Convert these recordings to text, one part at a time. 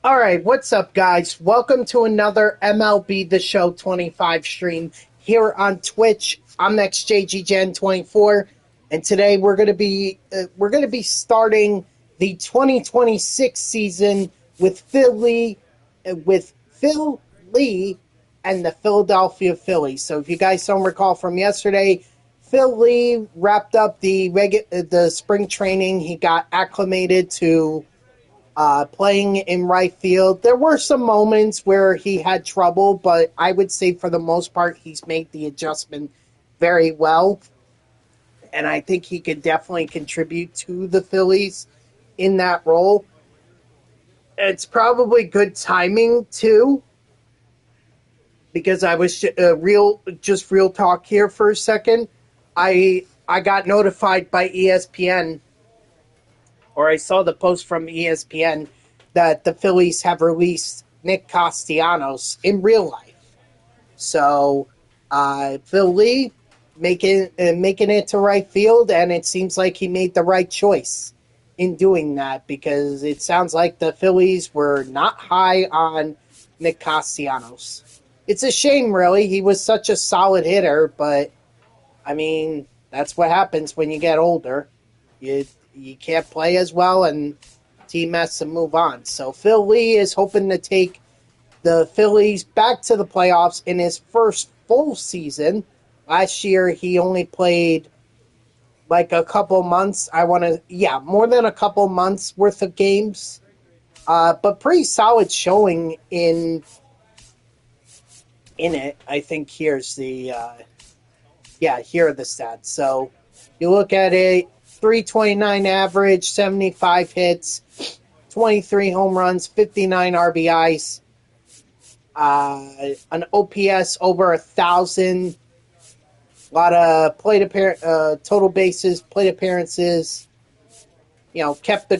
All right, what's up, guys? Welcome to another MLB The Show 25 stream here on Twitch. I'm NextJGGen24, and today we're gonna be starting the 2026 season with Phil Lee and the Philadelphia Phillies. So, if you guys don't recall from yesterday, Phil Lee wrapped up the spring training. He got acclimated to playing in right field. There were some moments where he had trouble, but I would say for the most part, he's made the adjustment very well. And I think he could definitely contribute to the Phillies in that role. It's probably good timing, too, because I was real talk here for a second. I got notified by ESPN, or I saw the post from ESPN, that the Phillies have released Nick Castellanos in real life. So Phil Lee making it to right field, and it seems like he made the right choice in doing that, because it sounds like the Phillies were not high on Nick Castellanos. It's a shame, really. He was such a solid hitter, but I mean, that's what happens when you get older. You can't play as well, and team has to move on. So Phil Lee is hoping to take the Phillies back to the playoffs in his first full season. Last year, he only played like a couple months. More than a couple months worth of games. But pretty solid showing in it. I think here are the stats. So you look at it, 329 average, 75 hits, 23 home runs, 59 RBIs, an OPS over 1,000, a lot of total bases, plate appearances. Kept the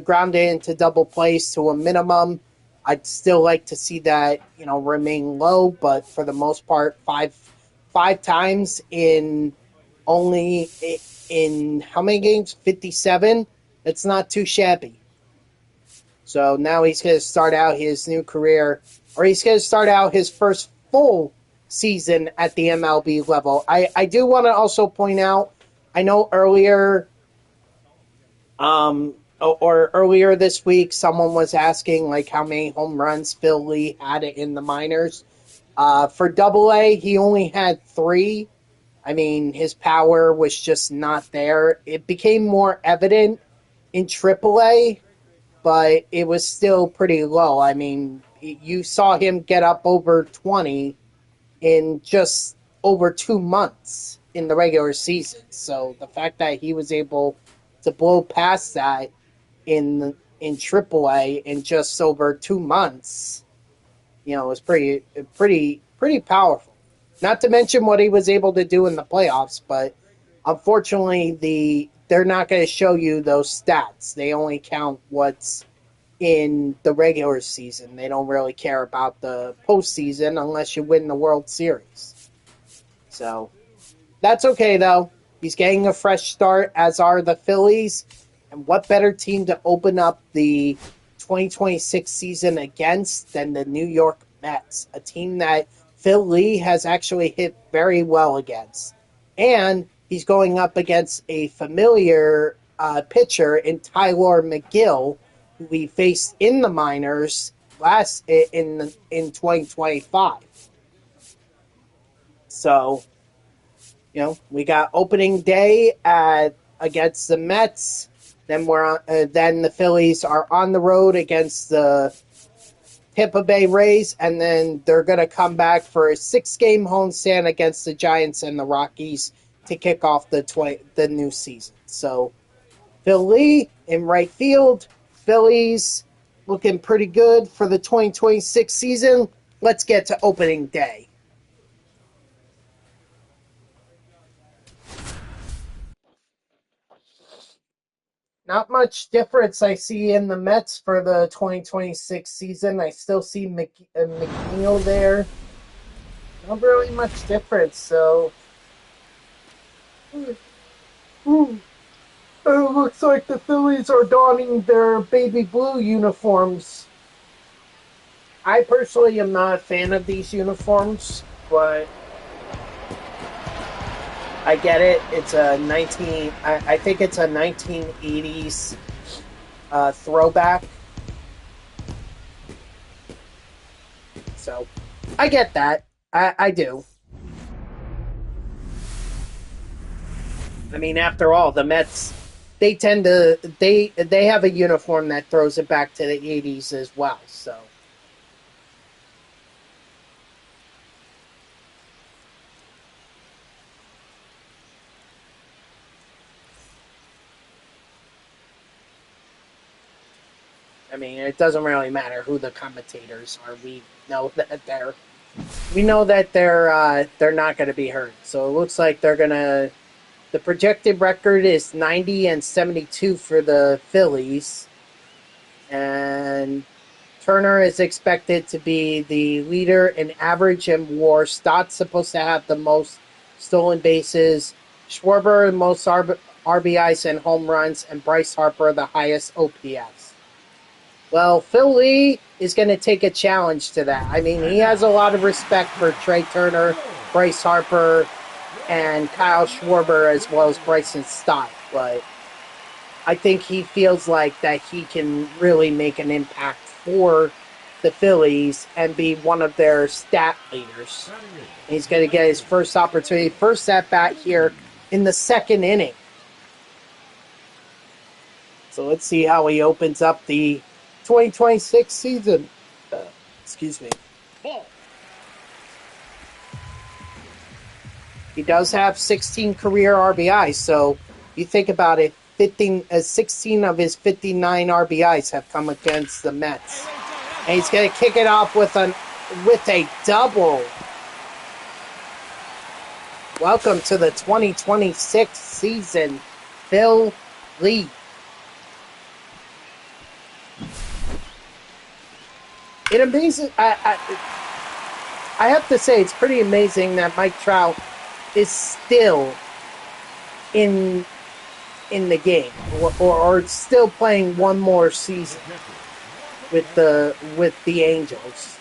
grounded into double plays to a minimum. I'd still like to see that remain low, but for the most part, five times in how many games? 57. It's not too shabby. So now he's going to start out his new career, or he's going to start out his first full season at the MLB level. I do want to also point out, I know earlier this week, someone was asking like how many home runs Phil Lee had in the minors. For Double-A, he only had 3. I mean, his power was just not there. It became more evident in Triple-A, but it was still pretty low. I mean, you saw him get up over 20 in just over 2 months in the regular season. So the fact that he was able to blow past that in Triple-A in just over 2 months, was pretty powerful. Not to mention what he was able to do in the playoffs, but unfortunately, they're not going to show you those stats. They only count what's in the regular season. They don't really care about the postseason unless you win the World Series. So that's okay, though. He's getting a fresh start, as are the Phillies. And what better team to open up the 2026 season against than the New York Mets, a team that Phil Lee has actually hit very well against. And he's going up against a familiar pitcher in Tyler McGill, who we faced in the minors in 2025. So, we got opening day against the Mets. Then then the Phillies are on the road against the Tampa Bay Rays, and then they're going to come back for a 6-game homestand against the Giants and the Rockies to kick off the new season. So, Phil Lee in right field. Phillies looking pretty good for the 2026 season. Let's get to opening day. Not much difference I see in the Mets for the 2026 season. I still see McNeil there. Not really much difference, so... It looks like the Phillies are donning their baby blue uniforms. I personally am not a fan of these uniforms, but I get it. It's a 19. I think it's a 1980s throwback. So I get that. I do. I mean, after all, the Mets they have a uniform that throws it back to the 80s as well. So I mean, it doesn't really matter who the commentators are. We know that they're not going to be hurt. So it looks like they're gonna. The projected record is 90-72 for the Phillies, and Turner is expected to be the leader in average and WAR. Stott's supposed to have the most stolen bases. Schwarber the most RBIs and home runs, and Bryce Harper the highest OPS. Well, Phil Lee is going to take a challenge to that. I mean, he has a lot of respect for Trey Turner, Bryce Harper, and Kyle Schwarber, as well as Bryson Stott, but I think he feels like that he can really make an impact for the Phillies and be one of their stat leaders. He's going to get his first opportunity, first at bat here in the second inning. So let's see how he opens up the 2026 season. Excuse me. He does have 16 career RBIs, so you think about it, 16 of his 59 RBIs have come against the Mets. And he's going to kick it off with a double. Welcome to the 2026 season, Phil Lee. It amazes. I have to say, it's pretty amazing that Mike Trout is still in the game, or still playing one more season with the Angels.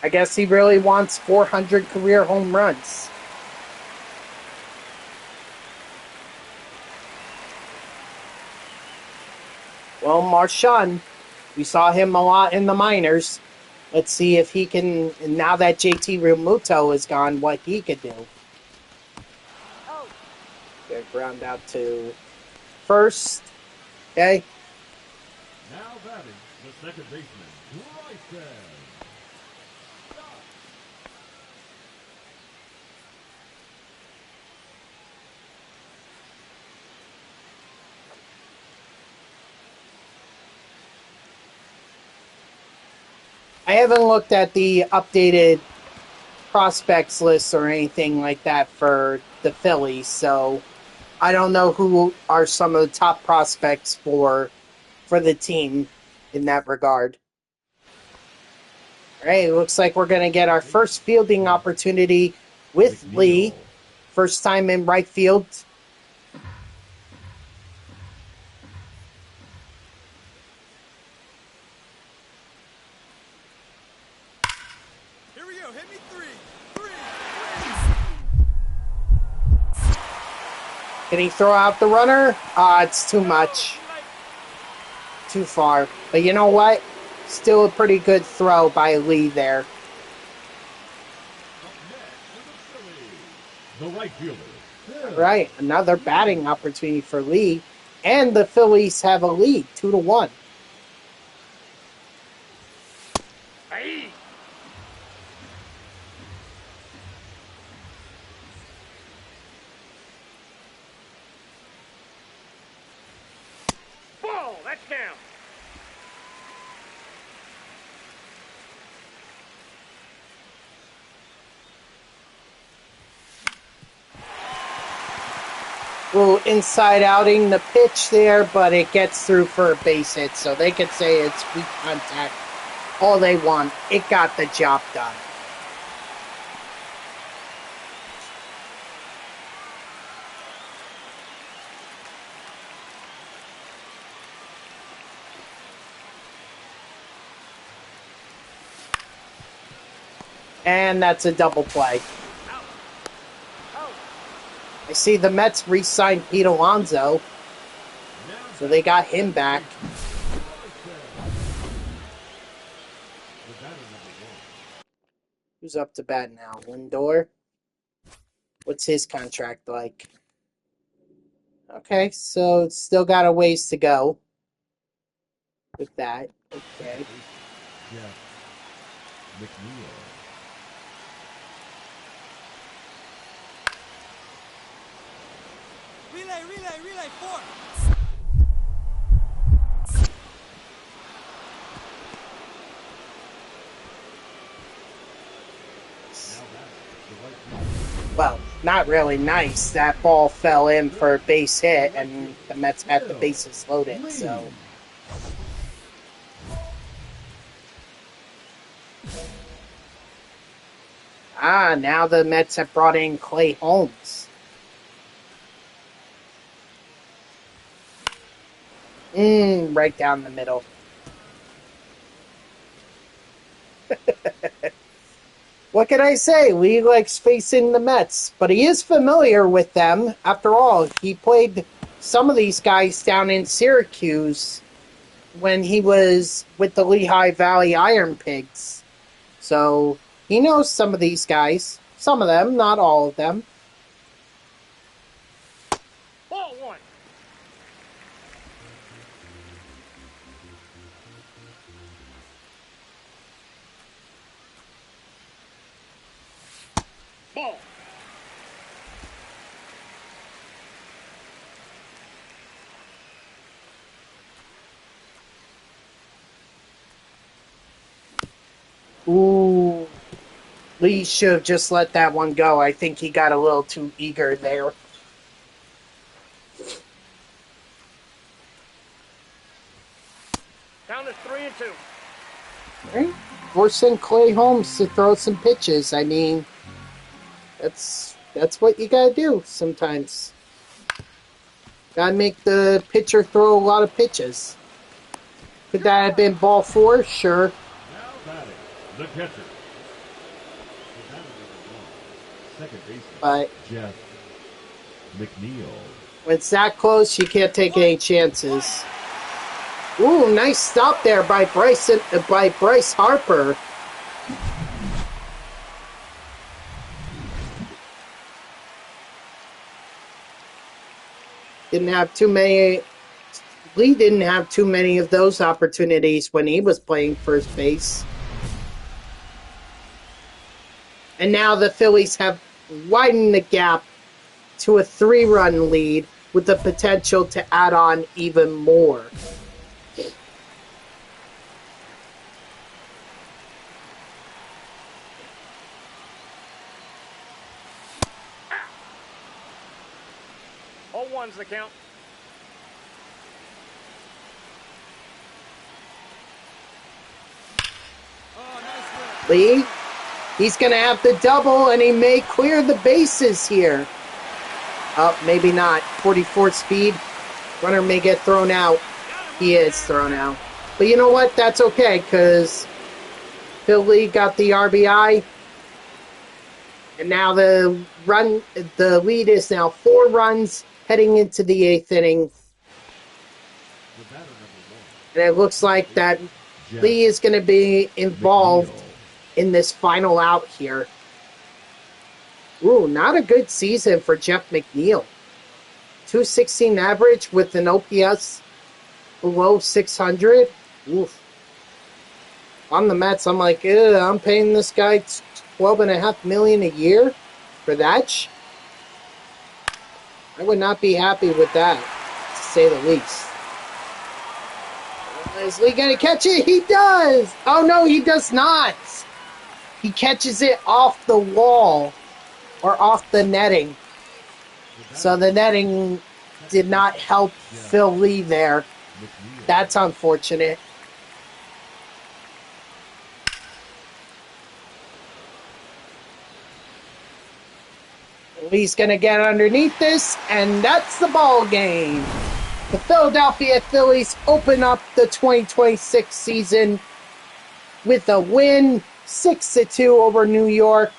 I guess he really wants 400 career home runs. Well, Marchand, we saw him a lot in the minors. Let's see if he can, now that JT Realmuto is gone, what he could do. Good ground out to first. Okay. Now batting the second baseman, right there. I haven't looked at the updated prospects list or anything like that for the Phillies, so I don't know who are some of the top prospects for the team in that regard. All right, it looks like we're going to get our first fielding opportunity with Lee. First time in right field. Here we go. Hit me three. Can he throw out the runner? It's too much. Too far. But you know what? Still a pretty good throw by Lee there. The right fielder. Right, another batting opportunity for Lee. And the Phillies have a lead, 2-1. Hey. Ball, that's down. Little inside outing the pitch there, but it gets through for a base hit, so they could say it's weak contact all they want. It got the job done. And that's a double play. I see the Mets re-signed Pete Alonso, so they got him back. Who's up to bat now? Lindor? What's his contract like? Okay, so it's still got a ways to go with that. Okay. Yeah. McNeil. Relay, 4. Well, not really nice. That ball fell in for a base hit, and the Mets had the bases loaded, so... Ah, now the Mets have brought in Clay Holmes. Right down the middle. What can I say? Lee likes facing the Mets, but he is familiar with them. After all, he played some of these guys down in Syracuse when he was with the Lehigh Valley Iron Pigs. So he knows some of these guys. Some of them, not all of them. Ball 1. Ball. Ooh. Lee should have just let that one go. I think he got a little too eager there. Down to 3 and 2. Right? Forcing Clay Holmes to throw some pitches. I mean, that's what you gotta do sometimes. Gotta make the pitcher throw a lot of pitches. Could that have been ball 4? Sure. Now batting, the catcher. Second baseman, But Jeff McNeil. when it's that close, you can't take any chances. Ooh, nice stop there by Bryce Harper. Lee didn't have too many of those opportunities when he was playing first base. And now the Phillies have widened the gap to a 3-run lead with the potential to add on even more. All 1's the count. Lee, he's going to have the double, and he may clear the bases here. Oh, maybe not. 44 speed. Runner may get thrown out. He is thrown out. But you know what? That's okay, because Philly got the RBI. And now the lead is now 4 runs heading into the 8th inning. And it looks like that Lee is going to be involved in this final out here. Ooh, not a good season for Jeff McNeil. 216 average with an OPS below 600. Oof. On the Mets, I'm like, I'm paying this guy $12.5 million a year for that. I would not be happy with that, to say the least. Is Lee going to catch it? He does! Oh, no, he does not. He catches it off the wall or off the netting. So the netting did not help Phil Lee there. That's unfortunate. Lee's going to get underneath this, and that's the ball game. The Philadelphia Phillies open up the 2026 season with a win, 6-2 over New York.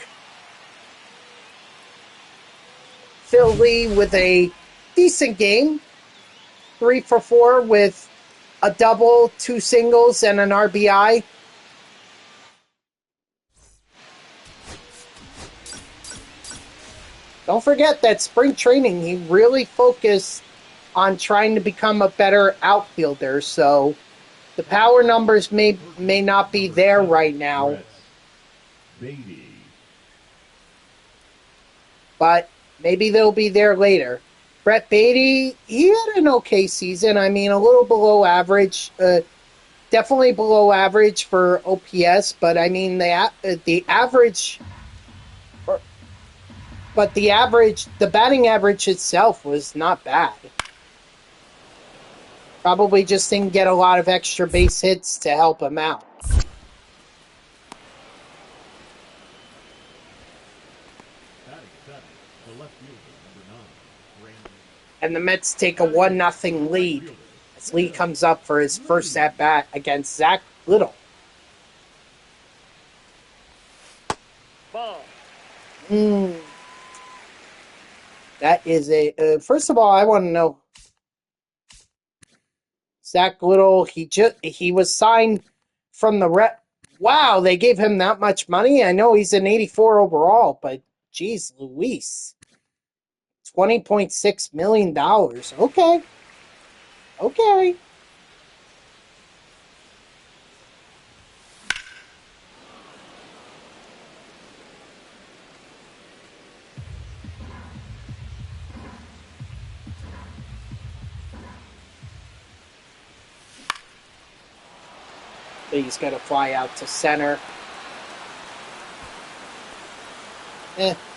Philly with a decent game. 3 for 4 with a double, 2 singles, and an RBI. Don't forget that spring training, he really focused on trying to become a better outfielder. So the power numbers may not be there right now. But maybe they'll be there later. Brett Beatty, he had an okay season. I mean, a little below average. Definitely below average for OPS. But, I mean, the average... But the batting average itself was not bad. Probably just didn't get a lot of extra base hits to help him out. And the Mets take a 1-0 lead as Lee comes up for his first at-bat against Zach Little. Ball. That is a... first of all, I want to know... Zach Little, he was signed from the Red... Wow, they gave him that much money? I know he's an 84 overall, but geez, Luis. $20.6 million. Okay. Okay. He's going to fly out to center.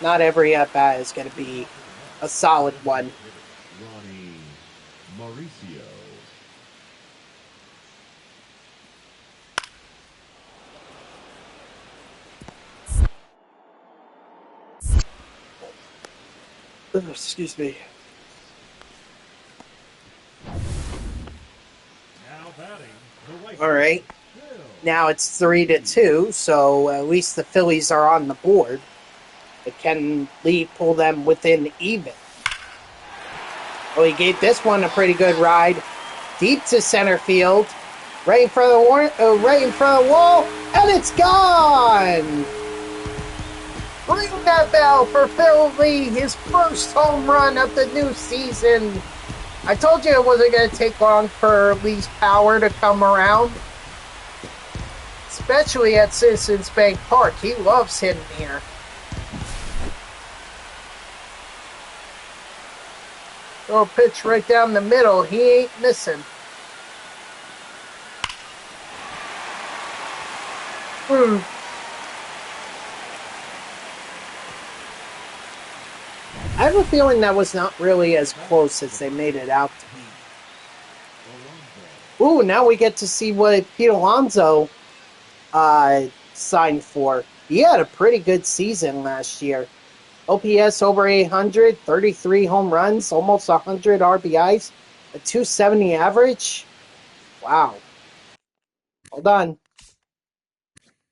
Not every at-bat is going to be a solid one. Ronnie Mauricio. Excuse me. Now batting, the right. All right. Now it's 3-2, so at least the Phillies are on the board. But can Lee pull them within even? Oh, he gave this one a pretty good ride. Deep to center field. Right in front of the wall, and it's gone! Ring that bell for Phil Lee, his first home run of the new season. I told you it wasn't going to take long for Lee's power to come around. Especially at Citizens Bank Park. He loves hitting here. Throw a pitch right down the middle. He ain't missing. I have a feeling that was not really as close as they made it out to be. Ooh, now we get to see what Pete Alonso signed for. He had a pretty good season last year. OPS over 800, 33 home runs, almost 100 RBIs, a 270 average. Wow. Hold on.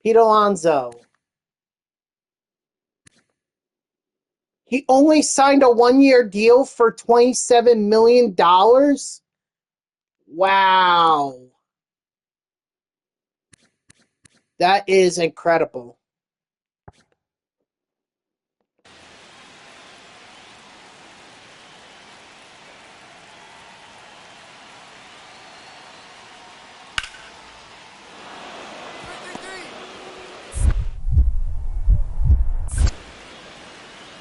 Pete Alonso. He only signed a 1-year deal for $27 million? Wow. That is incredible.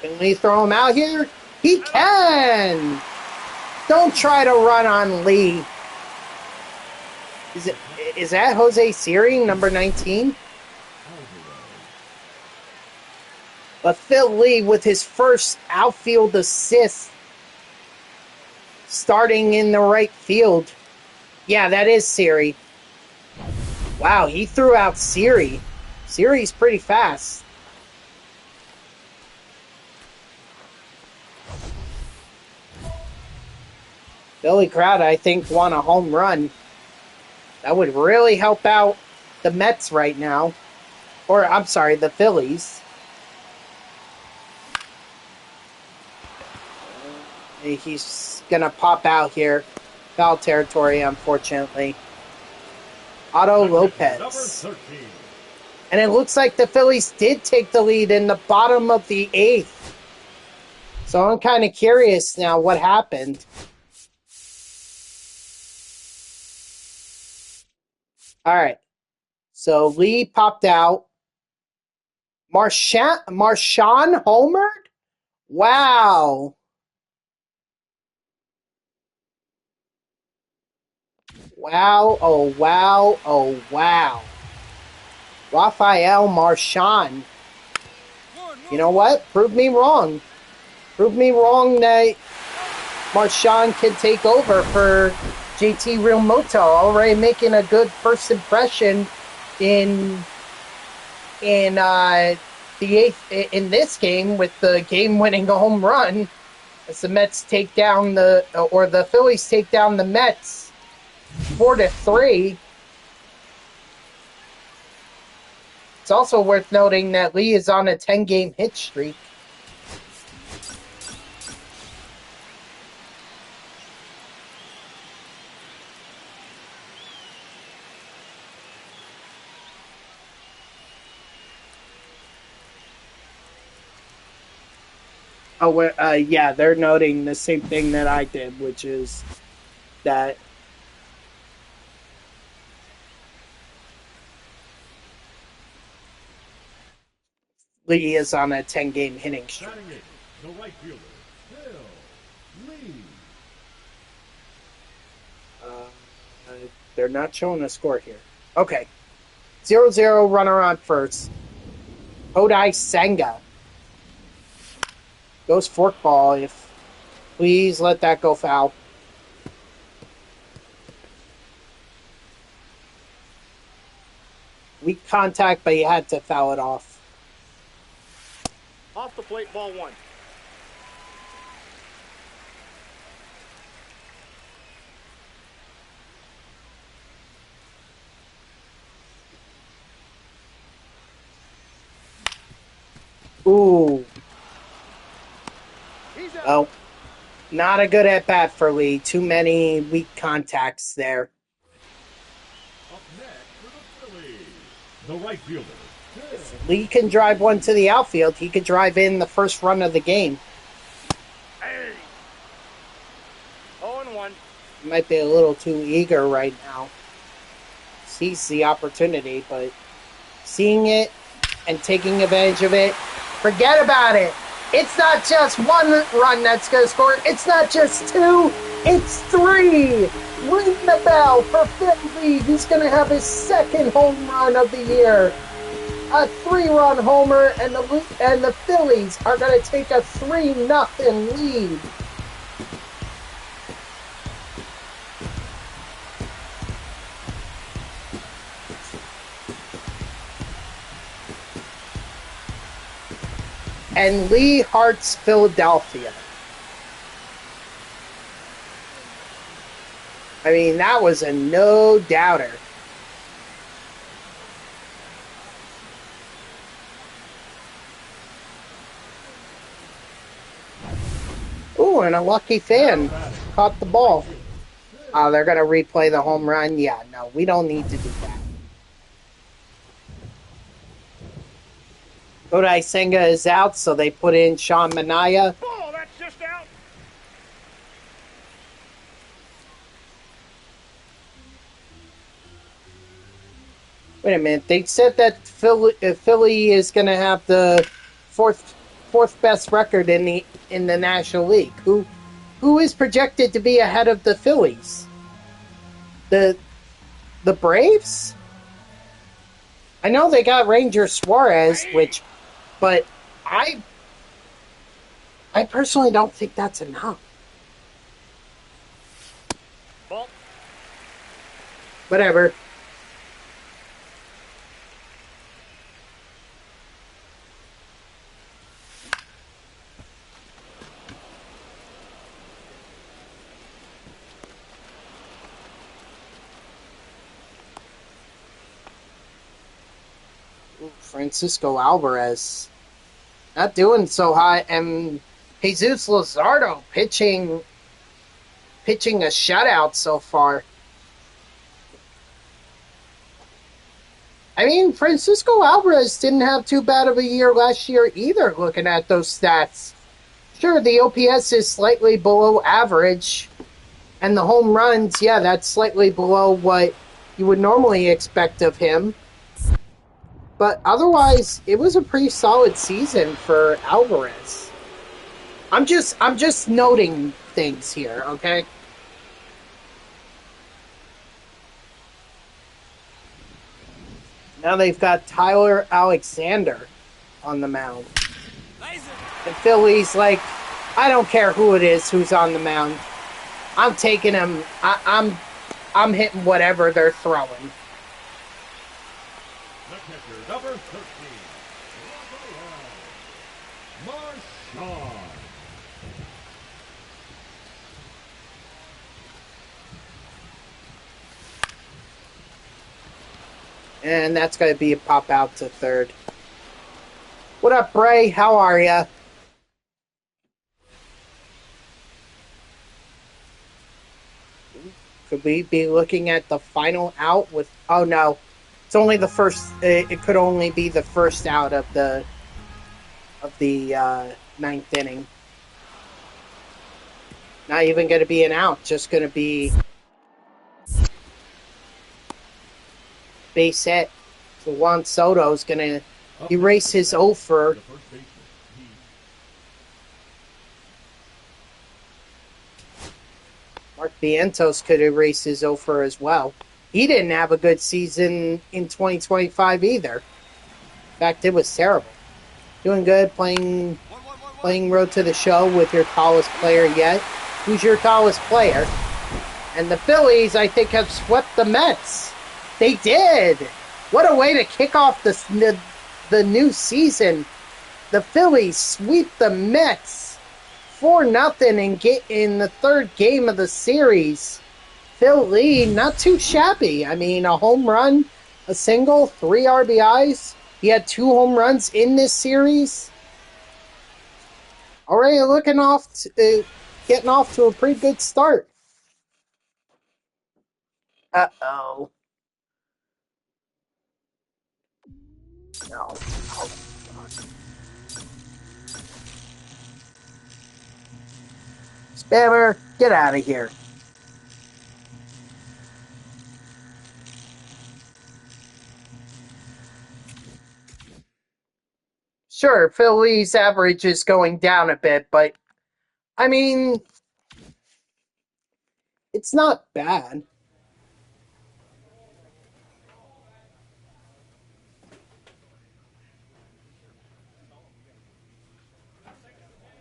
Can Lee throw him out here? He can! Don't try to run on Lee. Is that Jose Siri, number 19? But Phil Lee with his first outfield assist starting in the right field. Yeah, that is Siri. Wow, he threw out Siri. Siri's pretty fast. Billy Crowder, I think, won a home run. That would really help out the Mets right now. Or, I'm sorry, the Phillies. He's going to pop out here. Foul territory, unfortunately. Otto Lopez. Number 13. And it looks like the Phillies did take the lead in the bottom of the 8th. So I'm kind of curious now what happened. All right. So Lee popped out. Marshawn homered? Wow. Wow. Oh, wow. Oh, wow. Rafael Marshawn. You know what? Prove me wrong. Prove me wrong that Marshawn can take over for JT Realmuto. Already making a good first impression in the 8th in this game with the game-winning home run as the Mets take down the Phillies take down the Mets 4-3. It's also worth noting that Lee is on a 10-game hit streak. Oh, yeah, they're noting the same thing that I did, which is that Lee is on a 10-game hitting streak. The right fielder, Phil Lee. They're not showing a score here. Okay. 0-0 runner on first. Hodai Senga goes forkball. Please let that go foul. Weak contact, but he had to foul it off. Off the plate, ball 1. Ooh. Oh, not a good at-bat for Lee. Too many weak contacts there. Up next for the Phillies, the right fielder, Phil. Lee can drive one to the outfield. He could drive in the first run of the game. Hey! 0-1. He might be a little too eager right now. Sees the opportunity, but seeing it and taking advantage of it, forget about it. It's not just one run that's going to score. It's not just 2. It's 3. Ring the bell for Phil Lee. He's going to have his second home run of the year. A 3-run homer, and the Phillies are going to take a 3-0 lead. And Lee hearts Philadelphia. I mean, that was a no-doubter. Ooh, and a lucky fan caught the ball. Oh, they're going to replay the home run? Yeah, no, we don't need to do that. Kodai Senga is out, so they put in Sean Manaea. Ball, that's just out. Wait a minute. They said that Philly is going to have the fourth best record in the National League. Who is projected to be ahead of the Phillies? The Braves? I know they got Ranger Suarez, but I personally don't think that's enough. Ball. Whatever. Ooh, Francisco Alvarez not doing so hot, and Jesus Luzardo pitching a shutout so far. I mean, Francisco Alvarez didn't have too bad of a year last year either, looking at those stats. Sure, the OPS is slightly below average, and the home runs, yeah, that's slightly below what you would normally expect of him. But otherwise, it was a pretty solid season for Alvarez. I'm just noting things here, okay? Now they've got Tyler Alexander on the mound. The Phillies, like, I don't care who it is who's on the mound. I'm taking him. I'm hitting whatever they're throwing. The catcher, number 13, Marshawn. And that's going to be a pop out to third. What up, Bray? How are ya? Could we be looking at the final out with... Oh, no. It's only the first... It could only be the first out of the ninth inning. Not even going to be an out. Just going to be... base hit. So Juan Soto is going to erase his over. Mark Vientos could erase his over as well. He didn't have a good season in 2025 either. In fact, it was terrible. Doing good, playing Road to the Show with your tallest player yet. Who's your tallest player? And the Phillies, I think, have swept the Mets. They did. What a way to kick off the new season. The Phillies sweep the Mets 4-0 and get in the third game of the series. Phil Lee, not too shabby. I mean, a home run, a single, 3 RBIs. He had 2 home runs in this series. Already getting off to a pretty good start. Uh-oh. No. Oh, Spammer, get out of here. Sure, Philly's average is going down a bit, but I mean, it's not bad.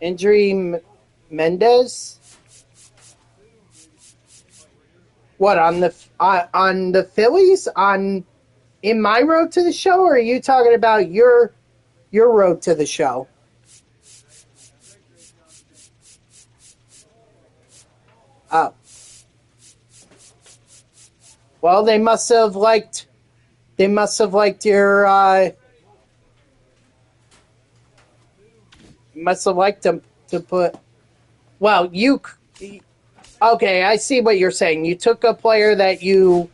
Injury Mendez? What, on the Phillies? In my road to the show, or are you talking about your road to the show? Oh. Well, they must have liked your must have liked them to put. Well, okay, I see what you're saying. You took a player that you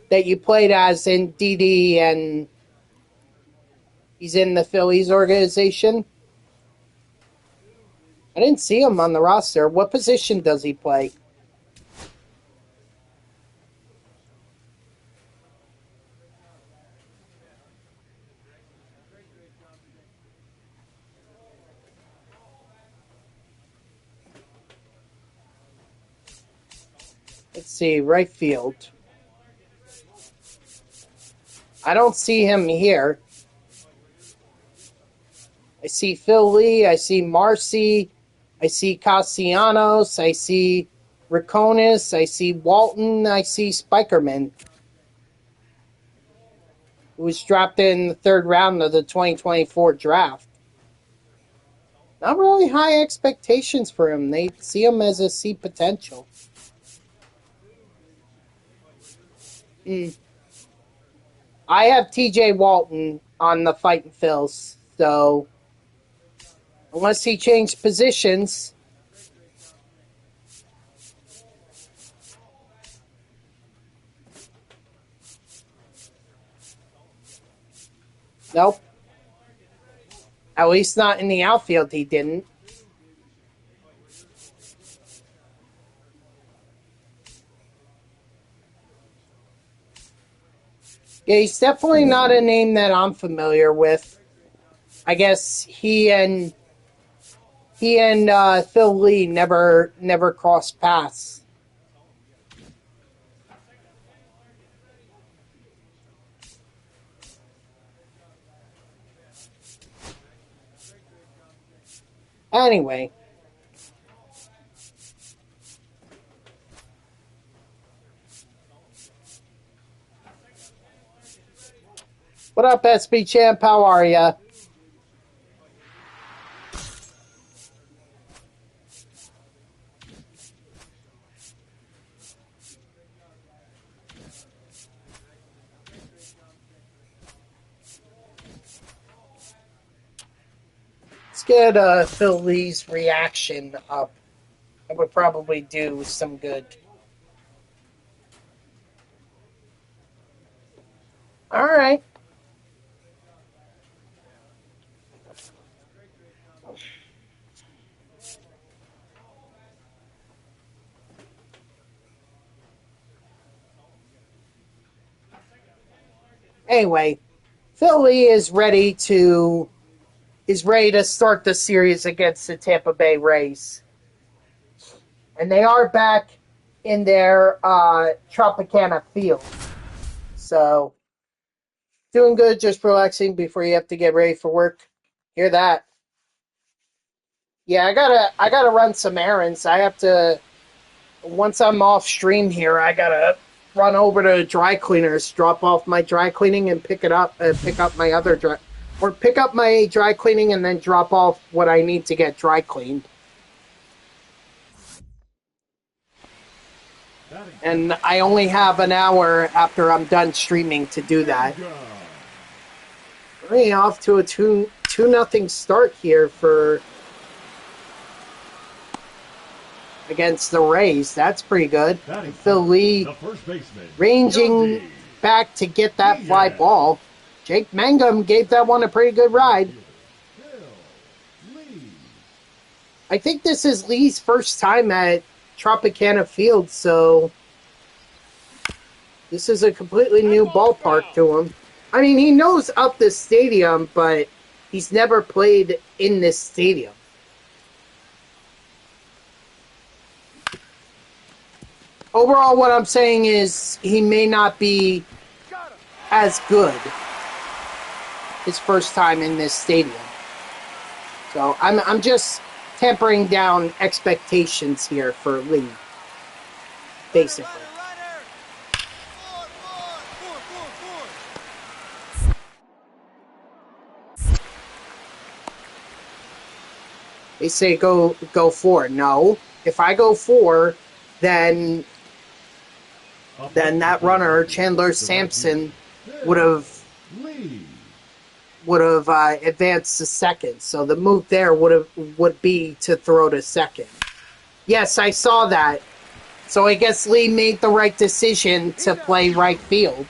played as in DD, and he's in the Phillies organization. I didn't see him on the roster. What position does he play? Let's see, right field. I don't see him here. I see Phil Lee, I see Marcy, I see Castellanos, I see Raconis, I see Walton, I see Spikerman, who was drafted in the third round of the 2024 draft. Not really high expectations for him. They see him as a C potential. I have TJ Walton on the Fighting Phils. So, unless he changed positions. Nope. At least not in the outfield, he didn't. Yeah, he's definitely not a name that I'm familiar with. I guess he and Phil Lee never crossed paths. Anyway. What up, SB Champ? How are ya? Let's get Phil Lee's reaction up. It would probably do some good. All right. Anyway, Phil Lee is ready to start the series against the Tampa Bay Rays. And they are back in their Tropicana field. So, doing good, just relaxing before you have to get ready for work. Hear that? Yeah, I gotta run some errands. I have to, once I'm off stream here, I gotta run over to dry cleaners, drop off my dry cleaning and pick up my other pick up my dry cleaning and then drop off what I need to get dry cleaned. And I only have an hour after I'm done streaming to do that. We're off to a 2-0 start here for against the Rays. That's pretty good. Phil Lee ranging back to get that fly ball. Jake Mangum gave that one a pretty good ride. I think this is Lee's first time at Tropicana Field, so this is a completely new ballpark to him. I mean, he knows of this stadium, but he's never played in this stadium. Overall, what I'm saying is he may not be as good his first time in this stadium. So I'm just tempering down expectations here for Lee, basically. They say go 4. No, if I go 4, then that runner Chandler Sampson would have advanced to second. So the move there would be to throw to second. Yes, I saw that. So I guess Lee made the right decision to play right field.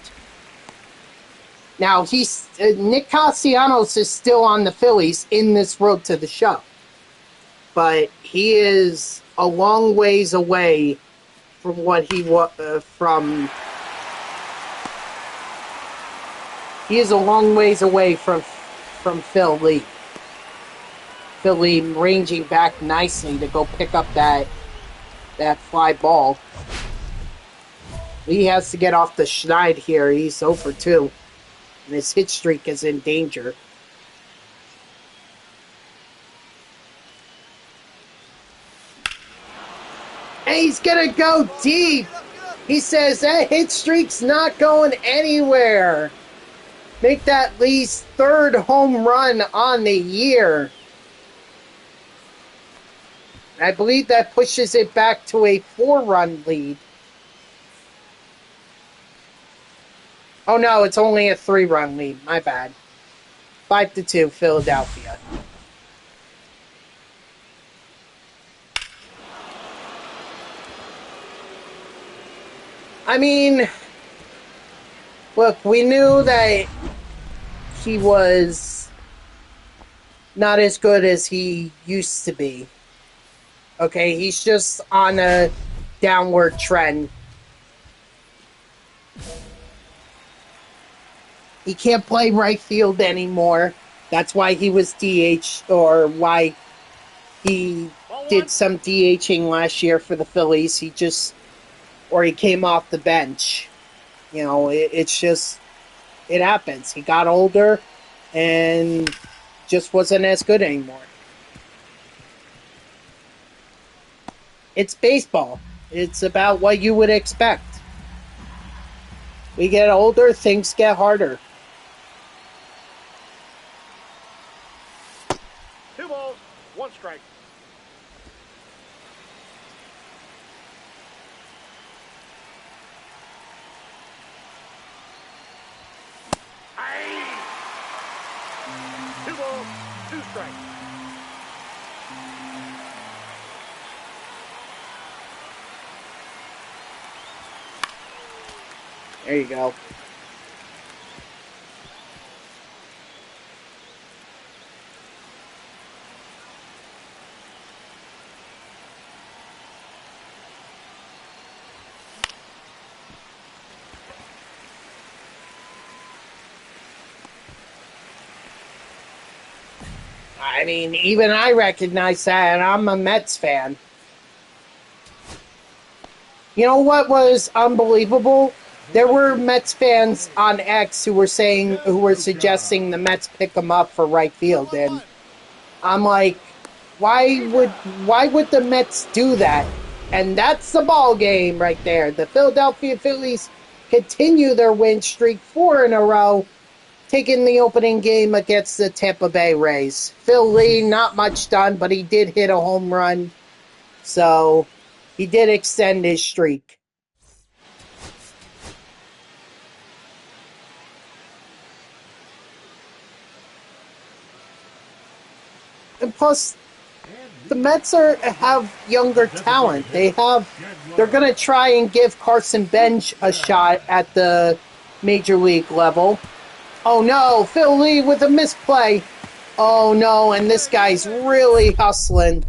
Now Nick Castellanos is still on the Phillies in this road to the show, but he is a long ways away from what he was from. He is a long ways away from Phil Lee. Phil Lee ranging back nicely to go pick up that fly ball. Lee has to get off the schneid here. He's 0 for 2. And his hit streak is in danger. And he's going to go deep. He says that hit streak's not going anywhere. Make that Lee's 3rd home run on the year. I believe that pushes it back to a 4-run lead. Oh no, it's only a 3-run lead. My bad. 5-2, Philadelphia. I mean, look, we knew that he was not as good as he used to be. Okay, he's just on a downward trend. He can't play right field anymore. That's why he was DH, or why he did some DHing last year for the Phillies. He came off the bench. You know, it's just, it happens. He got older and just wasn't as good anymore. It's baseball. It's about what you would expect. We get older, things get harder. 2 balls, 1 strike. Aye. 2 balls, 2 strikes. There you go. I mean, even I recognize that, and I'm a Mets fan. You know what was unbelievable? There were Mets fans on X who were suggesting the Mets pick him up for right field, and I'm like, why would the Mets do that? And that's the ball game right there. The Philadelphia Phillies continue their win streak 4 in a row, taking the opening game against the Tampa Bay Rays. Phil Lee, not much done, but he did hit a home run, so he did extend his streak. And plus, the Mets have younger talent. They're going to try and give Carson Bench a shot at the major league level. Oh no, Phil Lee with a misplay. Oh no, and this guy's really hustling.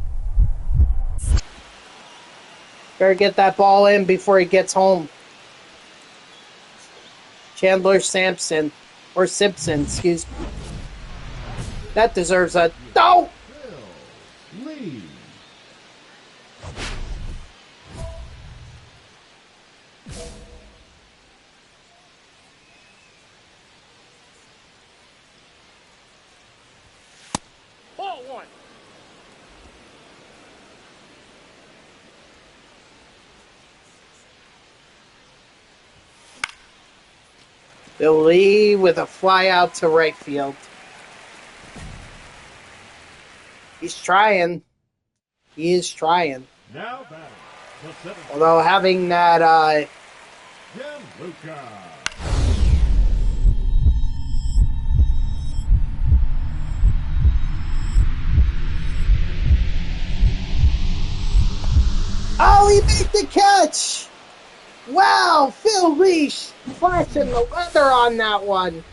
Better get that ball in before he gets home. Chandler Simpson, excuse me. That deserves a... Oh! Lee. Ball 1. Bill Lee with a fly out to right field. He's trying. He is trying. Now batting. The 7th. Although having that, Gianluca. oh, he made the catch! Wow, Phil Lee flashing the leather on that one.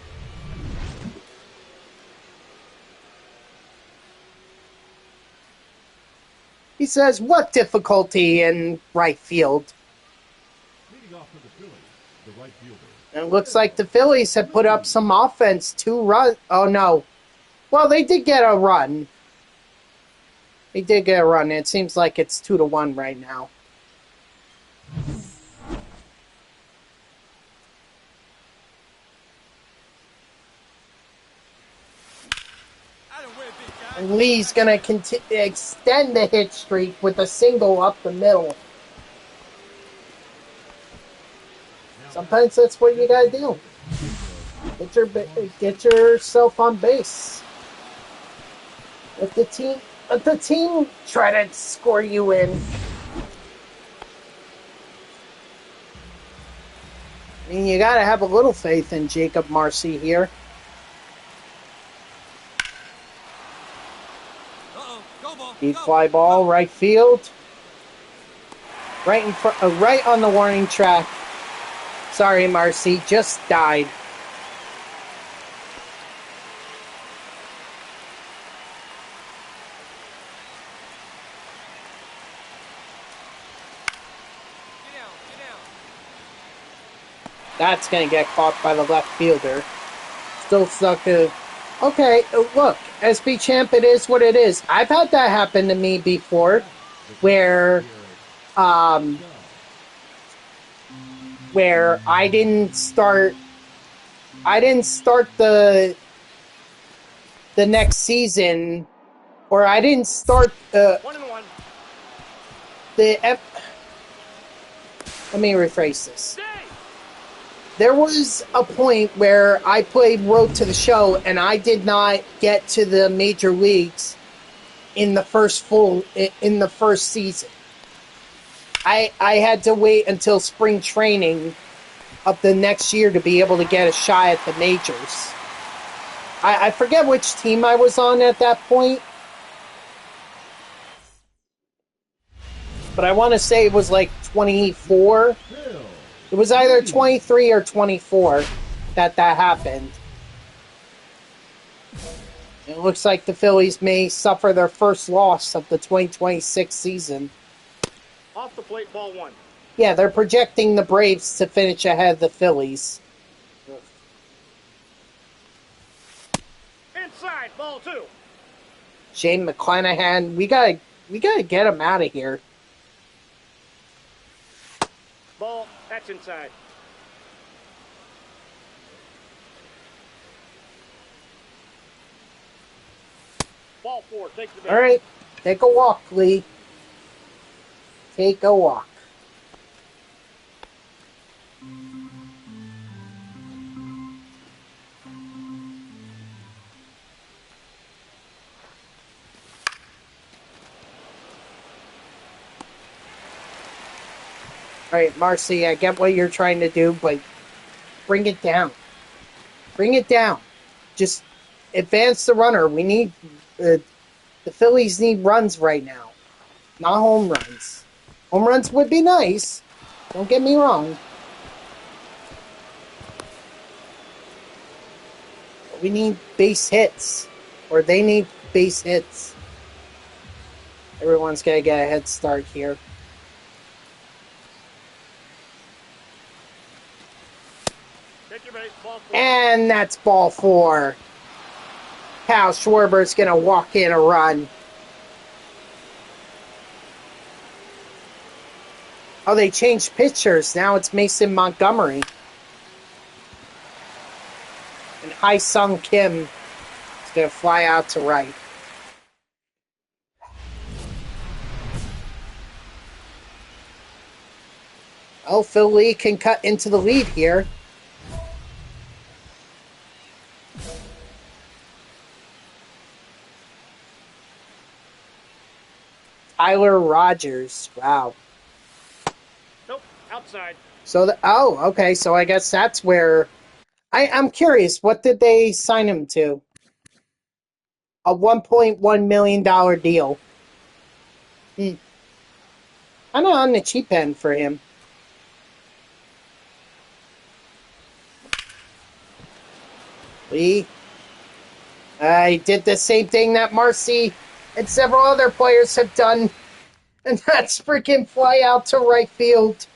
He says, what difficulty in right field? Leading off for the Phillies, the right fielder. And it looks like the Phillies have put up some offense. 2 runs. Oh, no. Well, they did get a run. It seems like it's 2-1 right now. And Lee's going to extend the hit streak with a single up the middle. Sometimes that's what you got to do. Get yourself on base. If the team try to score you in. I mean, you got to have a little faith in Jacob Marcy here. Deep fly ball, right field. Right in front, right on the warning track. Sorry, Marcy, just died. That's going to get caught by the left fielder. Still stuck to... Okay, look, SB Champ, it is what it is. I've had that happen to me before, where I didn't start the next season, or I didn't start 1-1. let me rephrase this. There was a point where I played Road to the Show, and I did not get to the major leagues in the first season. I had to wait until spring training of the next year to be able to get a shot at the majors. I forget which team I was on at that point, but I want to say it was like 24. It was either 23 or 24 that happened. It looks like the Phillies may suffer their first loss of the 2026 season. Off the plate, ball 1. Yeah, they're projecting the Braves to finish ahead of the Phillies. Inside, ball 2. Shane McClanahan, we gotta get him out of here. Ball, that's inside. Ball 4, takes the base. All right, take a walk, Lee. Take a walk. All right, Marcy, I get what you're trying to do, but bring it down. Bring it down. Just advance the runner. We need... the Phillies need runs right now, not home runs. Home runs would be nice. Don't get me wrong. But we need base hits. Or they need base hits. Everyone's got to get a head start here. Take your base, ball 4. And that's ball 4. Kyle Schwarber's going to walk in a run. Oh, they changed pitchers. Now it's Mason Montgomery. And Hai-Sung Kim is going to fly out to right. Oh, Phil Lee can cut into the lead here. Tyler Rogers. Wow. Nope, outside. So, okay. So I guess that's where... I'm curious. What did they sign him to? A $1.1 million deal. Kind of on the cheap end for him. Lee. I did the same thing that Marcy and several other players have done, and that's freaking fly out to right field.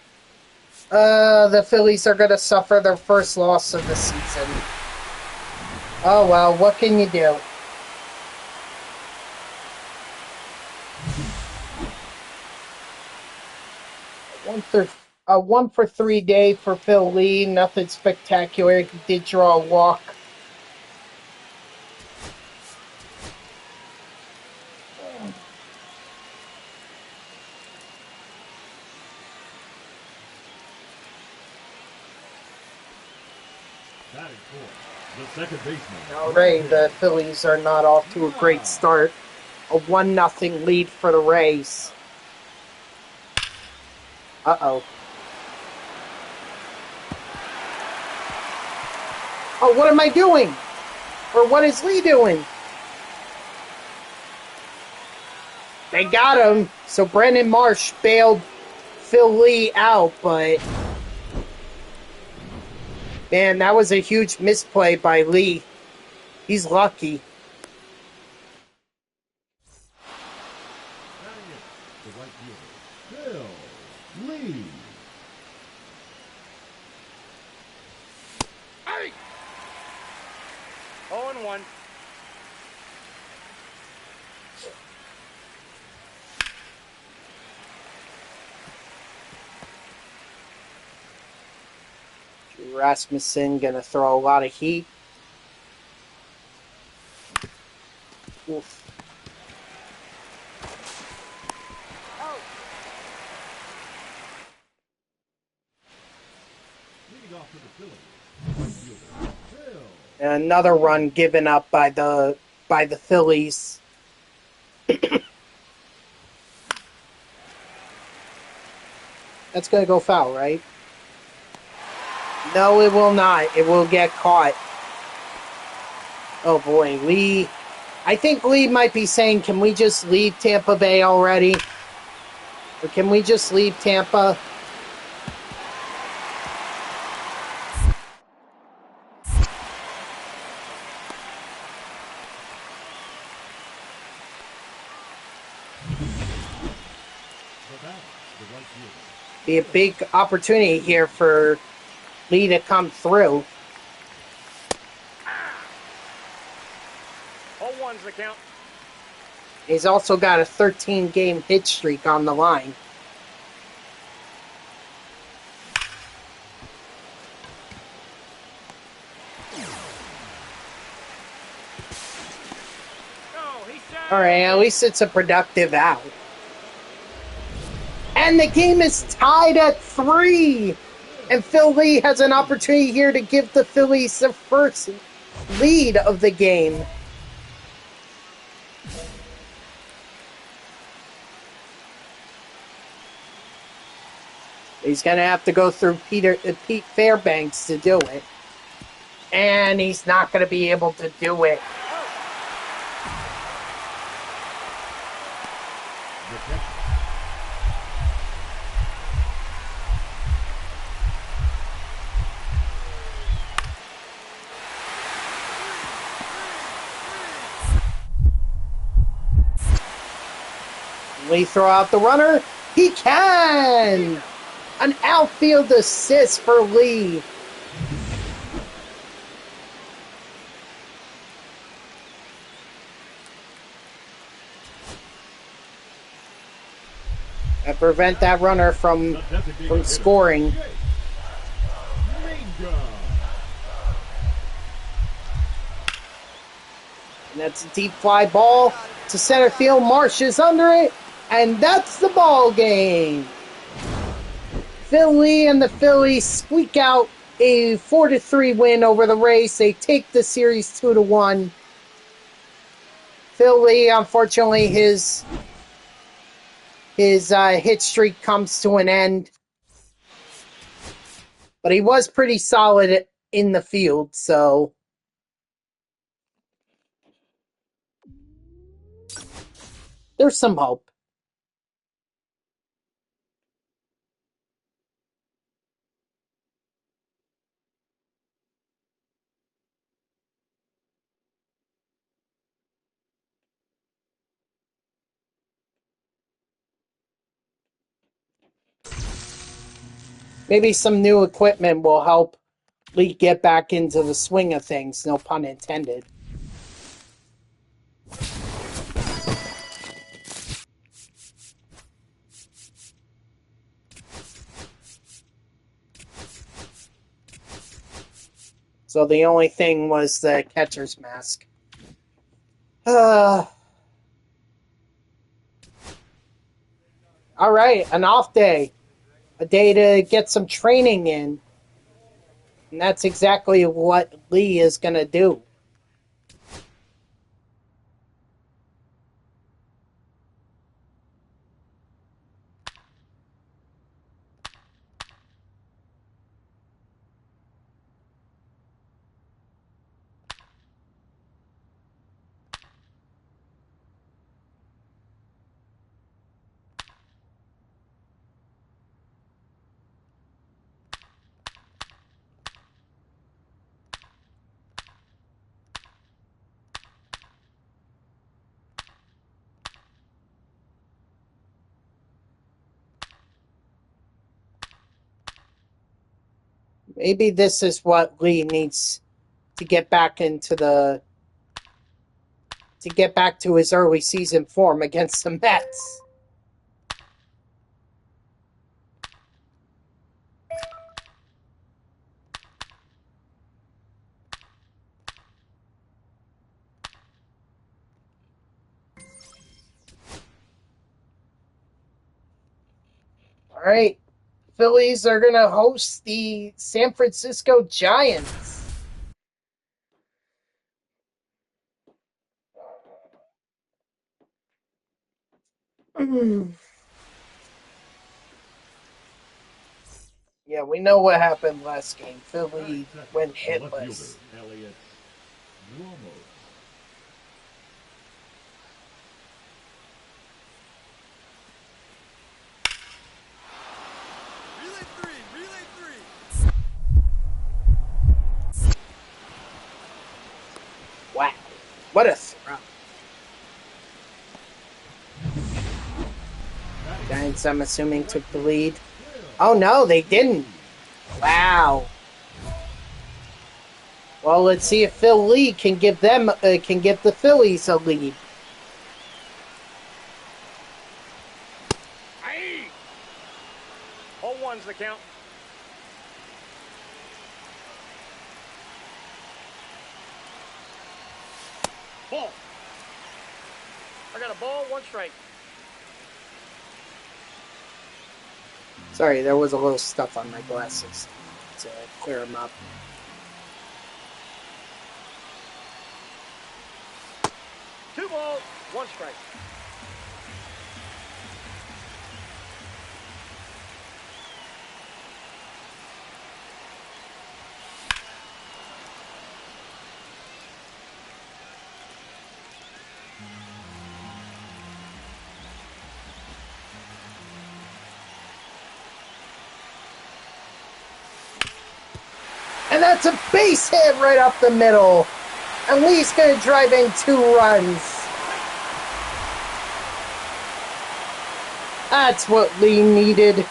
The Phillies are going to suffer their first loss of the season. Oh, well, what can you do? A 1 for 3 day for Phil Lee. Nothing spectacular. He did draw a walk. The second baseman. All right, the Phillies are not off to a great start. A 1-0 lead for the Rays. Uh-oh. Oh, what am I doing? Or what is Lee doing? They got him. So Brandon Marsh bailed Phil Lee out, but man, that was a huge misplay by Lee. He's lucky. The right fielder, Phil Lee. Hey! 0-1. Rasmussen gonna throw a lot of heat. Oof. Leading off for the Phillies, right fielder, Phil. And another run given up by the Phillies. That's gonna go foul, right? No, it will not. It will get caught. Oh boy, Lee. I think Lee might be saying, can we just leave Tampa Bay already? Or can we just leave Tampa? Be a big opportunity here for Lee to come through. 0-1's the count. He's also got a 13-game hit streak on the line. All right, at least it's a productive out. And the game is tied at 3. And Phil Lee has an opportunity here to give the Phillies their first lead of the game. He's going to have to go through Pete Fairbanks to do it. And he's not going to be able to do it. Lee throw out the runner? He can! An outfield assist for Lee. And prevent that runner from scoring. And that's a deep fly ball to center field. Marsh is under it. And that's the ball game. Phil Lee and the Phillies squeak out a 4-3 win over the Rays. They take the series 2-1. Phil Lee, unfortunately, his hit streak comes to an end. But he was pretty solid in the field, so there's some hope. Maybe some new equipment will help Lee get back into the swing of things, no pun intended. So the only thing was the catcher's mask. All right, an off day. A day to get some training in. And that's exactly what Lee is going to do. Maybe this is what Lee needs to get back to get back to his early season form against the Mets. All right. Phillies are going to host the San Francisco Giants. Yeah, we know what happened last game. Philly went hitless. Wow. What a throw. Giants, I'm assuming, took the lead. Oh, no, they didn't. Wow. Well, let's see if Phil Lee can give the Phillies a lead. Aye. 0-1's the count. Ball. I got a ball, 1 strike. Sorry, there was a little stuff on my glasses to clear them up. Two balls, 1 strike. And that's a base hit right up the middle. And Lee's going to drive in 2 runs. That's what Lee needed.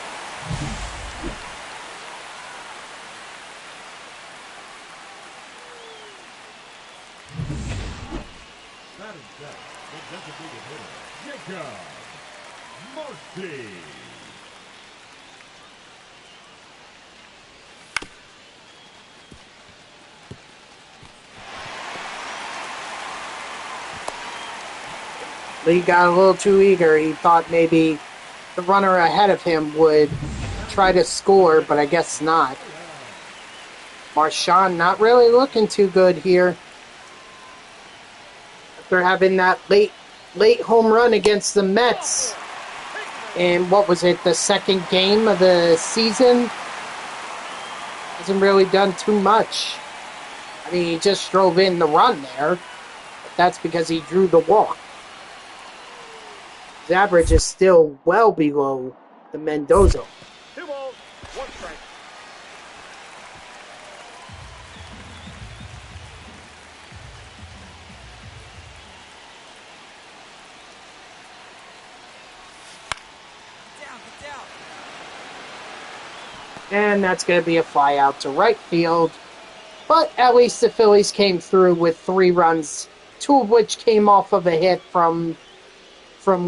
Lee got a little too eager. He thought maybe the runner ahead of him would try to score, but I guess not. Marchand not really looking too good here. After having that late home run against the Mets in, what was it, the second game of the season? Hasn't really done too much. I mean, he just drove in the run there, but that's because he drew the walk. His average is still well below the Mendoza. 2 balls, 1 strike. And that's going to be a fly out to right field. But at least the Phillies came through with 3 runs, 2 of which came off of a hit from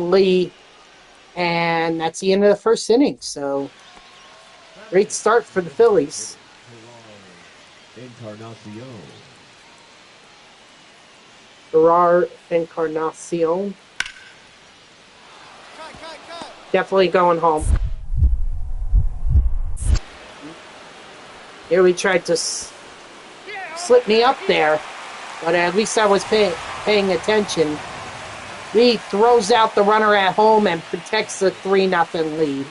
Lee. And that's the end of the first inning. So, great start for the Phillies. Encarnacion. Definitely going home. Here we tried to slip me up there, but at least I was paying attention. Lee throws out the runner at home and protects the 3-0 lead.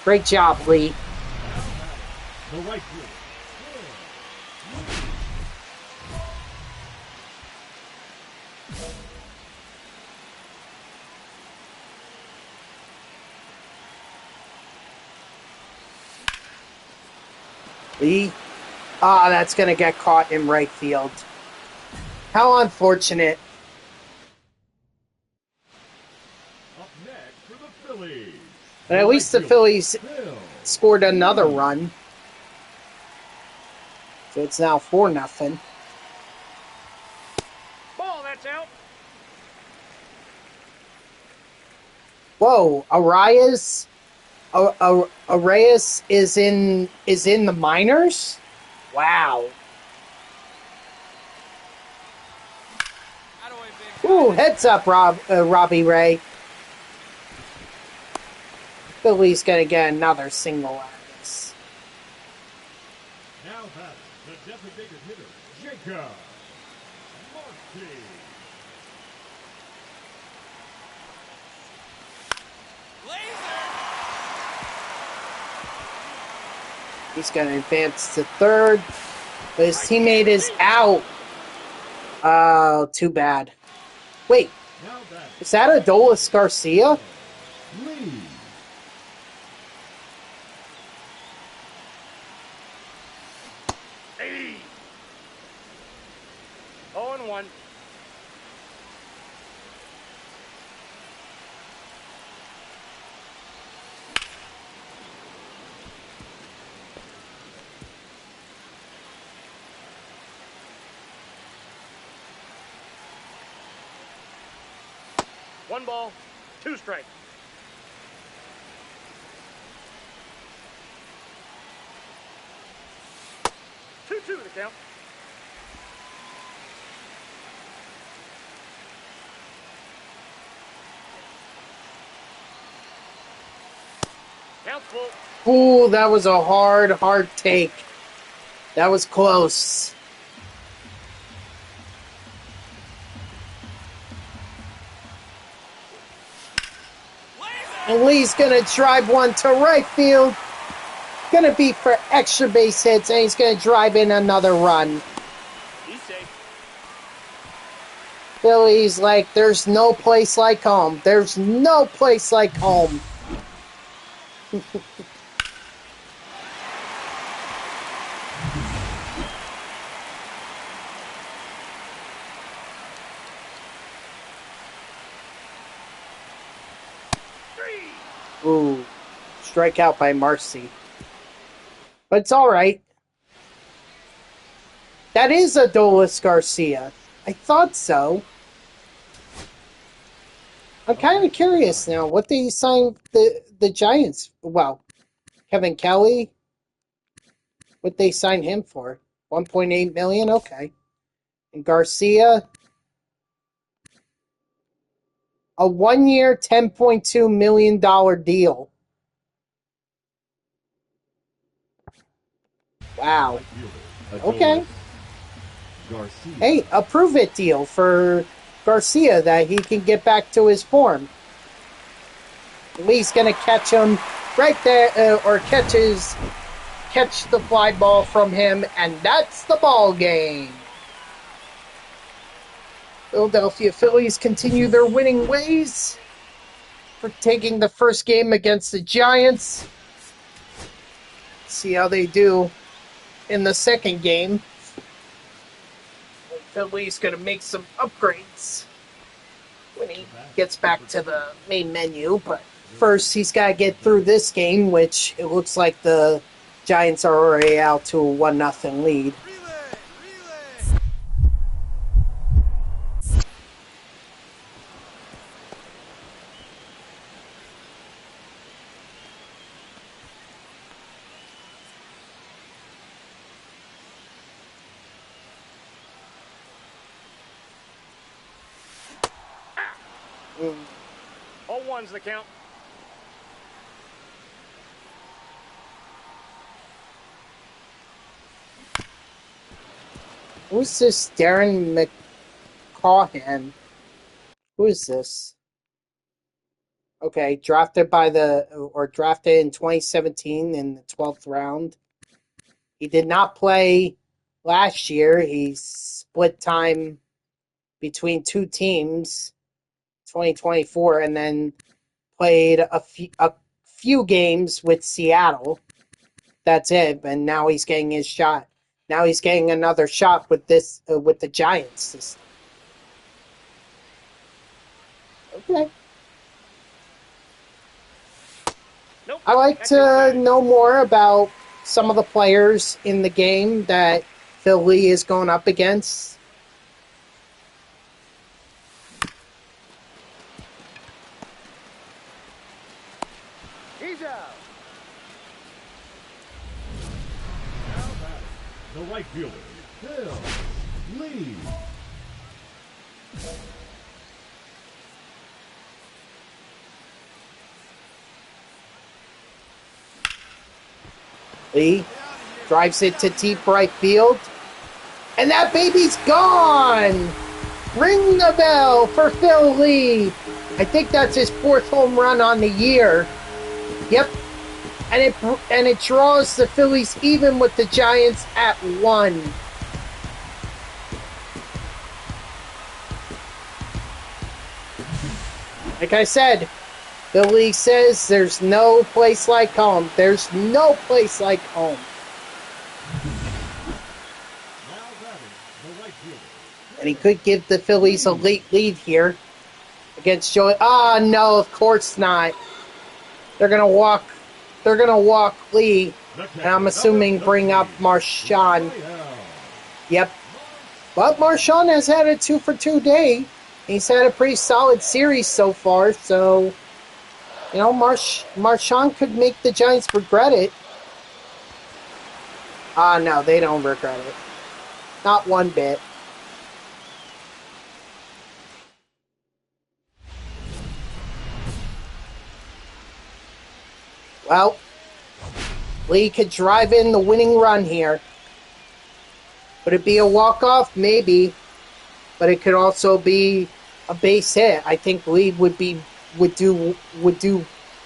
Great job, Lee. Lee. Ah, that's going to get caught in right field. How unfortunate. But at least the Phillies scored another run. So it's now 4-0. Ball, that's out. Whoa, Arias is in the minors? Wow. Ooh, heads up, Robbie Ray. Philly's gonna get another single out of this. Now back, the designated hitter, Jacob Marcy. He's gonna advance to third, but his teammate is out. Oh, too bad. Wait, Now back, is that Adolis Garcia? Lee. Hey. 0-1. One ball, 2 strikes. Two to count. Count's full. Ooh, that was a hard take. That was close. And Lee's gonna drive one to right field. Gonna be for extra base hits, and he's gonna drive in another run. He's safe. Philly's like, there's no place like home. There's no place like home. Ooh, strikeout by Marcy. But it's all right. That is Adolis Garcia. I thought so. I'm kind of curious now. What they signed the Giants? Well, Kevin Kelly. What they signed him for? 1.8 million. Okay. And Garcia, a 1-year, $10.2 million deal. Wow. Okay. Garcia. Hey, a prove-it deal for Garcia that he can get back to his form. Lee's gonna catch him right there, or catch the fly ball from him, and that's the ball game. Philadelphia Phillies continue their winning ways for taking the first game against the Giants. See how they do in the second game. Philly's going to make some upgrades when he gets back to the main menu, but first he's got to get through this game, which it looks like the Giants are already out to a 1-0 lead. All one's the count. Who's this Darren McCaughan? Who is this? Okay, drafted in 2017 in the 12th round. He did not play last year. He split time between two teams, 2024, and then played a few games with Seattle. That's it. And now he's getting his shot. Now he's getting another shot with the Giants. Okay. Nope. I like to know more about some of the players in the game that Philly is going up against. He's out. Now batting, the right fielder, Phil Lee. Lee drives it to deep right field. And that baby's gone! Ring the bell for Phil Lee. I think that's his 4th home run on the year. Yep. And it draws the Phillies even with the Giants at 1. Like I said, Philly says there's no place like home. There's no place like home. Now batting, the right fielder. And he could give the Phillies a late lead here against Joey. Ah, no, of course not. They're gonna walk Lee, and I'm assuming bring up Marchand. Yep. But Marchand has had a 2-for-2 day. He's had a pretty solid series so far, so you know, Marchand could make the Giants regret it. Ah, no, they don't regret it. Not one bit. Well, Lee could drive in the winning run here. Would it be a walk-off? Maybe. But it could also be a base hit. I think Lee would do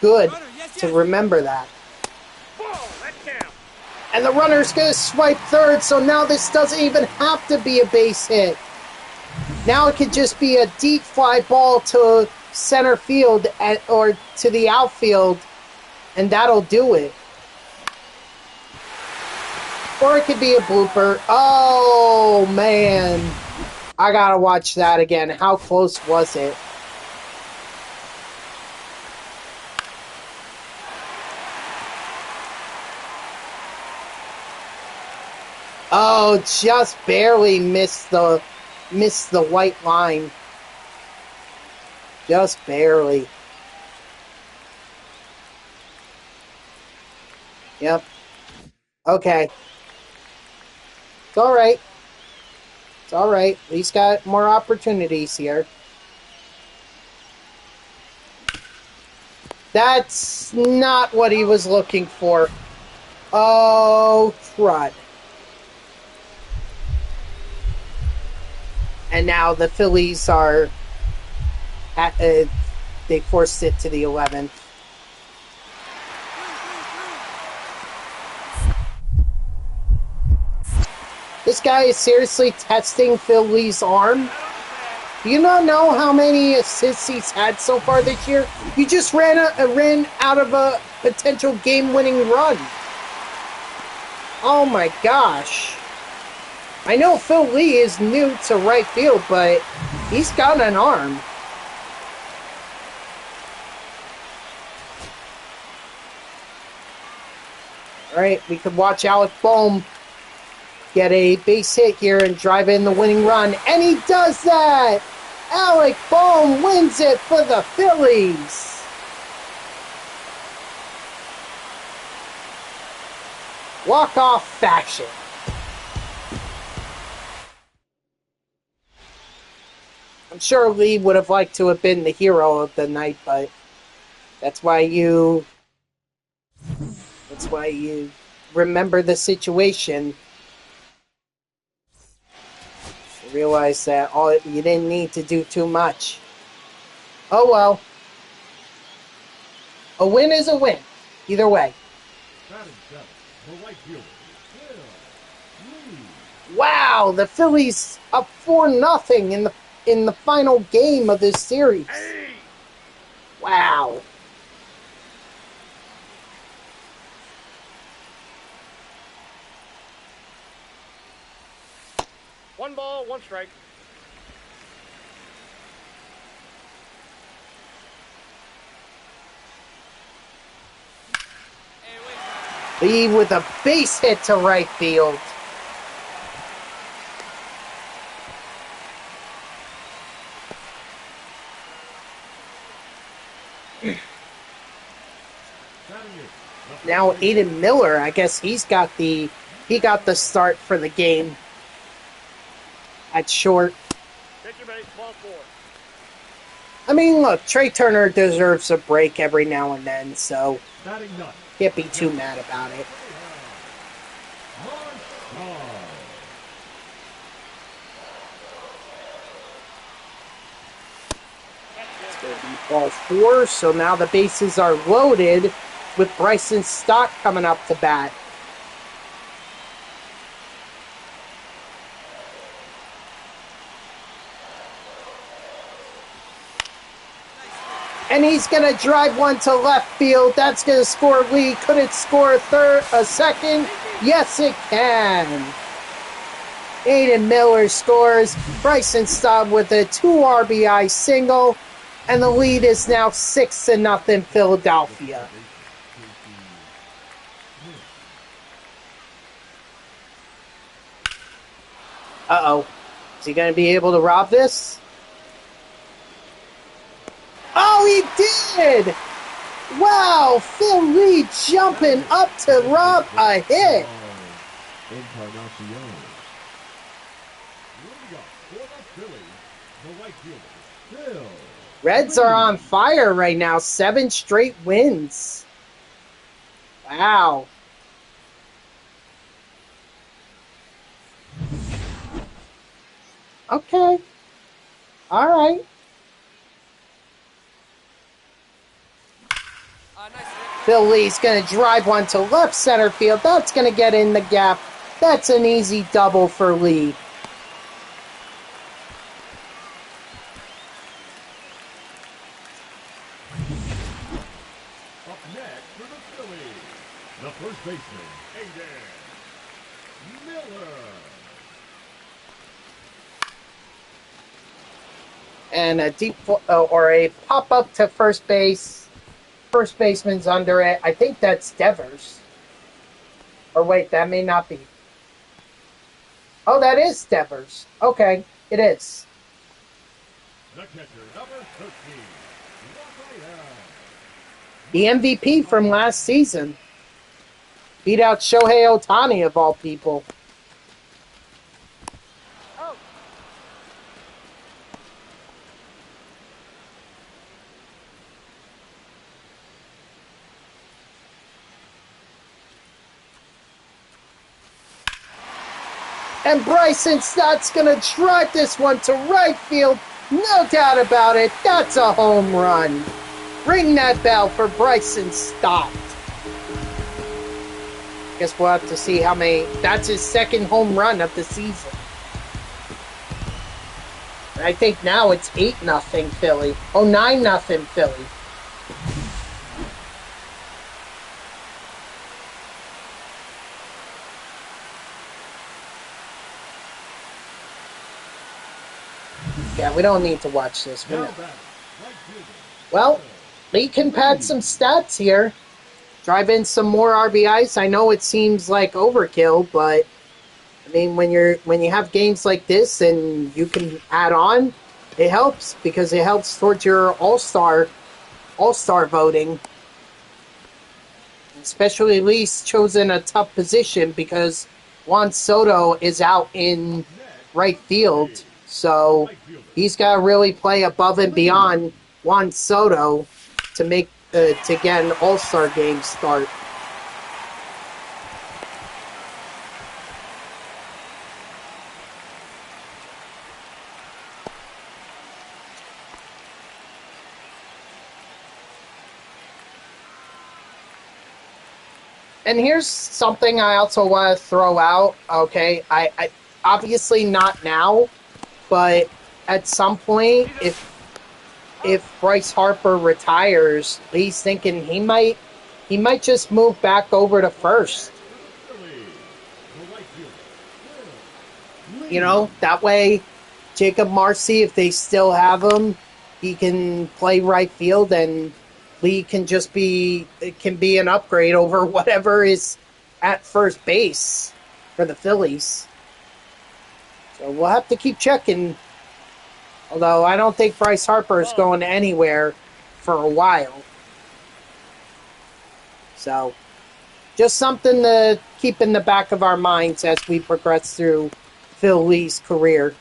good to remember that. Ball, that count. And the runner's going to swipe third, so now this doesn't even have to be a base hit. Now it could just be a deep fly ball to center field or to the outfield, and that'll do it. Or it could be a blooper. Oh, man. I gotta watch that again. How close was it? Oh, just barely missed the white line. Just barely. Yep. Okay. It's all right. It's all right. At least got more opportunities here. That's not what he was looking for. Oh, crud. And now the Phillies are they forced it to the 11th. This guy is seriously testing Phil Lee's arm. Do you not know how many assists he's had so far this year? You just ran out of a potential game-winning run. Oh my gosh. I know Phil Lee is new to right field, but he's got an arm. Alright, we could watch Alec Bohm get a base hit here and drive in the winning run. And he does that! Alec Bohm wins it for the Phillies! Walk-off fashion. I'm sure Lee would have liked to have been the hero of the night, but that's why you remember the situation. You realize that you didn't need to do too much. Oh well. A win is a win. Either way. The right fielder, Phil Lee. Wow, the Phillies up 4-0 in the final game of this series. Hey! Wow. One ball, one strike. Lee with a base hit to right field. Now Aiden Miller, I guess he got the start for the game at short. Take your base, ball 4. I mean, look, Trey Turner deserves a break every now and then, so can't be too mad about it. It's going to be ball 4, so now the bases are loaded with Bryson Stott coming up to bat. And he's going to drive one to left field. That's going to score Lee. Could it score a second? Yes, it can. Aiden Miller scores. Bryson Stott with a 2 RBI single. And the lead is now 6-0 Philadelphia. Uh-oh. Is he going to be able to rob this? Oh, he did! Wow, Phil Lee jumping up to rob a hit. Reds are on fire right now. 7 straight wins. Wow. Okay. All right. Phil Lee's going to drive one to left center field. That's going to get in the gap. That's an easy double for Lee. Up next for the Phillies, the first baseman, Aiden Miller. And a deep or a pop up to first base. First baseman's under it. I think that's Devers. Or wait, that may not be. Oh, that is Devers. Okay, it is. The catcher, number 13. The MVP from last season. Beat out Shohei Ohtani of all people. Oh. And Bryson Stott's going to drive this one to right field. No doubt about it. That's a home run. Ring that bell for Bryson Stott. Guess we'll have to see how many. That's his second home run of the season. And I think now it's 8-0 Philly. Oh, 9-0 Philly. Yeah, we don't need to watch this. We know. Well, Lee can pad some stats here. Drive in some more RBIs. I know it seems like overkill, but I mean, when you have games like this and you can add on, it helps because it helps towards your all-star voting. Especially Lee's chosen a tough position because Juan Soto is out in right field, so he's got to really play above and beyond Juan Soto to make to get an all-star game start. And here's something I also want to throw out. Okay, I obviously not now, but at some point, if Bryce Harper retires, Lee's thinking he might just move back over to first. You know, that way, Jacob Marcy, if they still have him, he can play right field, and Lee can just be an upgrade over whatever is at first base for the Phillies. So we'll have to keep checking. Although I don't think Bryce Harper is going anywhere for a while. So, just something to keep in the back of our minds as we progress through Phil Lee's career.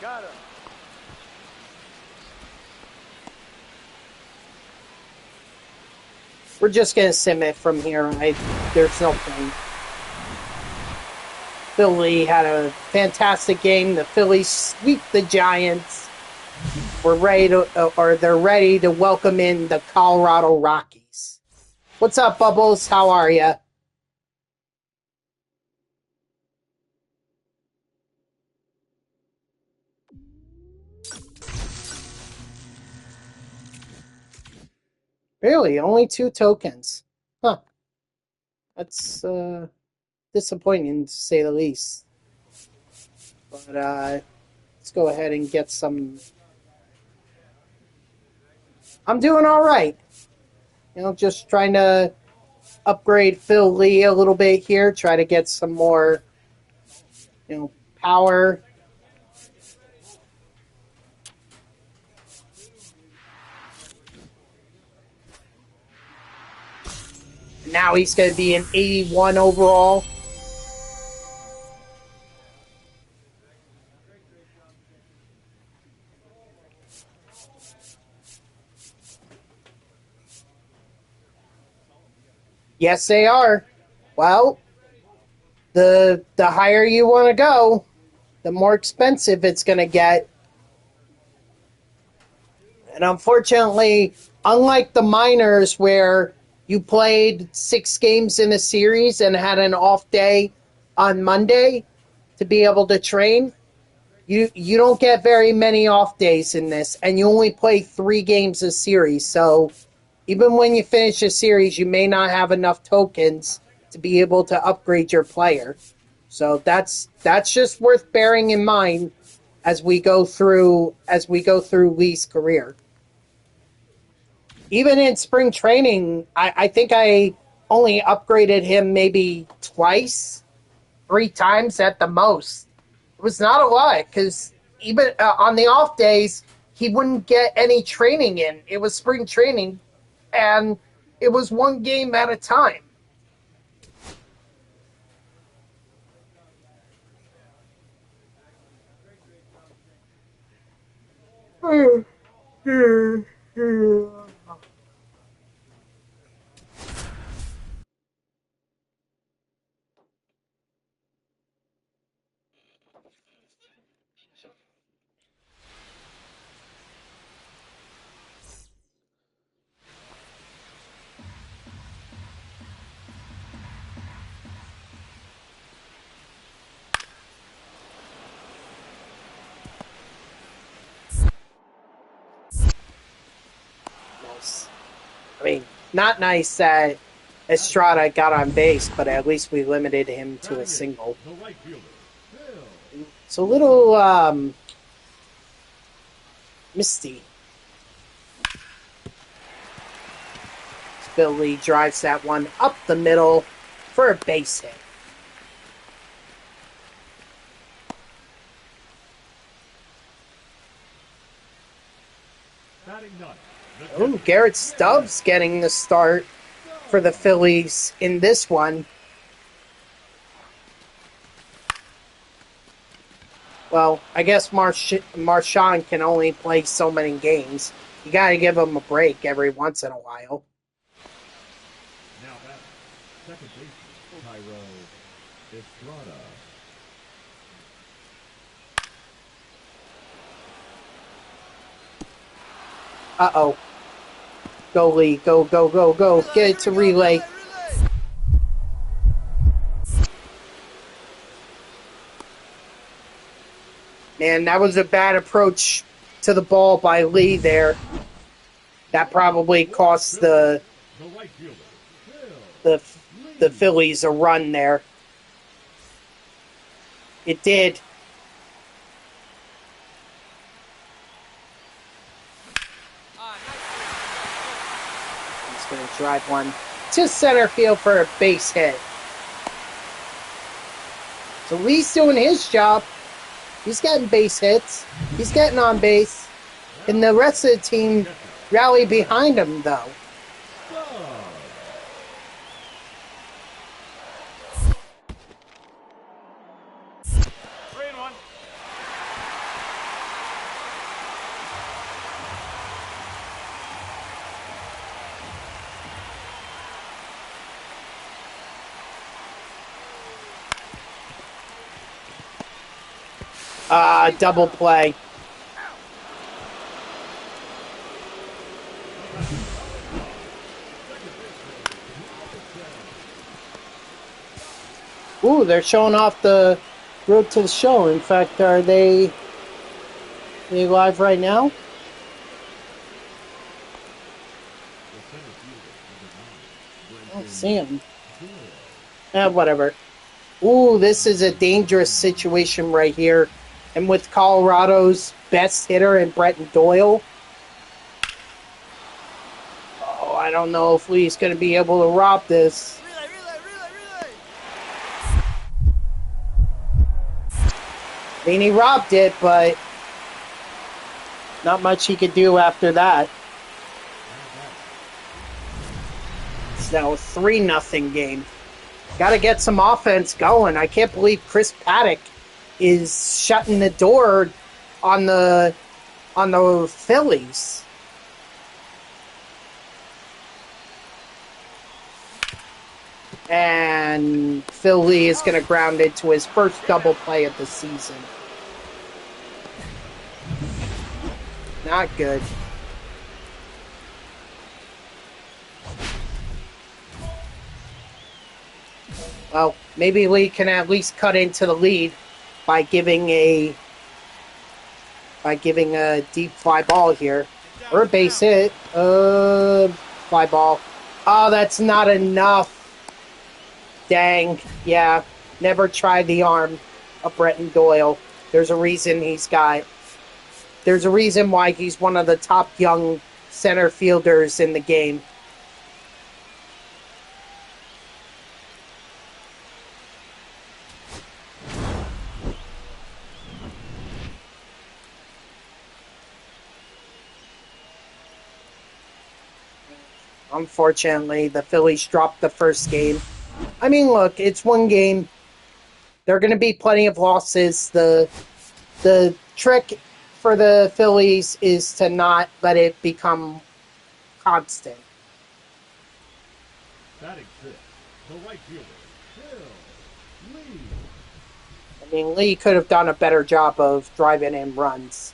Got him. We're just going to sim it from here. There's no point. Phil Lee had a fantastic game. The Phillies sweep the Giants. They're ready to welcome in the Colorado Rockies. What's up, Bubbles? How are you? Really? Only 2 tokens? Huh. That's disappointing, to say the least. But let's go ahead and get some... I'm doing all right. Just trying to upgrade Phil Lee a little bit here. Try to get some more, power. Now he's going to be an 81 overall. Yes, they are. Well, the higher you want to go, the more expensive it's going to get. And unfortunately, unlike the minors where you played 6 games in a series and had an off day on Monday to be able to train, you don't get very many off days in this, and you only play 3 games a series. So even when you finish a series, you may not have enough tokens to be able to upgrade your player. So that's just worth bearing in mind as we go through Lee's career. Even in spring training, I think I only upgraded him maybe twice, 3 times at the most. It was not a lot, because even on the off days, he wouldn't get any training in. It was spring training, and it was 1 game at a time. I mean, not nice that Estrada got on base, but at least we limited him to a single. It's a little misty. Phil Lee drives that one up the middle for a base hit. Oh, Garrett Stubbs getting the start for the Phillies in this one. Well, I guess Marchand can only play so many games. You got to give him a break every once in a while. Now back, second baseman, Tyro Estrada. Uh-oh. Go, Lee. Go, go, go, go. Get it to relay. Man, that was a bad approach to the ball by Lee there. That probably cost the Phillies a run there. It did. He's going to drive one to center field for a base hit. So Lee's doing his job. He's getting base hits. He's getting on base. And the rest of the team rally behind him, though. Double play. Ooh, they're showing off the road to the show. In fact, are they live right now? I don't see them. Whatever. Ooh, this is a dangerous situation right here. And with Colorado's best hitter in Bretton Doyle, oh, I don't know if Lee's going to be able to rob this. Relay. I mean, he robbed it, but not much he could do after that. It's now a 3-0 game. Got to get some offense going. I can't believe Chris Paddock is shutting the door on the Phillies. And Philly is going to ground into his first double play of the season. Not good. Well, maybe Lee can at least cut into the lead by giving a deep fly ball here. Or a base hit. Fly ball. Oh, that's not enough. Dang. Yeah. Never tried the arm of Bretton Doyle. There's a reason there's a reason why he's one of the top young center fielders in the game. Unfortunately, the Phillies dropped the first game. I mean, look, it's one game. There are going to be plenty of losses. The trick for the Phillies is to not let it become constant. Batting fifth, the right fielder, Phil Lee. I mean, Lee could have done a better job of driving in runs.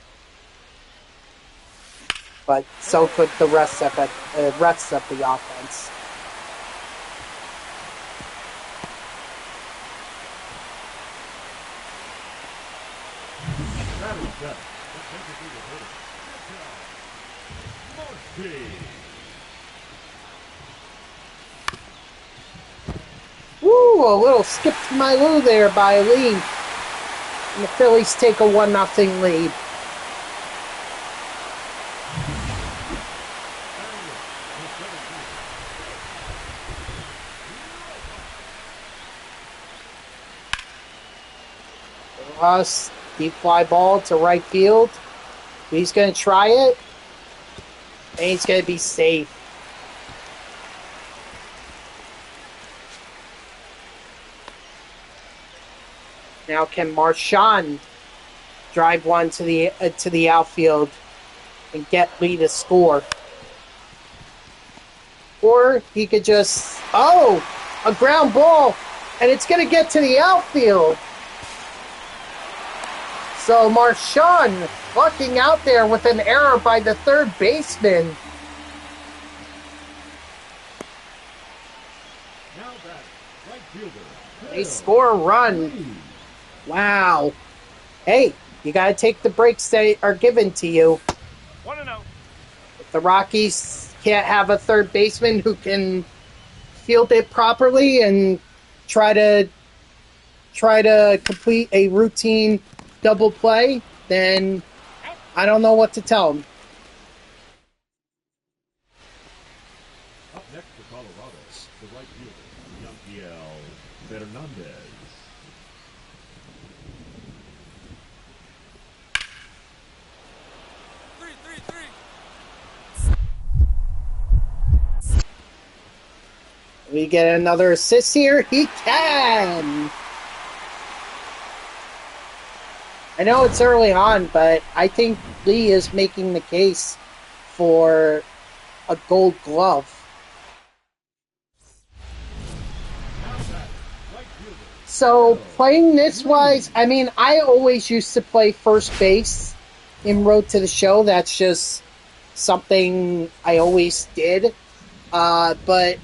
But so could the rest of the offense. Woo! A little skip to my loo there by Lee. And the Phillies take a 1-0 lead. Ross, deep fly ball to right field. He's going to try it. And he's going to be safe. Now can Marchand drive one to the outfield and get Lee to score? Or he could just, a ground ball, and it's going to get to the outfield. So Marchand lucking out there with an error by the third baseman. Now back, right fielder. They score a run. Wow. Hey, you got to take the breaks that are given to you. 1-0. If the Rockies can't have a third baseman who can field it properly and try to complete a routine double play, then I don't know what to tell them. Up next for Colorado, the right fielder, Yanquiel Fernandez. We get another assist here. He can! I know it's early on, but I think Lee is making the case for a gold glove. So playing this wise, I mean, I always used to play first base in Road to the Show. That's just something I always did. But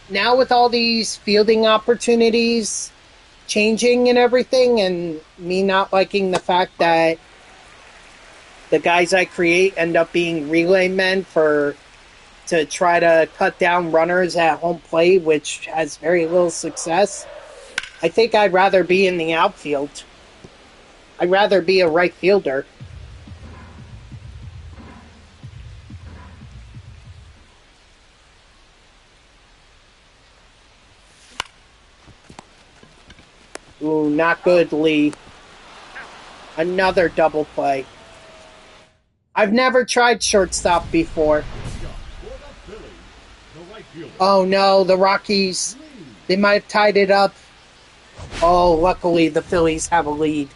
now with all these fielding opportunities changing and everything, and me not liking the fact that the guys I create end up being relay men to try to cut down runners at home plate, which has very little success. I think I'd rather be in the outfield. I'd rather be a right fielder. Ooh, not good, Lee. Another double play. I've never tried shortstop before. Oh no, the Rockies. They might have tied it up. Oh, luckily the Phillies have a lead.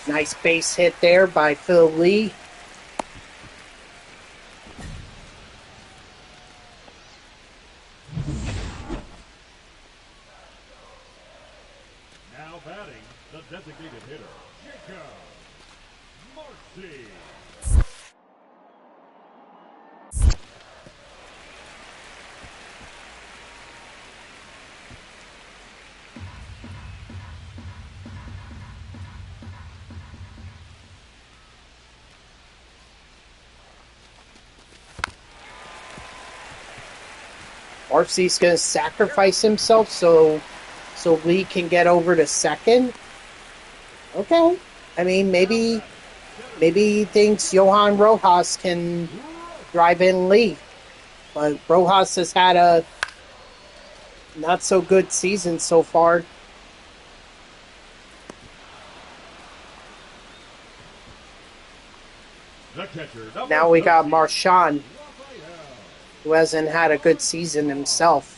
Nice base hit there by Phil Lee. Now batting, the designated hitter, Jacob Marcy. Marcy's going to sacrifice himself so Lee can get over to second. Okay. I mean, maybe he thinks Johan Rojas can drive in Lee. But Rojas has had a not so good season so far. The catcher, Now we got Marchand, who hasn't had a good season himself.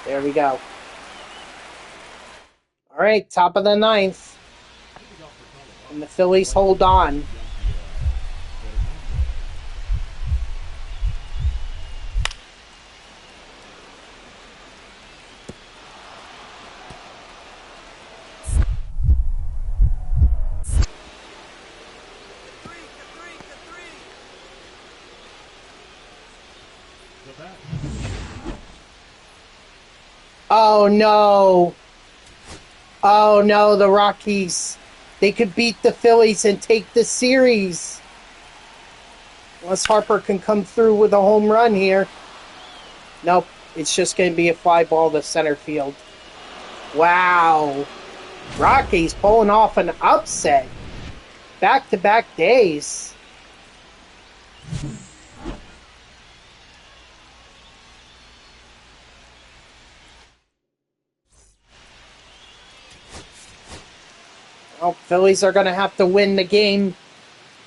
There we go. All right, top of the ninth. And the Phillies hold on. Oh no. Oh no, the Rockies. They could beat the Phillies and take the series. Unless Harper can come through with a home run here. Nope, it's just going to be a fly ball to center field. Wow. Rockies pulling off an upset. Back-to-back days. Well, Phillies are going to have to win the game,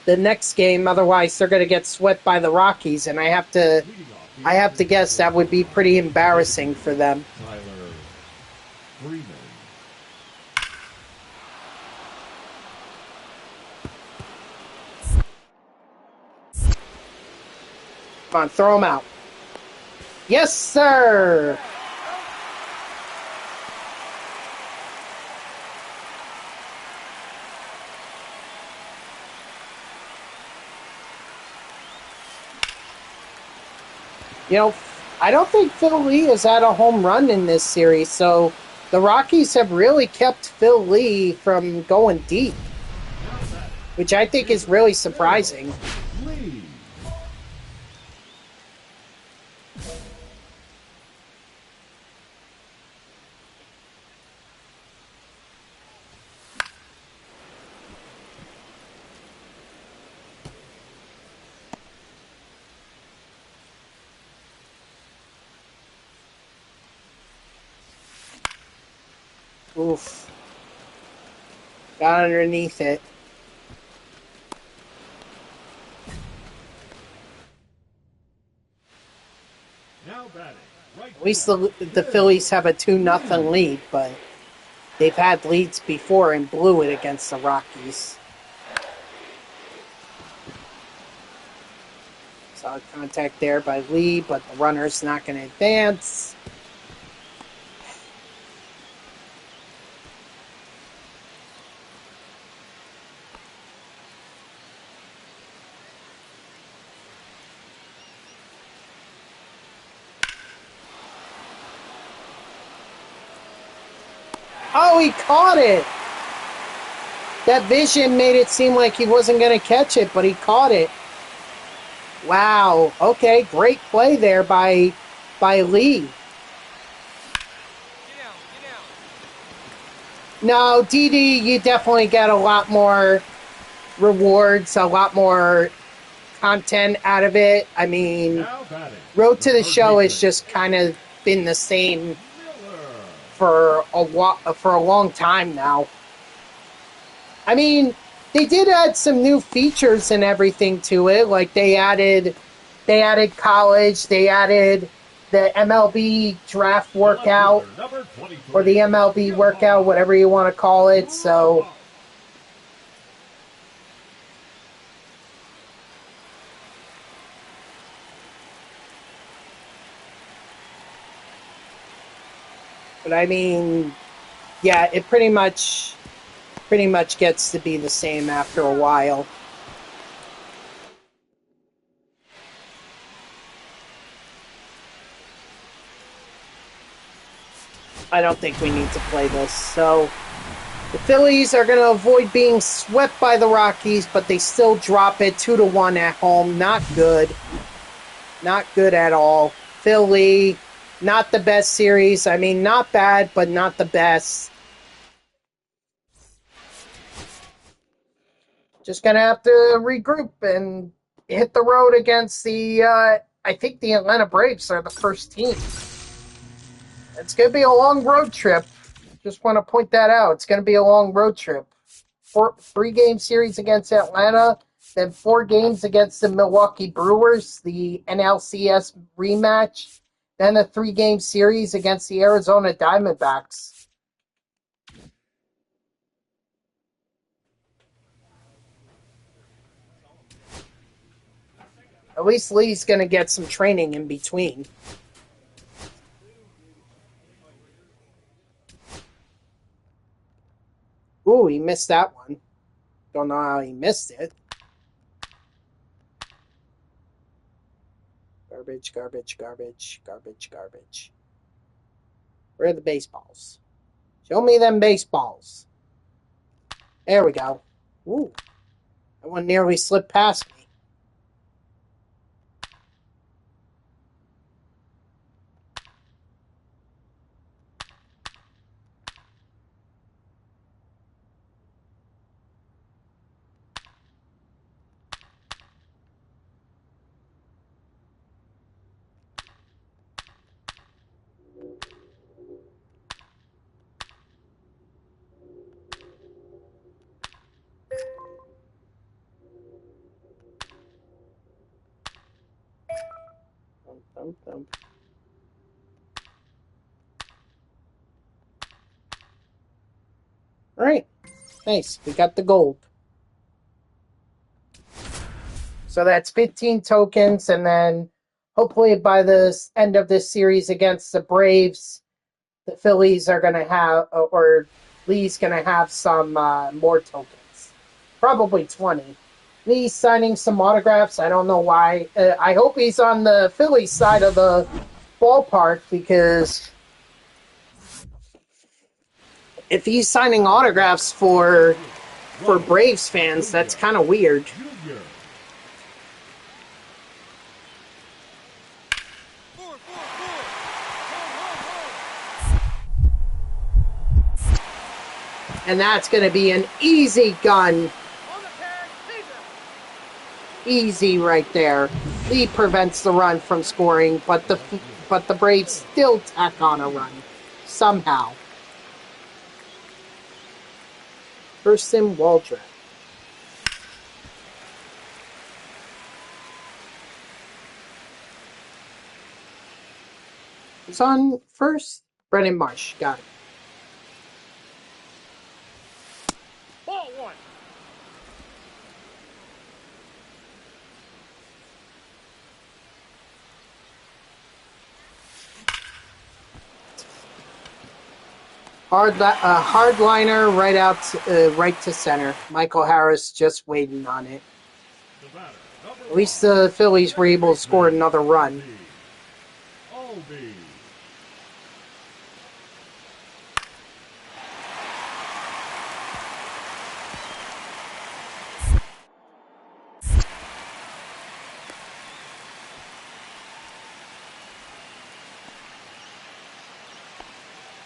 the next game, otherwise they're going to get swept by the Rockies, and I have to guess that would be pretty embarrassing for them. Tyler Freeman. Come on, throw him out. Yes, sir! You know, I don't think Phil Lee has had a home run in this series, so the Rockies have really kept Phil Lee from going deep, which I think is really surprising. Lee. Oof. Got underneath it. Now batting. Right At least the Phillies have a 2-0 lead, but they've had leads before and blew it against the Rockies. Solid contact there by Lee, but the runner's not going to advance. Oh, he caught it! That vision made it seem like he wasn't going to catch it, but he caught it. Wow. Okay, great play there by Lee. Get down. No, DD, you definitely get a lot more rewards, a lot more content out of it. I mean, now batting. Road to the Show has baseman, just kind of been the same Miller. for a long time now. I mean, they did add some new features and everything to it. Like they added college, they added the MLB draft workout Number 23. or the MLB workout, whatever you want to call it. So, but I mean, yeah, it pretty much gets to be the same after a while. I don't think we need to play this. So the Phillies are going to avoid being swept by the Rockies, but they still drop it 2-1 at home. Not good. Not good at all. Philly, not the best series. I mean, not bad, but not the best. Just going to have to regroup and hit the road against the, I think the Atlanta Braves are the first team. It's going to be a long road trip. Just want to point that out. It's going to be a long road trip. 3-game series against Atlanta, then 4 games against the Milwaukee Brewers, the NLCS rematch, then a 3-game series against the Arizona Diamondbacks. At least Lee's going to get some training in between. Ooh, he missed that one. Don't know how he missed it. Garbage, garbage, garbage, garbage, garbage. Where are the baseballs? Show me them baseballs. There we go. Ooh. That one nearly slipped past me. Thump, thump, thump. All right. Nice. We got the gold. So that's 15 tokens, and then hopefully by the end of this series against the Braves, the Phillies are going to have, or Lee's going to have some more tokens. Probably 20. Lee's signing some autographs. I don't know why. I hope he's on the Phillies side of the ballpark, because if he's signing autographs for Braves fans, that's kind of weird. Junior. And that's going to be an easy gun. On the tag, Caesar. Easy right there. Lee prevents the run from scoring, but the Braves still tack on a run somehow. Kirsten Waldrop. Who's on first? Brennan Marsh. Got it. Ball one. Hardliner right to center. Michael Harris just waiting on it. At least the Phillies were able to score another run.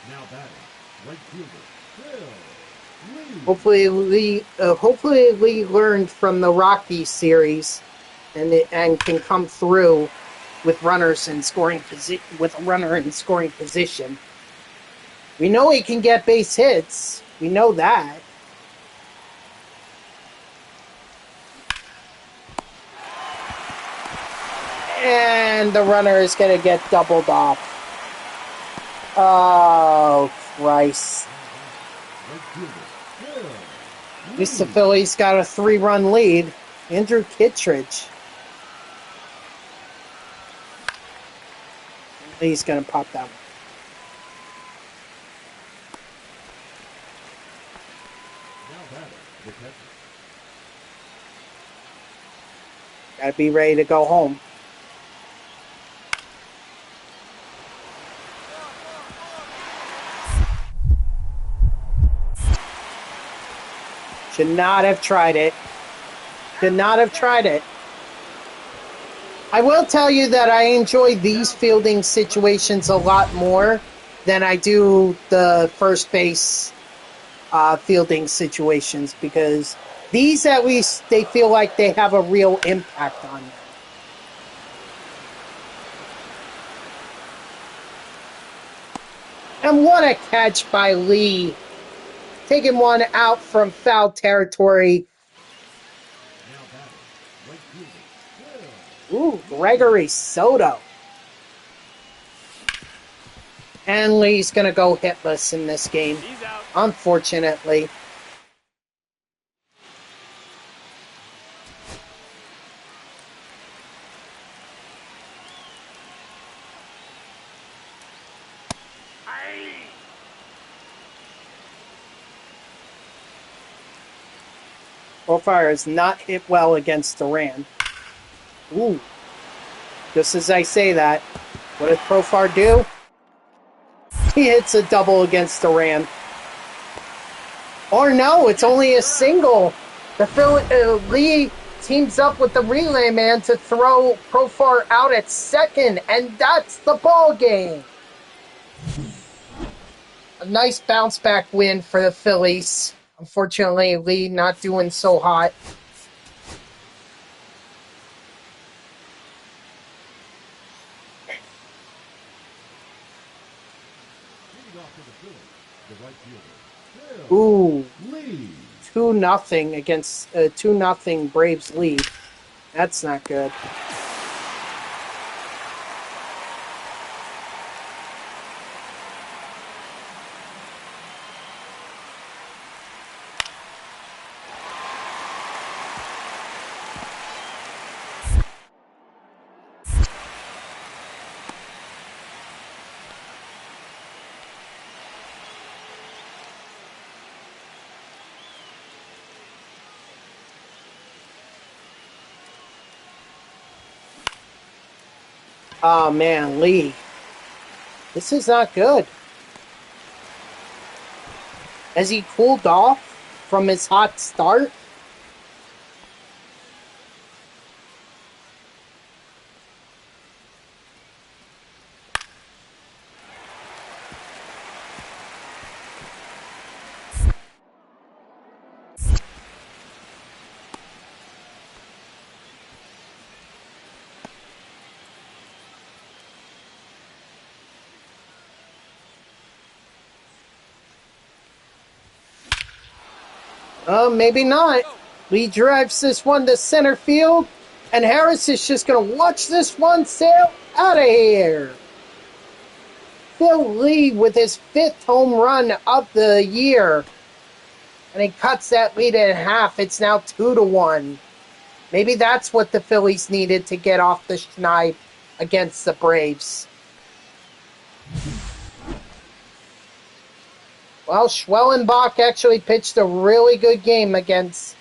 Now batting, right fielder, Phil Lee. Hopefully Lee learned from the Rockies series, and can come through with runners in scoring with a runner in scoring position. We know he can get base hits. We know that. And the runner is going to get doubled off. Oh, Christ. At least the Phillies got a 3-run lead. Andrew Kittredge. He's going to pop that one. Got to be ready to go home. Should not have tried it. Should not have tried it. I will tell you that I enjoy these fielding situations a lot more than I do the first base fielding situations, because these, at least, they feel like they have a real impact on them. And what a catch by Lee. Taking one out from foul territory. Ooh, Gregory Soto. And Lee's going to go hitless in this game, unfortunately. Profar has not hit well against Duran. Ooh. Just as I say that, what does Profar do? He hits a double against Duran. Or no, it's only a single. Lee teams up with the relay man to throw Profar out at second, and that's the ball game. A nice bounce back win for the Phillies. Unfortunately, Lee not doing so hot. Ooh, 2-0 against 2-0 Braves lead. That's not good. Oh man, Lee. This is not good. Has he cooled off from his hot start? Maybe not. Lee drives this one to center field, and Harris is just going to watch this one sail out of here. Phil Lee with his 5th home run of the year. And he cuts that lead in half. It's now 2-1. Maybe that's what the Phillies needed to get off the schneid against the Braves. Well, Schwellenbach actually pitched a really good game against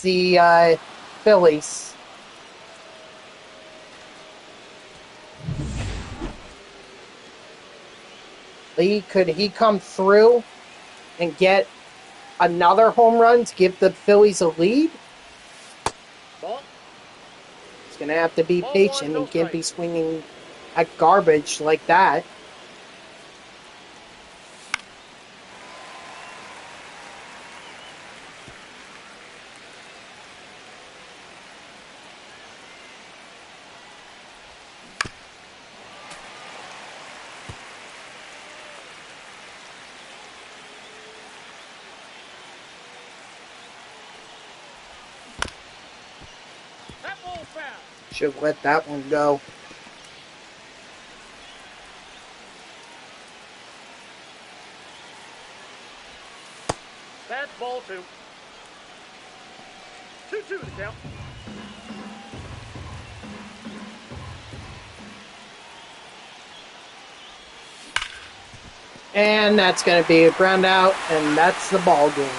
the Phillies. Lee, could he come through and get another home run to give the Phillies a lead? Ball. He's going to have to be Ball patient. one, no He can't be strike. swinging at garbage like that. That ball foul. Should have let that one go. That's ball 2. 2-2 the count. And that's going to be a ground out, and that's the ball game.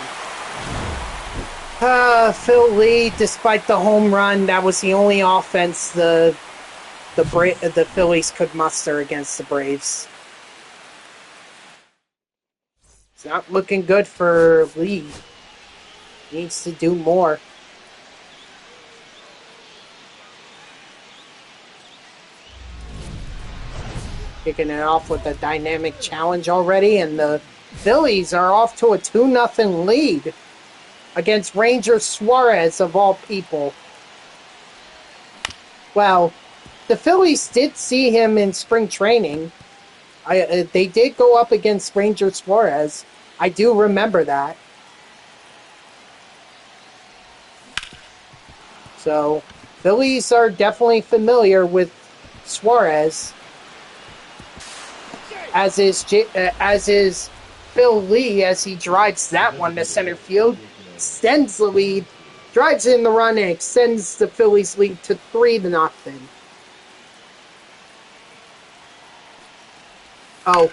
Phil Lee, despite the home run, that was the only offense the Phillies could muster against the Braves. It's not looking good for Lee. Needs to do more. Kicking it off with a dynamic challenge already, and the Phillies are off to a 2-0 lead against Ranger Suarez, of all people. Well, the Phillies did see him in spring training. They did go up against Ranger Suarez. I do remember that. So, Phillies are definitely familiar with Suarez, as is Phil Lee, as he drives that one to center field, extends the lead, drives in the run, and extends the Phillies' lead to 3-0. Oh,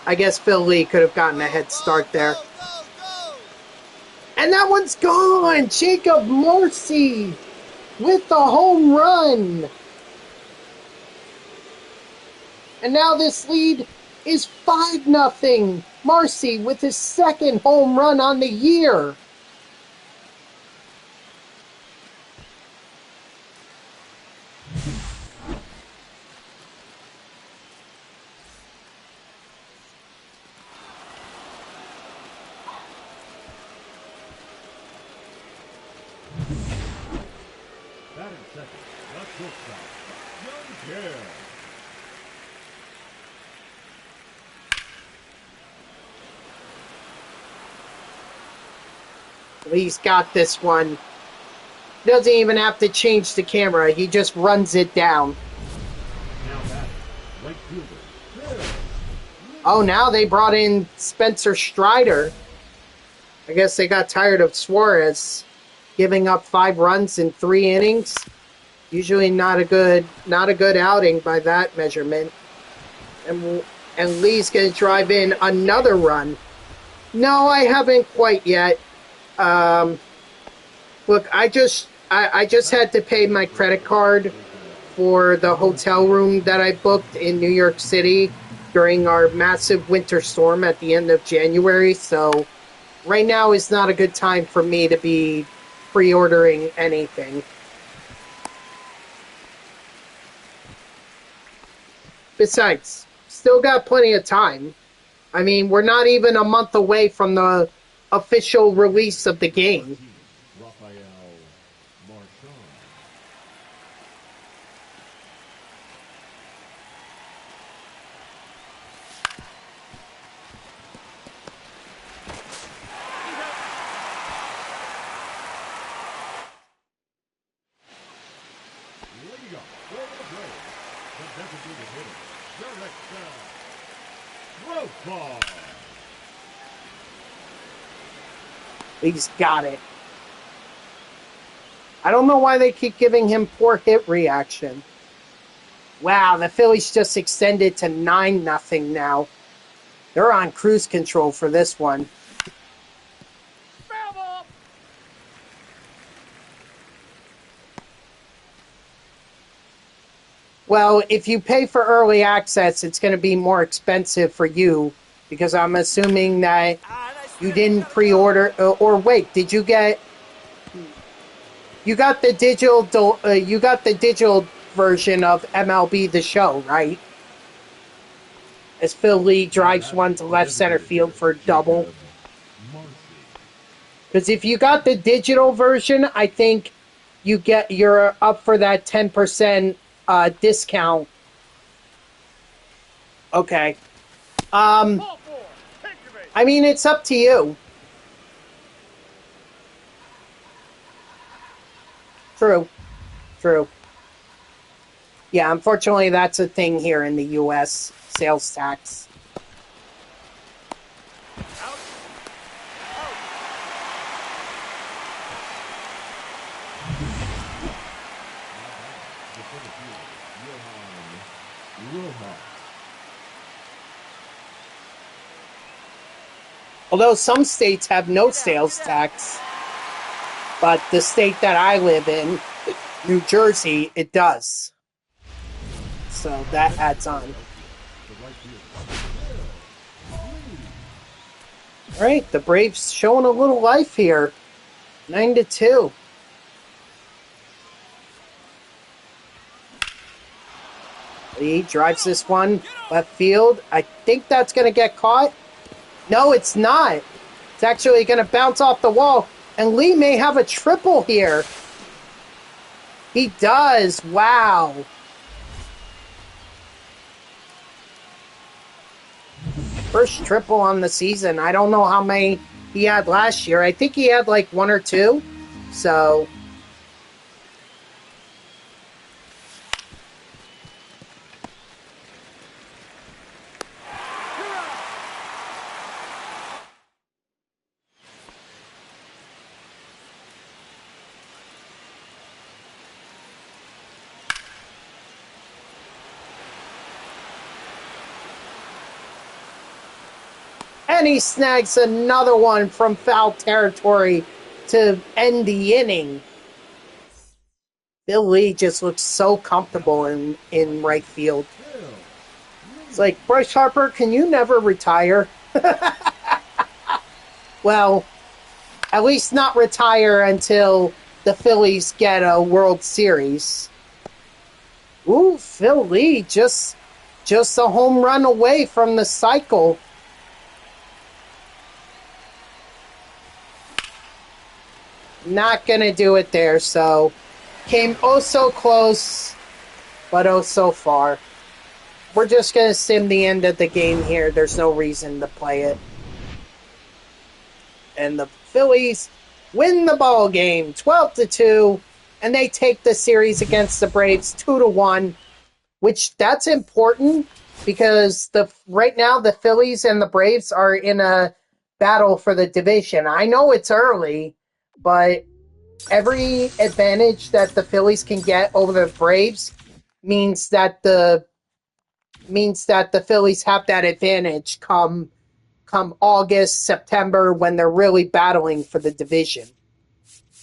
I guess Phil Lee could have gotten a head start there. And that one's gone! Jacob Marcy with the home run! And now this lead is 5-0. Marcy with his 2nd home run on the year. Batting second, the shortstop, Young Care. Lee's got this one. Doesn't even have to change the camera. He just runs it down. Now batting, right fielder, Phil. Oh, now they brought in Spencer Strider. I guess they got tired of Suarez giving up 5 runs in 3 innings. Usually not a good outing by that measurement. And Lee's going to drive in another run. No, I haven't quite yet. Look, I just had to pay my credit card for the hotel room that I booked in New York City during our massive winter storm at the end of January. So right now is not a good time for me to be pre-ordering anything. Besides, still got plenty of time. I mean, we're not even a month away from the official release of the game. Rafael Marchand. Leading up for the Braves, the designated hitter, Derek Rothbard. He's got it. I don't know why they keep giving him poor hit reaction. Wow, the Phillies just extended to 9-0 now. They're on cruise control for this one. Foul ball. Well, if you pay for early access, it's going to be more expensive for you because I'm assuming that you didn't pre-order or wait, did you get? You got the digital. You got the digital version of MLB The Show, right? As Phil Lee drives one to left center field for a double. Because if you got the digital version, I think you're up for that 10% discount. Okay. Ball four. Take your base. I mean, it's up to you. True. Yeah, unfortunately, that's a thing here in the U.S. Sales tax. Out. Although some states have no sales tax, but the state that I live in, New Jersey, it does. So that adds on. All right, the Braves showing a little life here. 9-2. Lee drives this one left field. I think that's going to get caught. No, it's not. It's actually going to bounce off the wall. And Lee may have a triple here. He does. Wow. First triple on the season. I don't know how many he had last year. I think he had like 1 or 2. So... And he snags another one from foul territory to end the inning. Bill Lee just looks so comfortable in right field. It's like, Bryce Harper, can you never retire? Well, at least not retire until the Phillies get a World Series. Ooh, Phil Lee just a home run away from the cycle. Not going to do it there, so came oh so close, but oh so far. We're just going to sim the end of the game here. There's no reason to play it. And the Phillies win the ball game 12-2, and they take the series against the Braves 2-1, which that's important because right now the Phillies and the Braves are in a battle for the division. I know it's early, but every advantage that the Phillies can get over the Braves means that the Phillies have that advantage come August, September, when they're really battling for the division.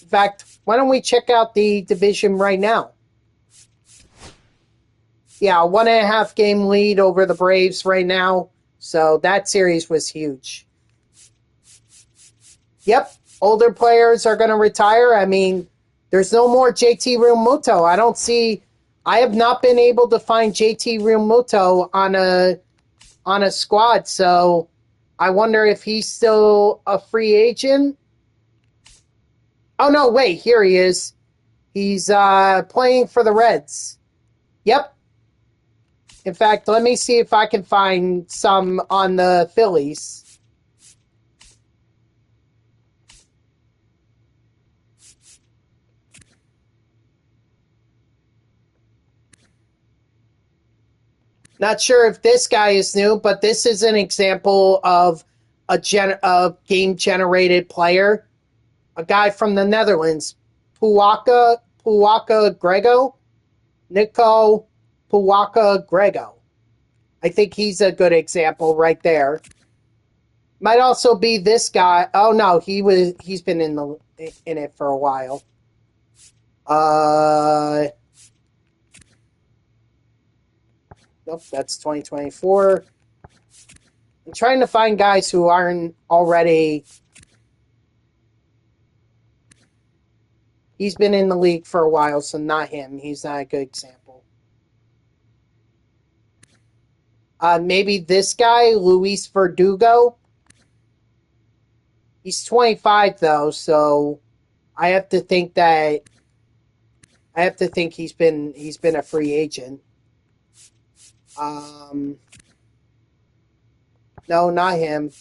In fact, why don't we check out the division right now? Yeah, 1.5 game lead over the Braves right now. So that series was huge. Yep, older players are going to retire. I mean, there's no more JT Realmuto. I have not been able to find JT Realmuto on a squad, so I wonder if he's still a free agent. Oh, no, wait, here he is. He's playing for the Reds. Yep. In fact, let me see if I can find some on the Phillies. Not sure if this guy is new, but this is an example of a game-generated player. A guy from the Netherlands, Puwaka Grego? Nico Puwaka Grego. I think he's a good example right there. Might also be this guy. Oh no, he's been in it for a while. Nope, that's 2024. I'm trying to find guys who aren't already. He's been in the league for a while, so not him. He's not a good example. Maybe this guy, Luis Verdugo. He's 25 though, so I have to think he's been a free agent. No, not him.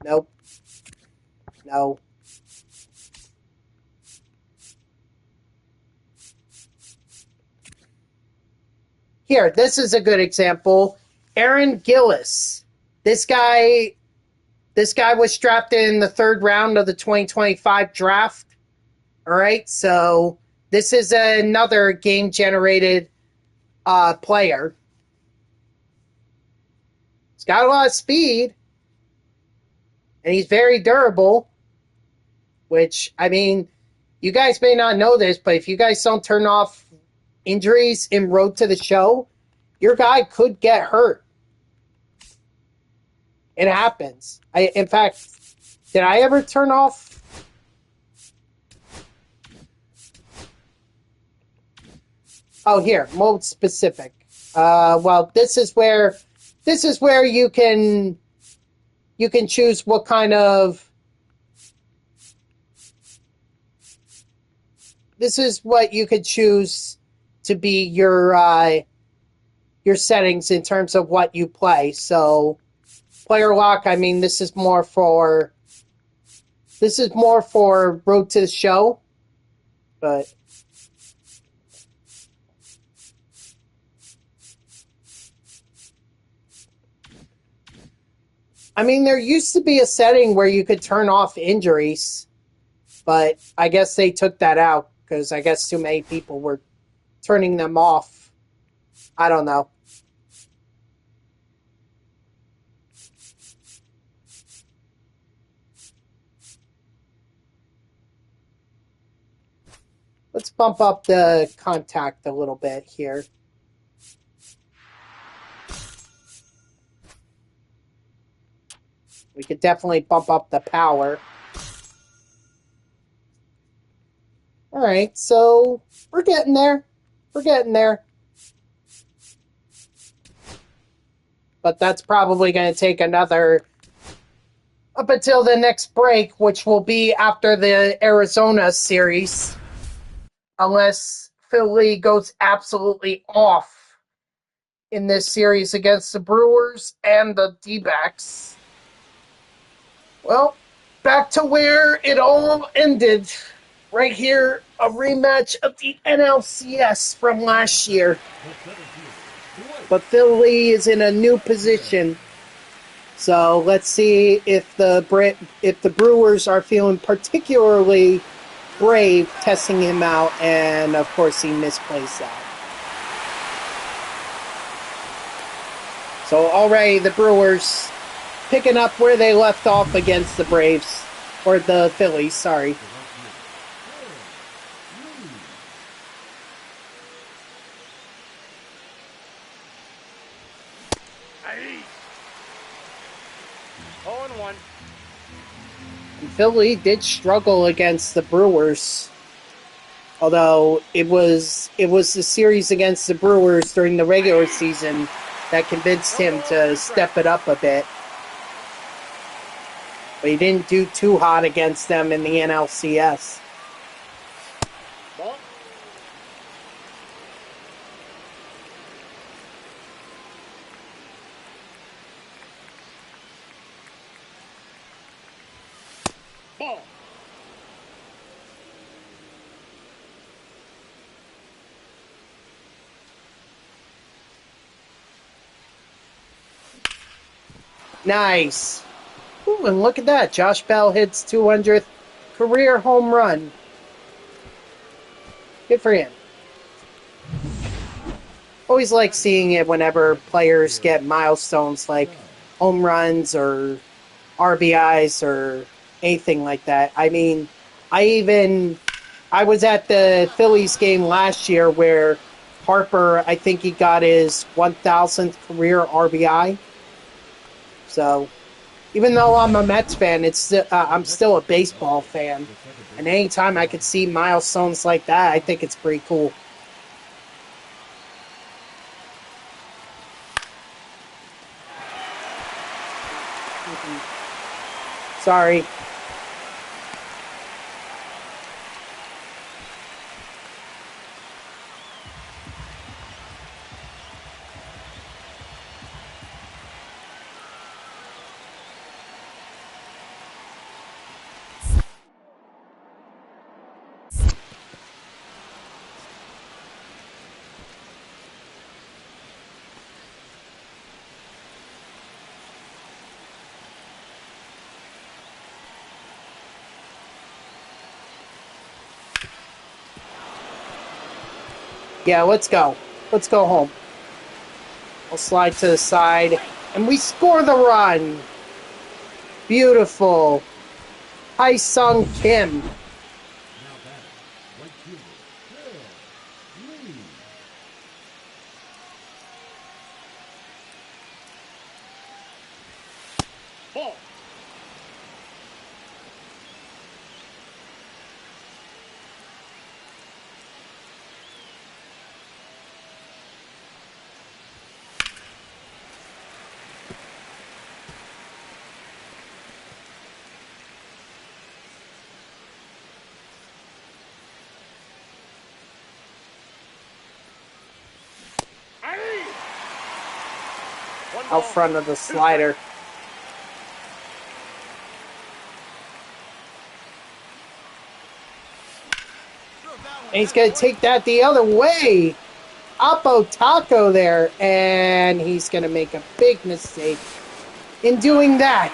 Nope. No. Here, this is a good example. Aaron Gillis. This guy was drafted in the 3rd round of the 2025 draft. All right, so this is another game-generated player. He's got a lot of speed, and he's very durable, which, I mean, you guys may not know this, but if you guys don't turn off injuries en road to the show, your guy could get hurt. It happens. In fact, did I ever turn off? Oh, here, mode specific. Well, this is where you can choose what kind of. This is what you could choose to be your settings in terms of what you play. So, player lock. I mean, this is more for road to the show, but. I mean, there used to be a setting where you could turn off injuries, but I guess they took that out because I guess too many people were turning them off. I don't know. Let's bump up the contact a little bit here. We could definitely bump up the power. All right, so we're getting there. We're getting there. But that's probably going to take another up until the next break, which will be after the Arizona series. Unless Philly goes absolutely off in this series against the Brewers and the D-backs. Well, back to where it all ended. Right here, a rematch of the NLCS from last year. But Philly is in a new position. So let's see if the Brewers are feeling particularly brave testing him out, and of course he misplaced that. So already the Brewers picking up where they left off against the Braves, or the Phillies, sorry. Hey. 0-1. Philly did struggle against the Brewers, although it was the series against the Brewers during the regular season that convinced him to step it up a bit. But he didn't do too hot against them in the NLCS. Ball. Ball. Nice. Ooh, and look at that. Josh Bell hits 200th career home run. Good for him. Always like seeing it whenever players get milestones like home runs or RBIs or anything like that. I mean, I was at the Phillies game last year where Harper, I think he got his 1,000th career RBI. So, even though I'm a Mets fan, I'm still a baseball fan. And anytime I could see milestones like that, I think it's pretty cool. Sorry. Yeah, let's go. Let's go home. I'll slide to the side. And we score the run. Beautiful. Hae-Sung Kim. Ball. Out front of the slider. And he's going to take that the other way. Oppo Taco there. And he's going to make a big mistake in doing that.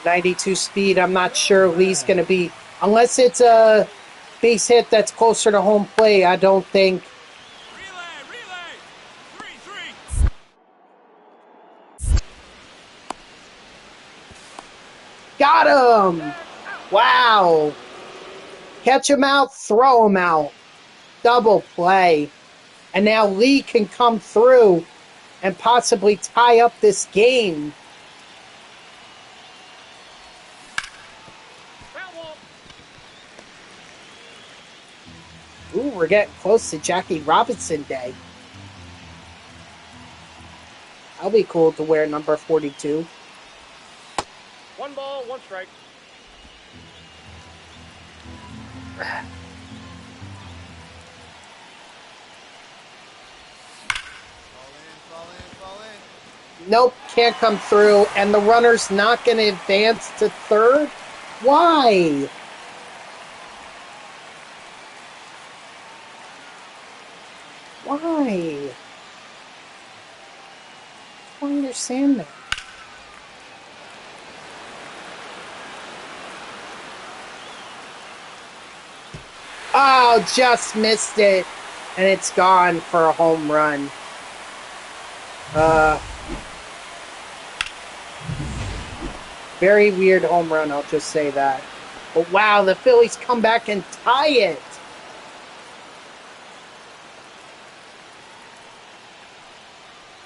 .92 speed. I'm not sure Lee's going to be... Unless it's a base hit that's closer to home plate, I don't think... Relay. 3-3. Got him! Wow! Catch him out, throw him out. Double play. And now Lee can come through and possibly tie up this game. Ooh, we're getting close to Jackie Robinson Day. That'll be cool to wear number 42. 1 ball, 1 strike. Fall in. Nope, can't come through. And the runner's not going to advance to third? Why? Why? I don't understand that. Oh, just missed it. And it's gone for a home run. Very weird home run, I'll just say that. But wow, the Phillies come back and tie it.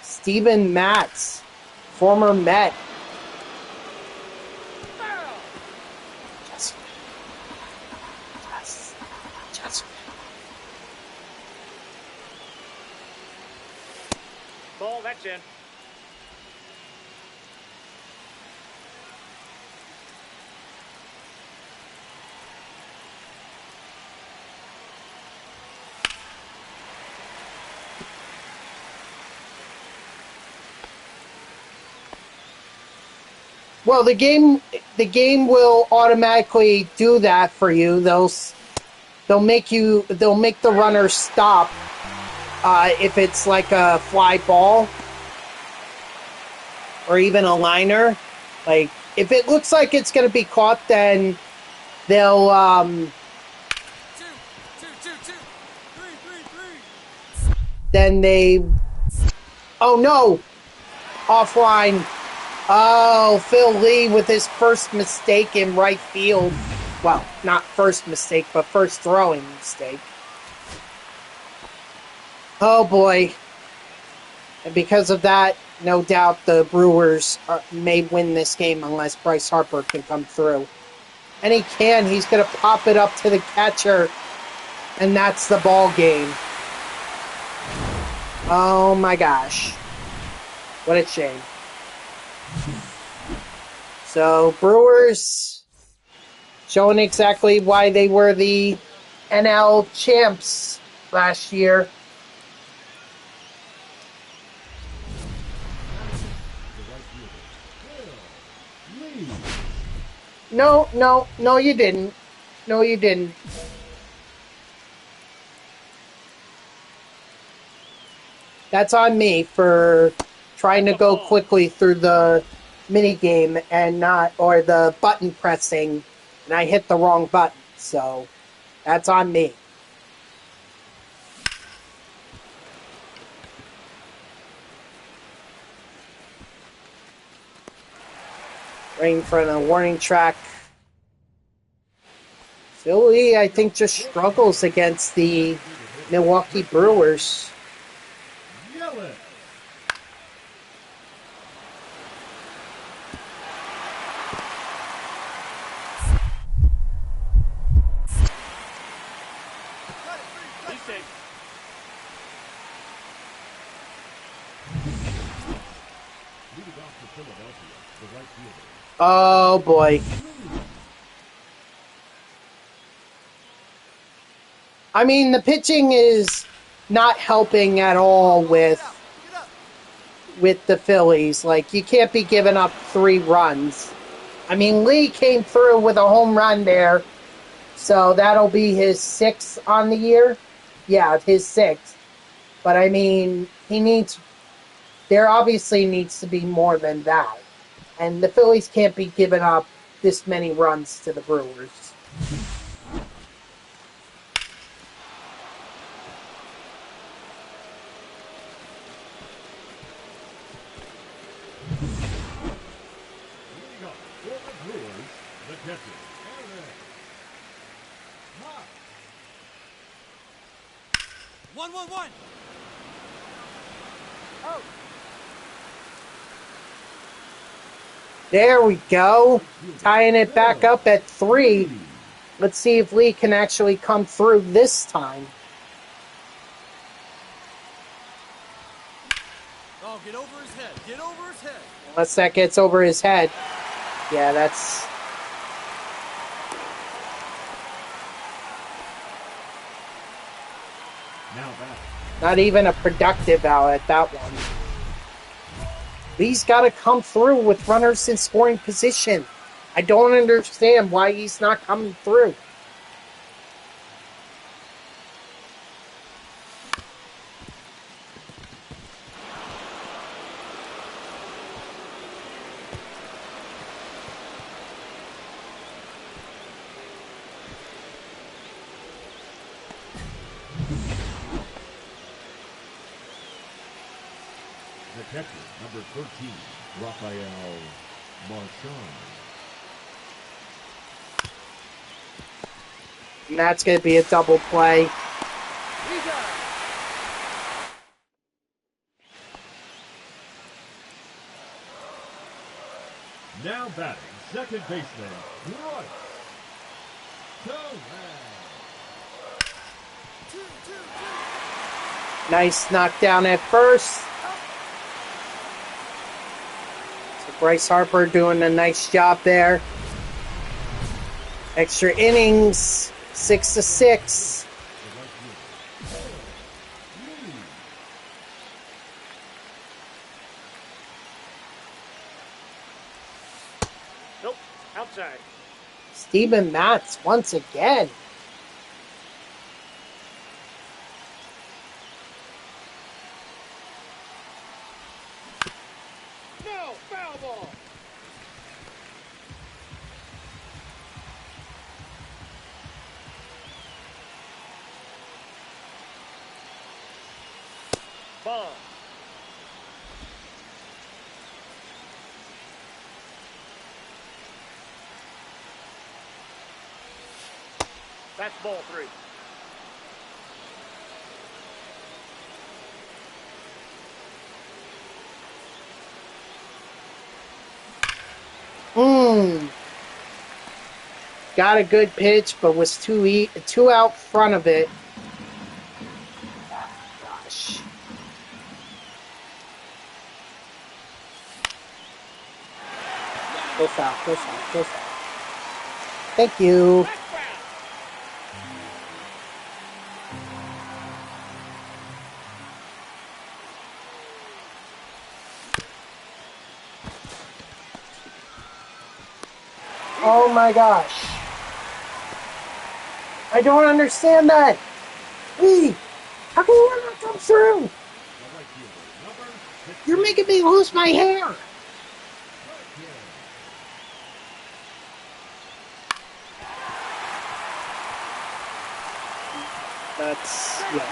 Steven Matz, former Met. Just. Ball, that's in. Well, the game will automatically do that for you. They'll make the runner stop if it's like a fly ball or even a liner. Like, if it looks like it's going to be caught, then they'll, then they, oh no, offline. Oh, Phil Lee with his first mistake in right field. Well, not first mistake, but first throwing mistake. Oh boy. And because of that, no doubt the Brewers may win this game unless Bryce Harper can come through. And he can. He's going to pop it up to the catcher. And that's the ball game. Oh my gosh. What a shame. So, Brewers showing exactly why they were the NL champs last year. No, you didn't. No, you didn't. That's on me for trying to go quickly through the mini game and not, or the button pressing, and I hit the wrong button. So that's on me. Right in front of the warning track. Philly, I think, just struggles against the Milwaukee Brewers. Oh boy. I mean, the pitching is not helping at all with the Phillies. Like, you can't be giving up 3 runs. I mean, Lee came through with a home run there, so that'll be his 6th on the year. Yeah, his 6th. But I mean, there obviously needs to be more than that. And the Phillies can't be giving up this many runs to the Brewers. One. Oh. There we go. Tying it back up at 3. Let's see if Lee can actually come through this time. Oh, get over his head. Get over his head. Unless that gets over his head. Yeah, that's... Not even a productive out at that one. Lee's got to come through with runners in scoring position. I don't understand why he's not coming through. The catcher, number 13, Rafael Marchand. And that's going to be a double play. Now batting, second baseman, Bryce. Nice knockdown at first. So Bryce Harper doing a nice job there. Extra innings, 6-6. Nope, outside. Steven Matz once again. Ball. That's ball 3. Got a good pitch, but was too out front of it. Gosh. Go foul, go foul, go foul. Thank you. Oh my gosh. I don't understand that. Lee, how can you not come through? You're making me lose my hair. That's, yeah.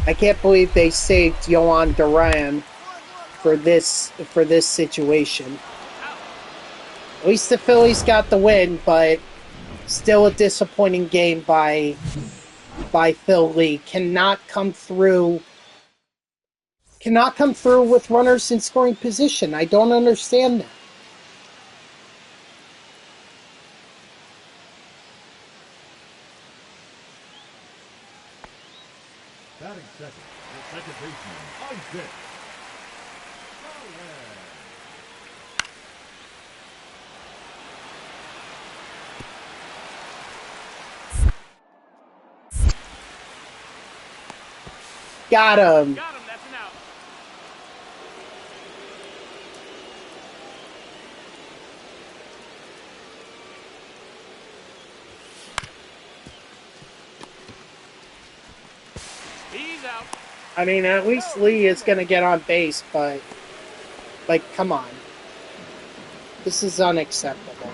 I can't believe they saved Yohan Duran for this situation. At least the Phillies got the win, but still a disappointing game by Phil Lee. Cannot come through with runners in scoring position. I don't understand that. Batting second, the second baseman, on deck. Got him. Got him. That's an out. He's out. I mean, at least Lee is going to get on base, but, like, come on. This is unacceptable.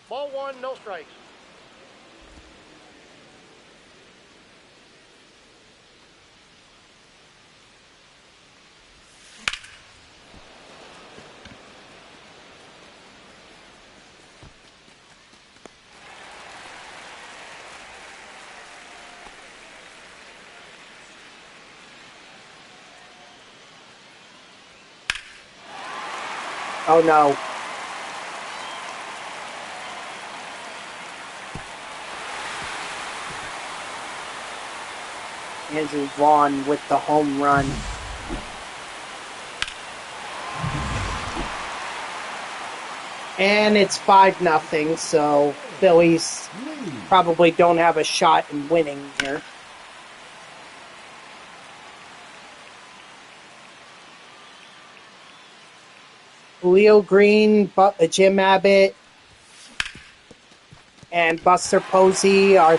Ball 1, no strikes. Oh no. Andrew Vaughn with the home run. And it's 5-0, so Phillies probably don't have a shot in winning here. Leo Green, Jim Abbott, and Buster Posey are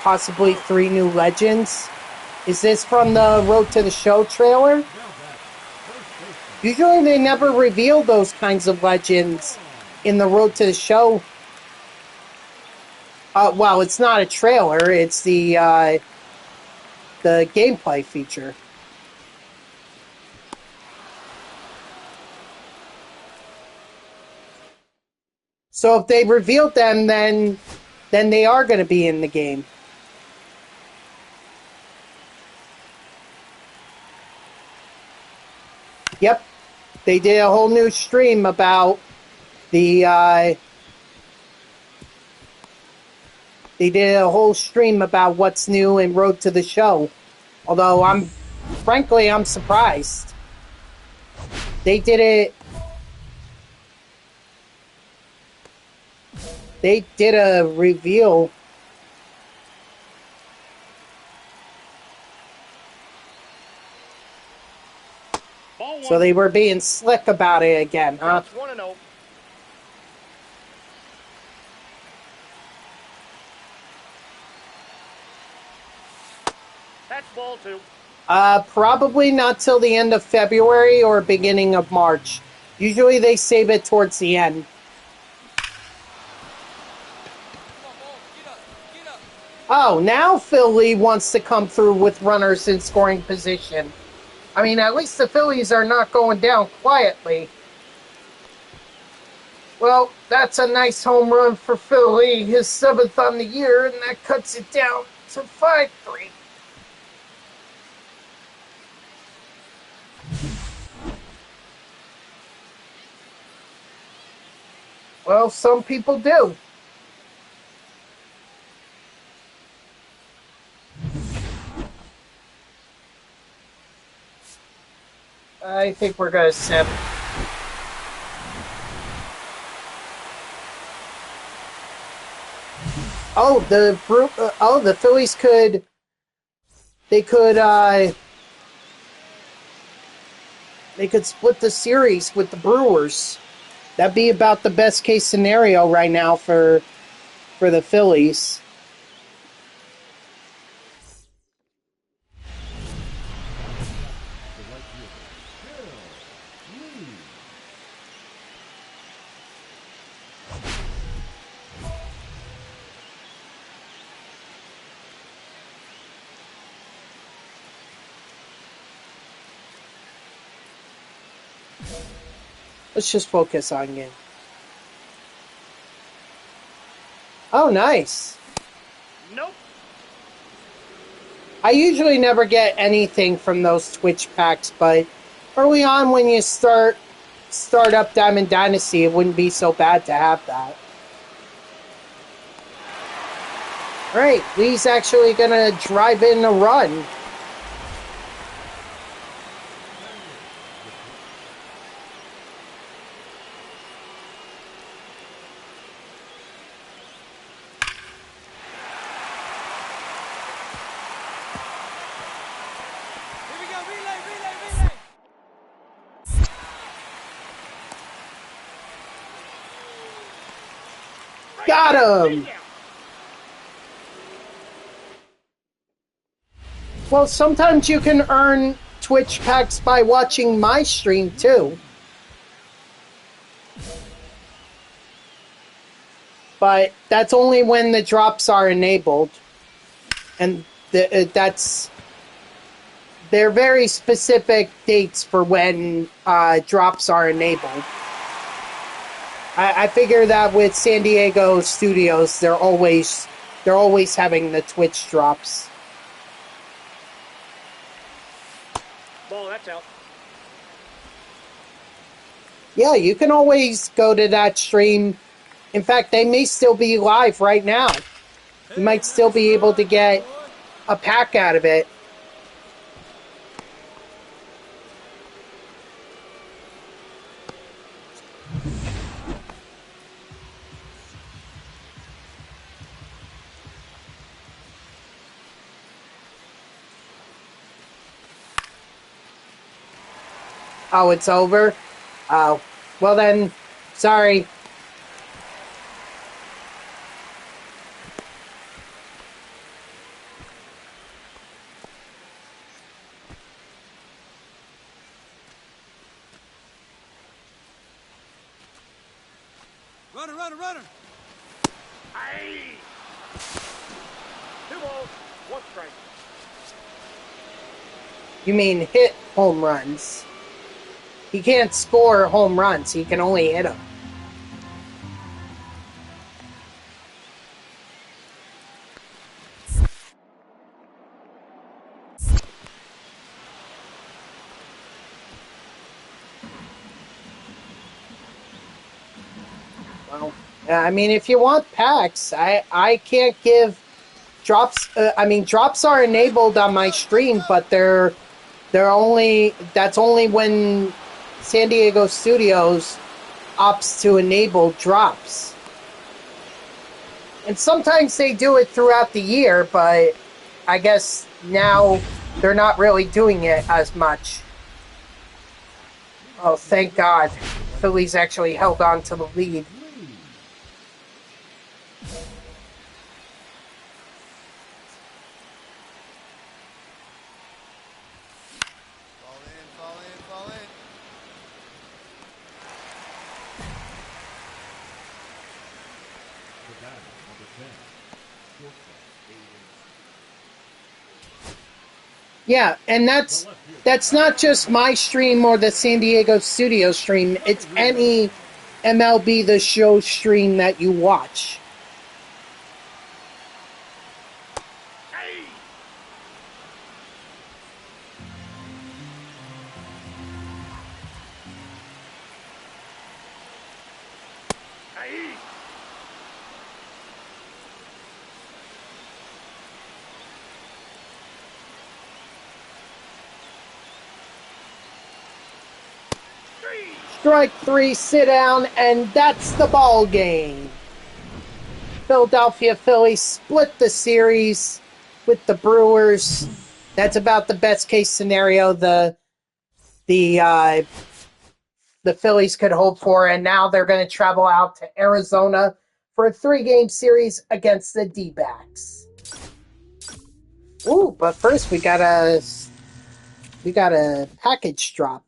possibly 3 new legends. Is this from the Road to the Show trailer? Usually they never reveal those kinds of legends in the Road to the Show. Well, it's not a trailer, it's the gameplay feature. So if they revealed them, then they are going to be in the game. Yep. They did a whole new stream about the, they did a whole stream about what's new in Road to the Show. Although frankly, I'm surprised. They did it. They did a reveal. So they were being slick about it again, huh? Counts 1-0. That's ball 2. Probably not till the end of February or beginning of March. Usually they save it towards the end. Come on, ball. Get up. Get up. Oh, now Philly wants to come through with runners in scoring position. I mean, at least the Phillies are not going down quietly. Well, that's a nice home run for Philly, his 7th on the year, and that cuts it down to 5-3. Well, some people do. I think we're going to 7. Oh, the Phillies could. They could split the series with the Brewers. That'd be about the best case scenario right now for the Phillies. Let's just focus on game. Oh, nice. Nope. I usually never get anything from those Twitch packs, but early on when you start up Diamond Dynasty, it wouldn't be so bad to have that. Alright, Lee's actually gonna drive in a run. Here we go. Relay. Got him! Well, sometimes you can earn Twitch packs by watching my stream, too. But that's only when the drops are enabled. And they're very specific dates for when drops are enabled. I figure that with San Diego studios, they're always having the Twitch drops. Ball, that's out. Yeah, you can always go to that stream. In fact, they may still be live right now. You might still be able to get a pack out of it. Oh, it's over? Oh, well then, sorry. Runner. Aye. 2 balls, 1 strike. You mean hit home runs. He can't score home runs. He can only hit them. Well, I mean, if you want packs, I can't give drops. Drops are enabled on my stream, but they're that's only when San Diego Studios opts to enable drops. And sometimes they do it throughout the year, but I guess now they're not really doing it as much. Oh, thank God. Phillies actually held on to the lead. Fall in, fall in, fall in. The batter, number 10. Shortstop, Aiden. Yeah, and that's not just my stream or the San Diego studio stream. It's any MLB The Show stream that you watch. Strike 3, sit down, and that's the ball game. Philadelphia Phillies split the series with the Brewers. That's about the best case scenario the Phillies could hope for, and now they're going to travel out to Arizona for a 3-game series against the D-backs. Ooh, but first we got a package drop.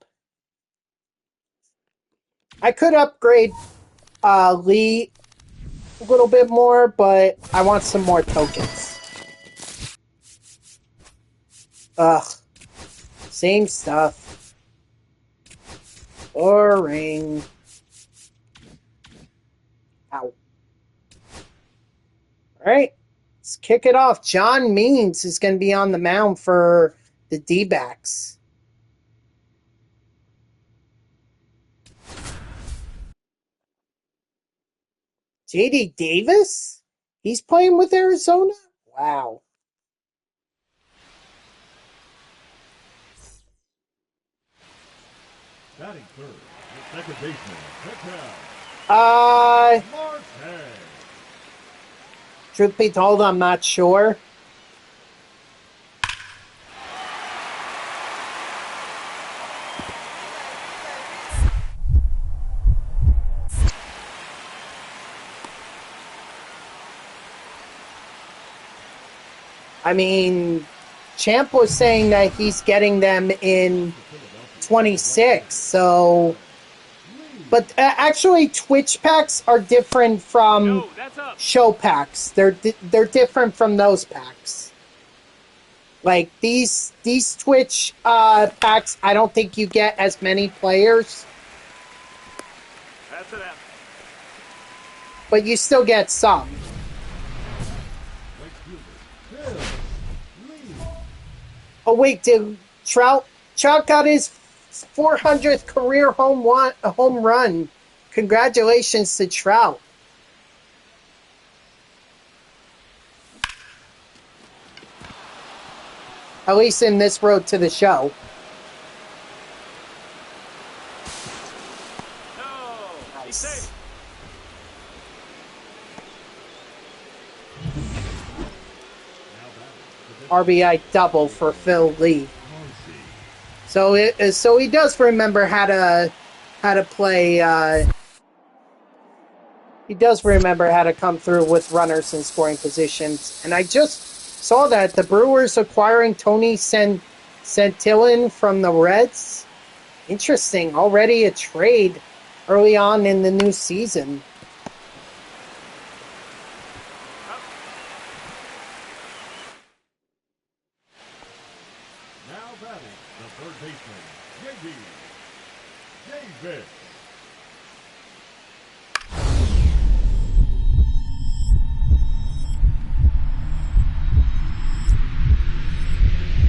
I could upgrade Lee a little bit more, but I want some more tokens. Ugh. Same stuff. Boring. Ow. Alright. Let's kick it off. John Means is going to be on the mound for the D-backs. JD Davis? He's playing with Arizona? Wow. Batting third, the second baseman, Patel. Marte. Truth be told, I'm not sure. I mean, Champ was saying that he's getting them in 26, so... But actually, Twitch packs are different from show packs. They're different from those packs. Like, these Twitch packs, I don't think you get as many players. That's it. But you still get some. Oh, wait, did Trout got his 400th career home run. Congratulations to Trout. At least in this road to the show. Nice. RBI double for Phil Lee. So he does remember how to play. He does remember how to come through with runners in scoring positions. And I just saw that the Brewers acquiring Tony Santillan from the Reds. Interesting. Already a trade early on in the new season. Now batting, the third baseman, J.B. Davis.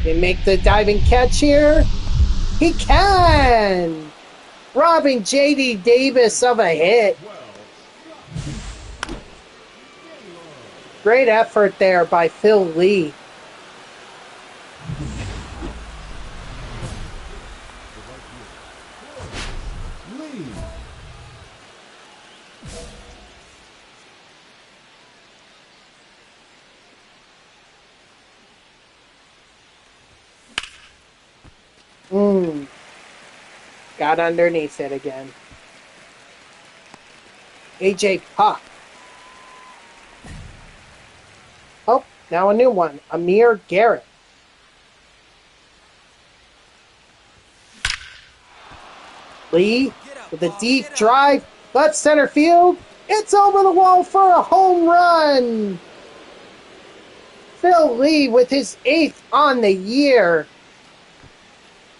Can he make the diving catch here? He can! Robbing J.D. Davis of a hit. Great effort there by Phil Lee. Got underneath it again. AJ Puck. Oh, now a new one. Amir Garrett. Lee with a deep drive. Left center field. It's over the wall for a home run. Phil Lee with his 8th on the year.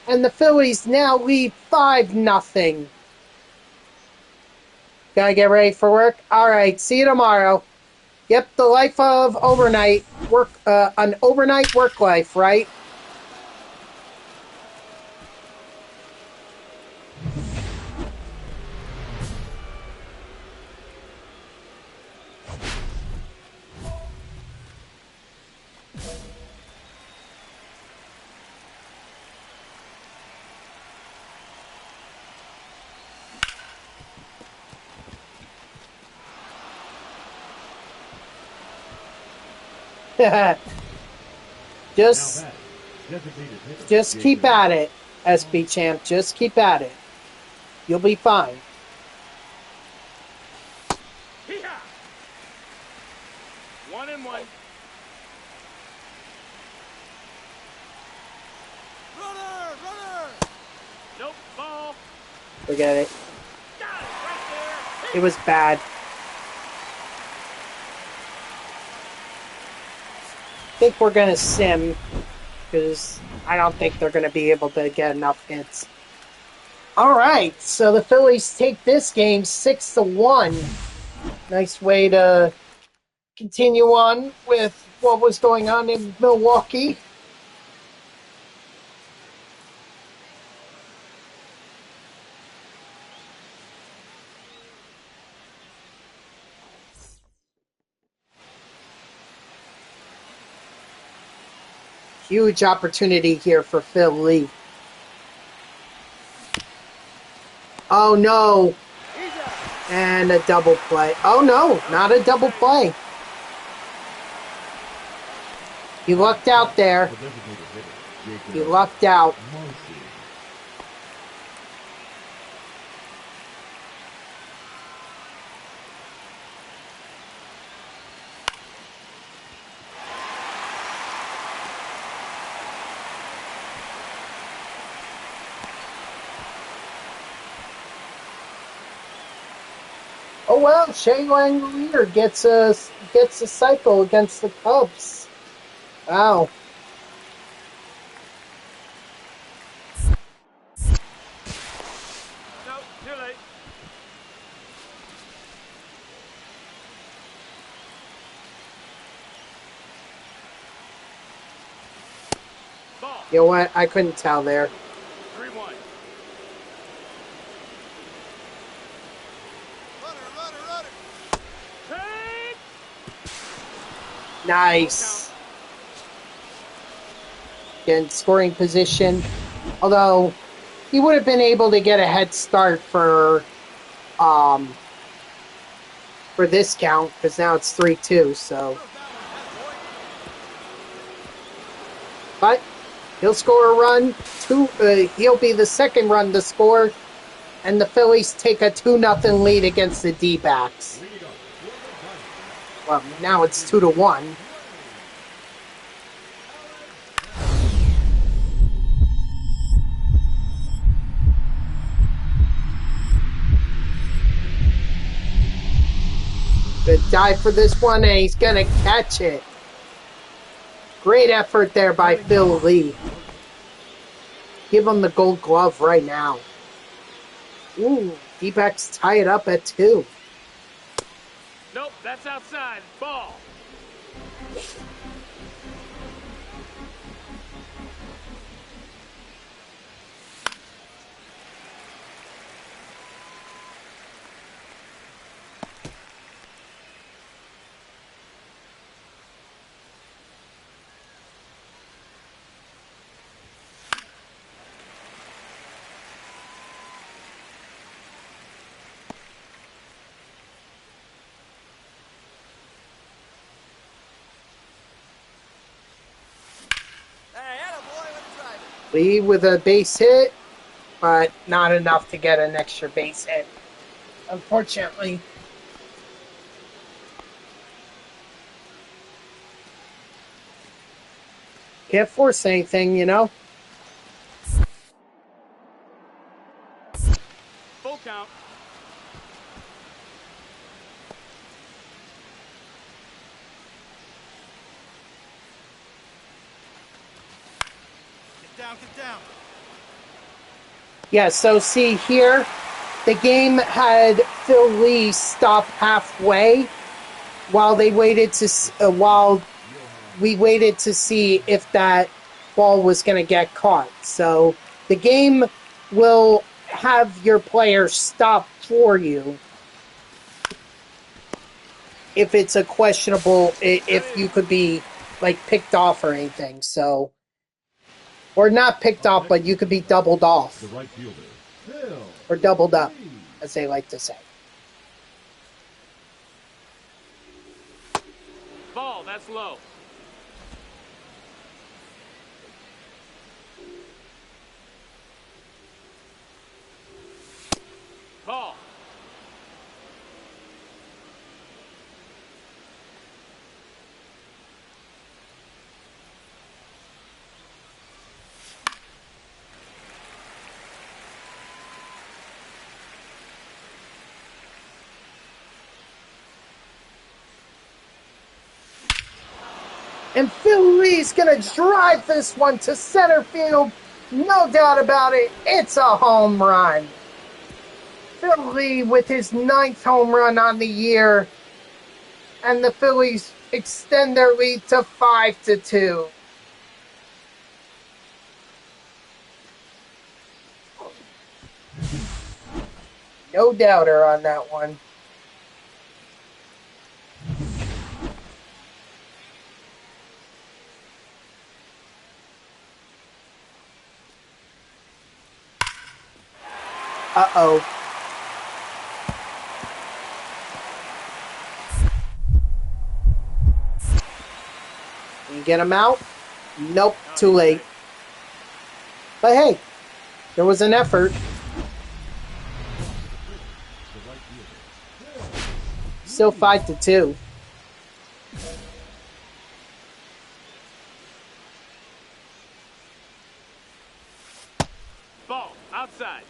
And the Phillies now lead 5-0. Gotta get ready for work? Alright, see you tomorrow. Yep, the life of overnight work, an overnight work life, right? Just keep at it, SB Champ. Just keep at it. You'll be fine. Hee-haw! 1-1. Runner! Nope, ball. Forget it. Got it right there. It was bad. I think we're going to sim, because I don't think they're going to be able to get enough hits. Alright, so the Phillies take this game 6-1. Nice way to continue on with what was going on in Milwaukee. Huge opportunity here for Phil Lee. Oh no! And a double play. Oh no, not a double play. You lucked out there. You lucked out. Oh well, Shea Langolier gets a cycle against the Cubs. Wow. No, too late. Ball. You know what? I couldn't tell there. 3-1. Runner. Take. Nice. In scoring position. Although he would have been able to get a head start for this count, because now it's 3-2, so. But he'll score a run. He'll be the second run to score, and the Phillies take a 2-0 lead against the D-backs. Well, now it's 2-1. Good dive for this one, and he's going to catch it. Great effort there by Phil Lee. Give him the gold glove right now. Ooh, D-backs tie it up at 2. Nope, that's outside. Ball. Hey, attaboy, let's drive it. Lee with a base hit. but not enough to get an extra base hit, unfortunately. Can't force anything, you know? Full count. Get down, get down. Yeah, so see here, the game had Philly stop halfway while they waited to while we waited to see if that ball was going to get caught. So the game will have your player stop for you if it's a questionable, if you could be like picked off or anything. So, or not picked off, but you could be doubled off The right fielder, Phil. or doubled up, as they like to say. Ball, that's low. Ball. And Philly's going to drive this one to center field. No doubt about it. It's a home run. Philly with his 9th home run on the year. And the Phillies extend their lead to 5-2. No doubter on that one. Uh-oh. Can you get him out? Nope, too late. But hey, there was an effort. Still 5-2. Ball, outside.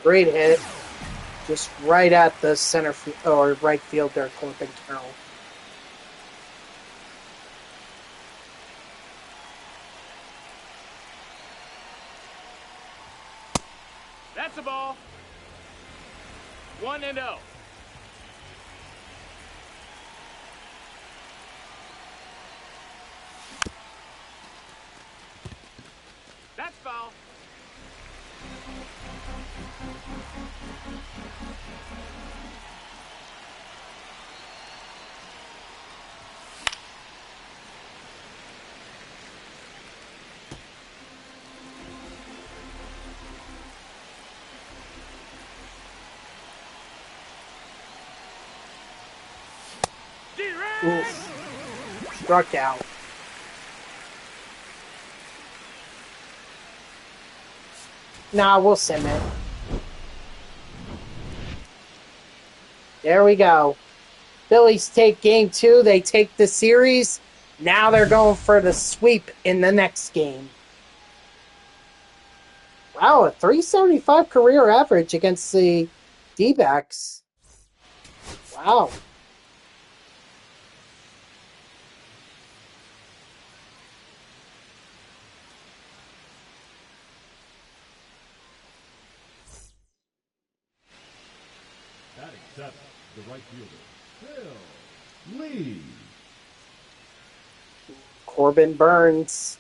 Great hit. Just right at the center or right fielder, Corbin Carroll. That's a ball. 1-0. That's foul. Oof. Struck out. Nah, we'll sim it. There we go. Phillies take game 2. They take the series. Now they're going for the sweep in the next game. Wow, a 375 career average against the D-backs. Wow. Batting seventh, the right fielder, Phil Lee. Corbin Burns.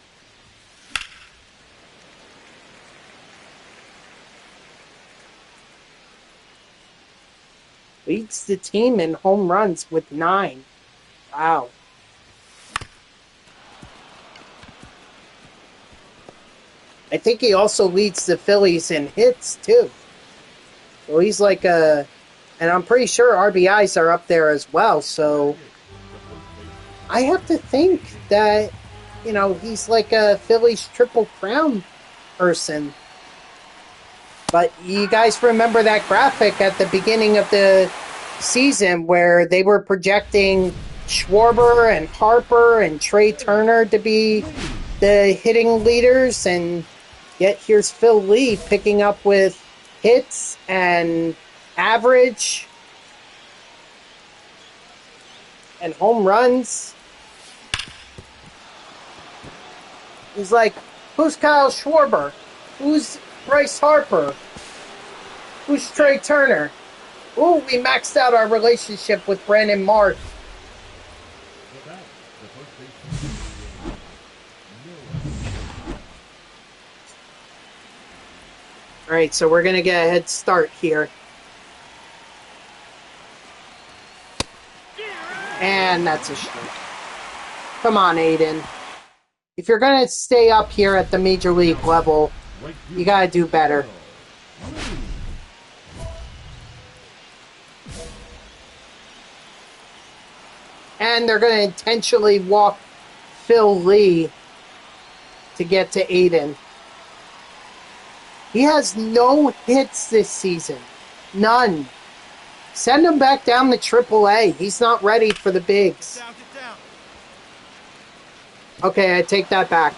Leads the team in home runs with 9. Wow. I think he also leads the Phillies in hits, too. So he's like a And I'm pretty sure RBIs are up there as well, so I have to think that, you know, he's like a Phillies Triple Crown person. But you guys remember that graphic at the beginning of the season where they were projecting Schwarber and Harper and Trey Turner to be the hitting leaders, and yet here's Phil Lee picking up with hits and average and home runs. He's like, who's Kyle Schwarber? Who's Bryce Harper? Who's Trey Turner? Ooh, we maxed out our relationship with Brandon Mark. All right, so we're going to get a head start here. And that's a strike. Come on, Aiden. If you're going to stay up here at the major league level, you got to do better. And they're going to intentionally walk Phil Lee to get to Aiden. He has no hits this season. None. Send him back down to AAA. He's not ready for the bigs. Get down. Okay, I take that back.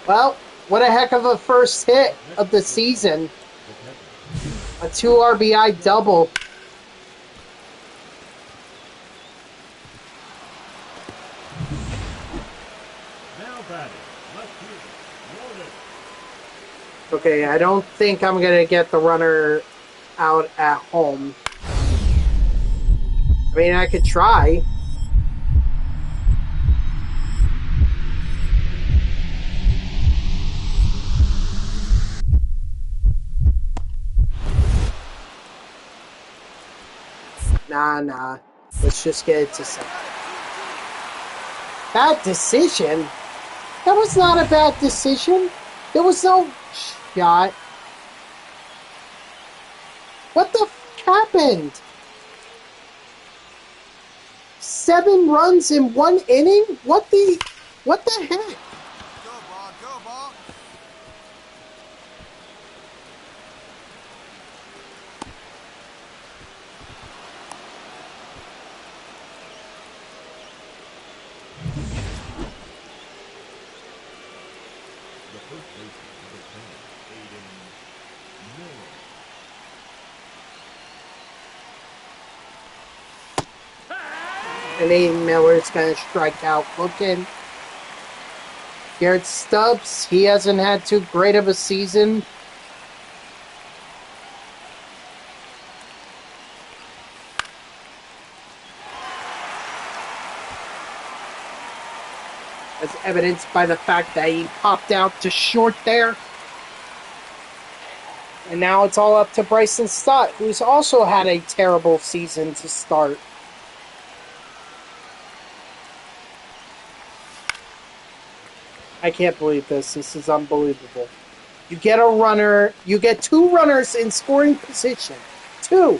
Well, what a heck of a first hit of the season. A 2 RBI double. Okay, I don't think I'm going to get the runner out at home. I mean, I could try. Nah. Let's just get it to second. Bad decision? That was not a bad decision. There was no shot. What the f*** happened? 7 runs in 1 inning? What the heck? Go, ball, go, ball. And Aiden Miller's going to strike out looking. Garrett Stubbs, he hasn't had too great of a season. As evidenced by the fact that he popped out to short there. And now it's all up to Bryson Stott, who's also had a terrible season to start. I can't believe this. This is unbelievable. You get a runner. You get 2 runners in scoring position. 2.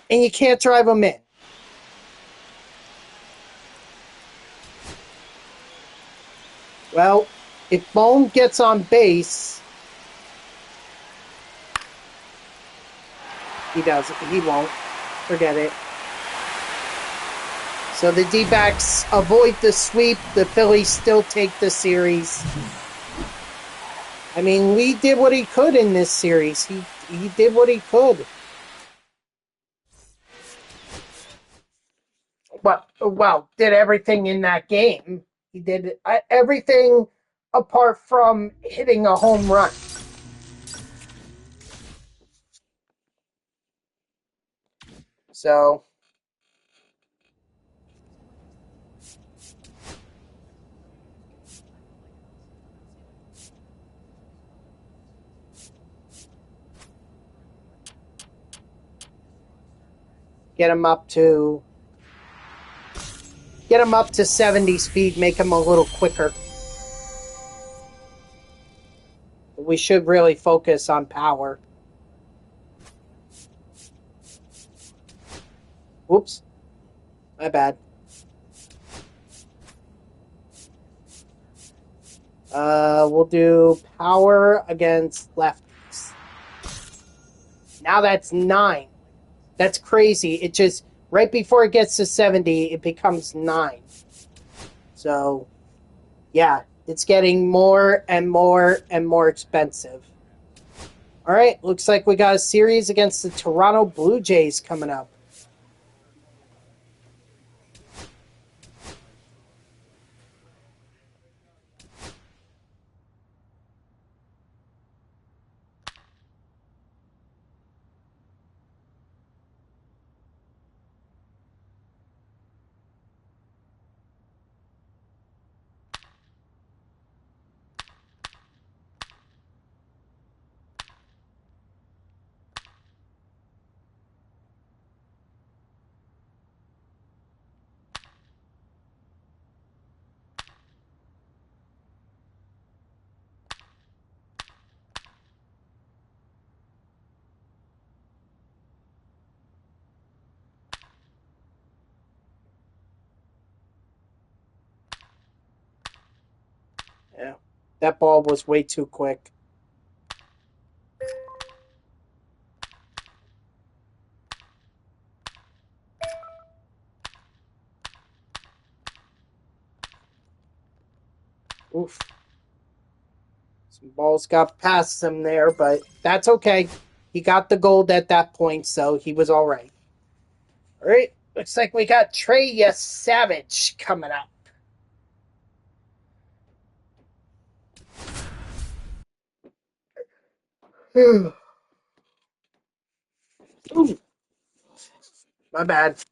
And you can't drive them in. Well, if Bone gets on base, he doesn't. He won't. Forget it. So the D-backs avoid the sweep. The Phillies still take the series. I mean, Lee did what he could in this series. He did what he could. Well, did everything in that game. He did everything apart from hitting a home run. So... Get him up to 70 speed, make him a little quicker. we should really focus on power. Oops. My bad. We'll do power against lefties. Now that's 9. That's crazy. It just, right before it gets to 70, it becomes 9. So, yeah, it's getting more and more and more expensive. All right, looks like we got a series against the Toronto Blue Jays coming up. Yeah, that ball was way too quick. Oof. Some balls got past him there, but that's okay. He got the gold at that point, so he was all right. All right, looks like we got Trey Savage coming up. Ooh, my bad.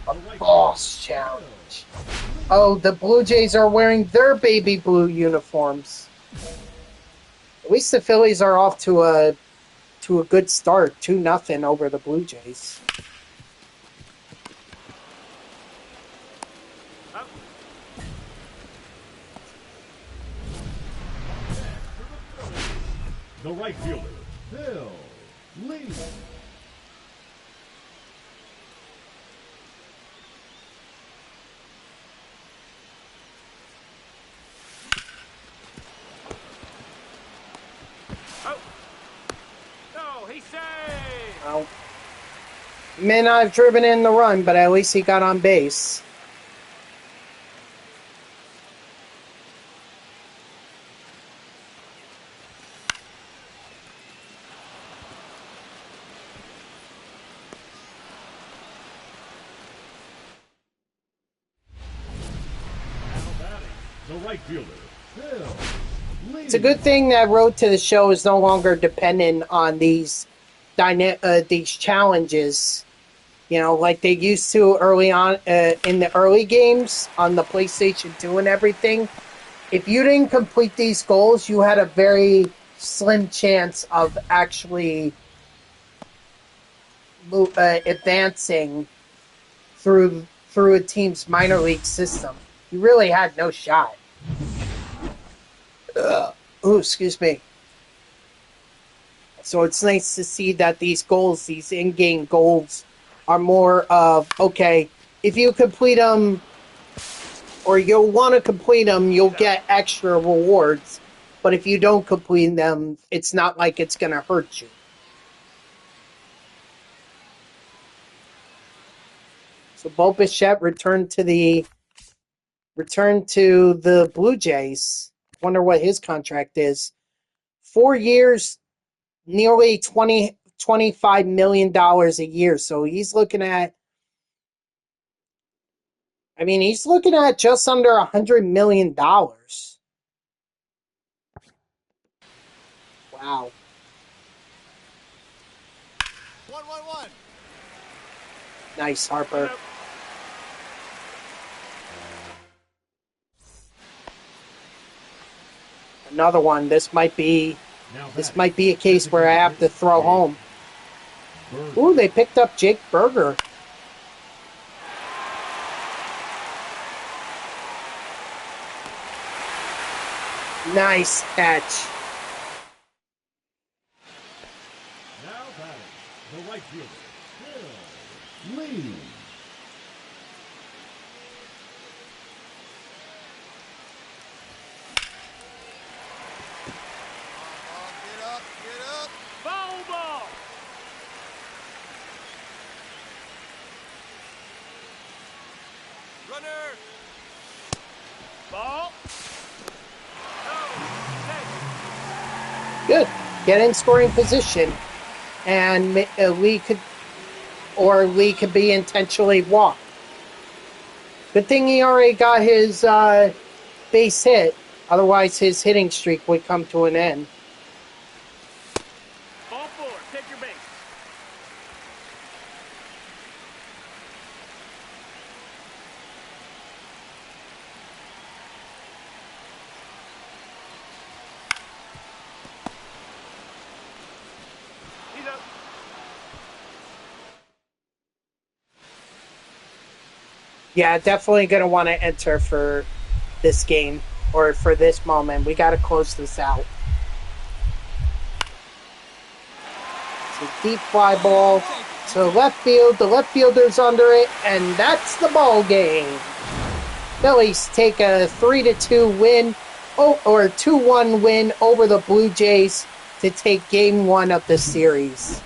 A boss challenge. Oh, the Blue Jays are wearing their baby blue uniforms. At least the Phillies are off to a good start, 2-0 over the Blue Jays. The right fielder, Phil Lee. Oh. No, he's safe. Well, may not have driven in the run, but at least he got on base. The right fielder, Phil Lee. It's a good thing that Road to the Show is no longer dependent on these challenges. You know, like they used to early on in the early games on the PlayStation 2 and everything. If you didn't complete these goals, you had a very slim chance of actually advancing through a team's minor league system. You really had no shot. Ooh, excuse me. So it's nice to see that these goals, these in-game goals, are more of, okay, if you complete them, or you'll want to complete them, you'll get extra rewards. But if you don't complete them, it's not like it's going to hurt you. So Bo Bichette returned to the Blue Jays. Wonder what his contract is. 4 years, nearly $25 million a year. So he's looking at, he's looking at just under $100 million. Wow. One. Nice, Harper. Another one. This might be a case where I have to throw home. Ooh, they picked up Jake Berger. Nice catch. Now batting, the right fielder, Phil Lee. Get up, get up. Foul ball. Runner. Ball. No. Hey. Good. Get in scoring position. And Lee could be intentionally walked. Good thing he already got his base hit. Otherwise, his hitting streak would come to an end. Ball 4. Take your base. He's up. Yeah, definitely going to want to enter for this game or for this moment. We got to close this out. It's a deep fly ball to left field. The left fielder's under it, and that's the ball game. Phillies take a 3-2 win, or 2-1 win over the Blue Jays to take Game 1 of the series.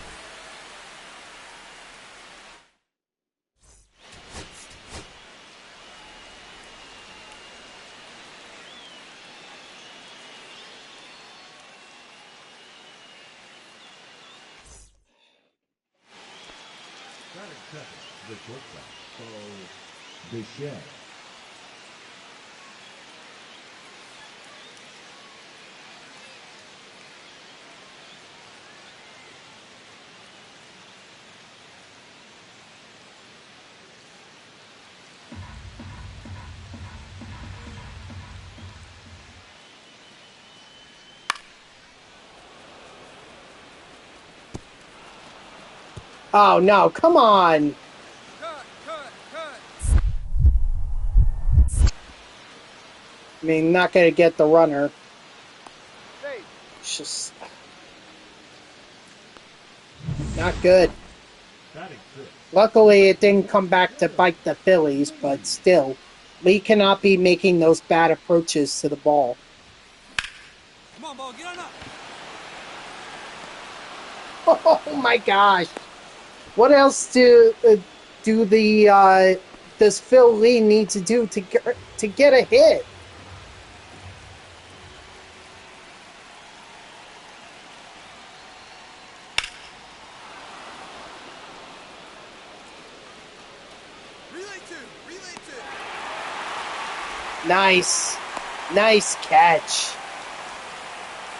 Batting second, the shortstop, Bo Bichette. Oh, no, come on. Cut. I mean, not going to get the runner. Hey. It's just not good. Batting fifth, Luckily, it didn't come back to bite the Phillies, but still, Lee cannot be making those bad approaches to the ball. Come on, ball, get on up. Oh my gosh! What else does Phil Lee need to do to get a hit? Relay two. Nice catch.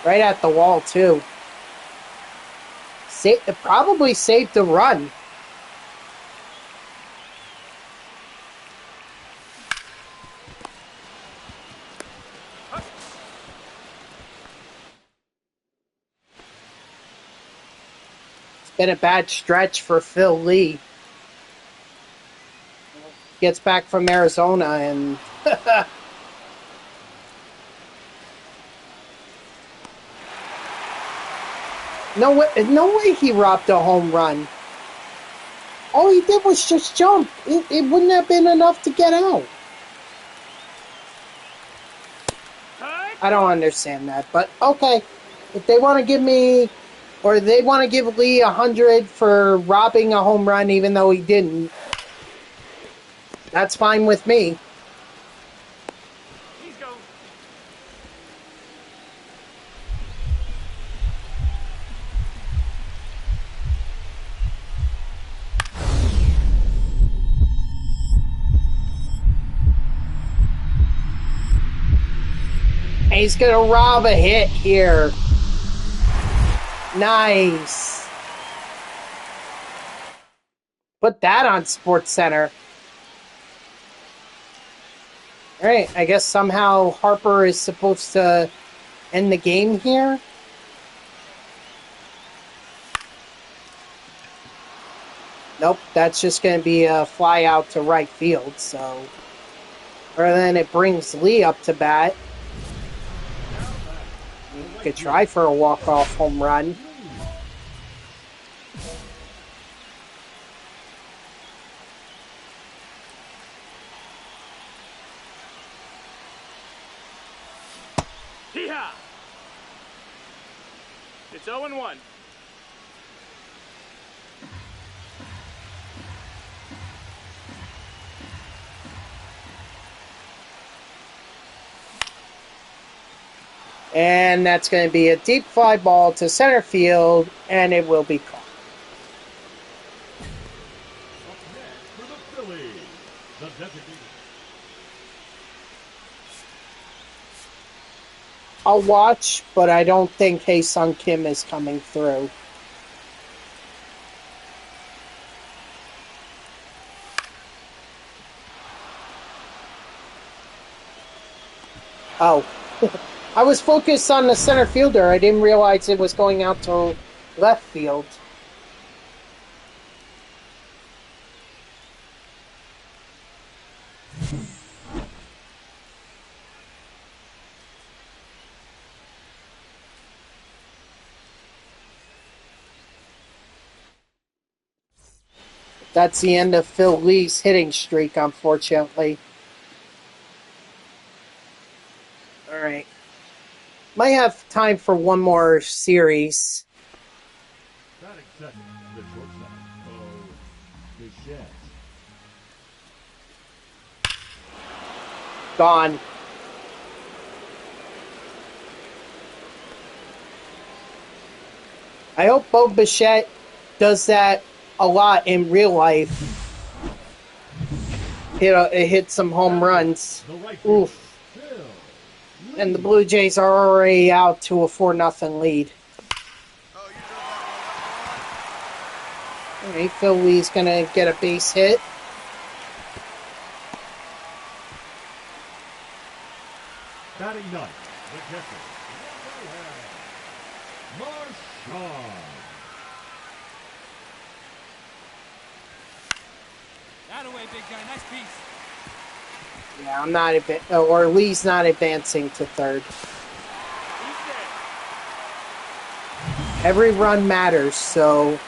Right at the wall too. Probably saved the run. It's been a bad stretch for Phil Lee. Gets back from Arizona and no way he robbed a home run. All he did was just jump. It wouldn't have been enough to get out. I don't understand that, but okay. If they want to give me, or they want to give Lee 100 for robbing a home run even though he didn't, that's fine with me. He's going. And he's going to rob a hit here. Nice. Put that on SportsCenter. Alright, I guess somehow Harper is supposed to end the game here. Nope, that's just going to be a fly out to right field, so... Or then it brings Lee up to bat. Could try for a walk-off home run. Hee-haw! It's 0-1. And that's going to be a deep fly ball to center field, and it will be caught. Up next for the Phillies, the designated. I'll watch, but I don't think Hae-Sung Kim is coming through. Oh. I was focused on the center fielder. I didn't realize it was going out to left field. That's the end of Phil Lee's hitting streak, unfortunately. All right. Might have time for one more series. Batting second, the shortstop, Bichette. Gone. I hope Bo Bichette does that a lot in real life. Hit some home runs. The right fielder, Oof. And the Blue Jays are already out to a 4-0 lead. Oh, you drove that All right, Phil Lee's going to get a base hit. batting ninth, the catcher, Marshall. That away, big guy. Nice piece. Yeah, I'm not or Lee's not advancing to third. Every run matters, so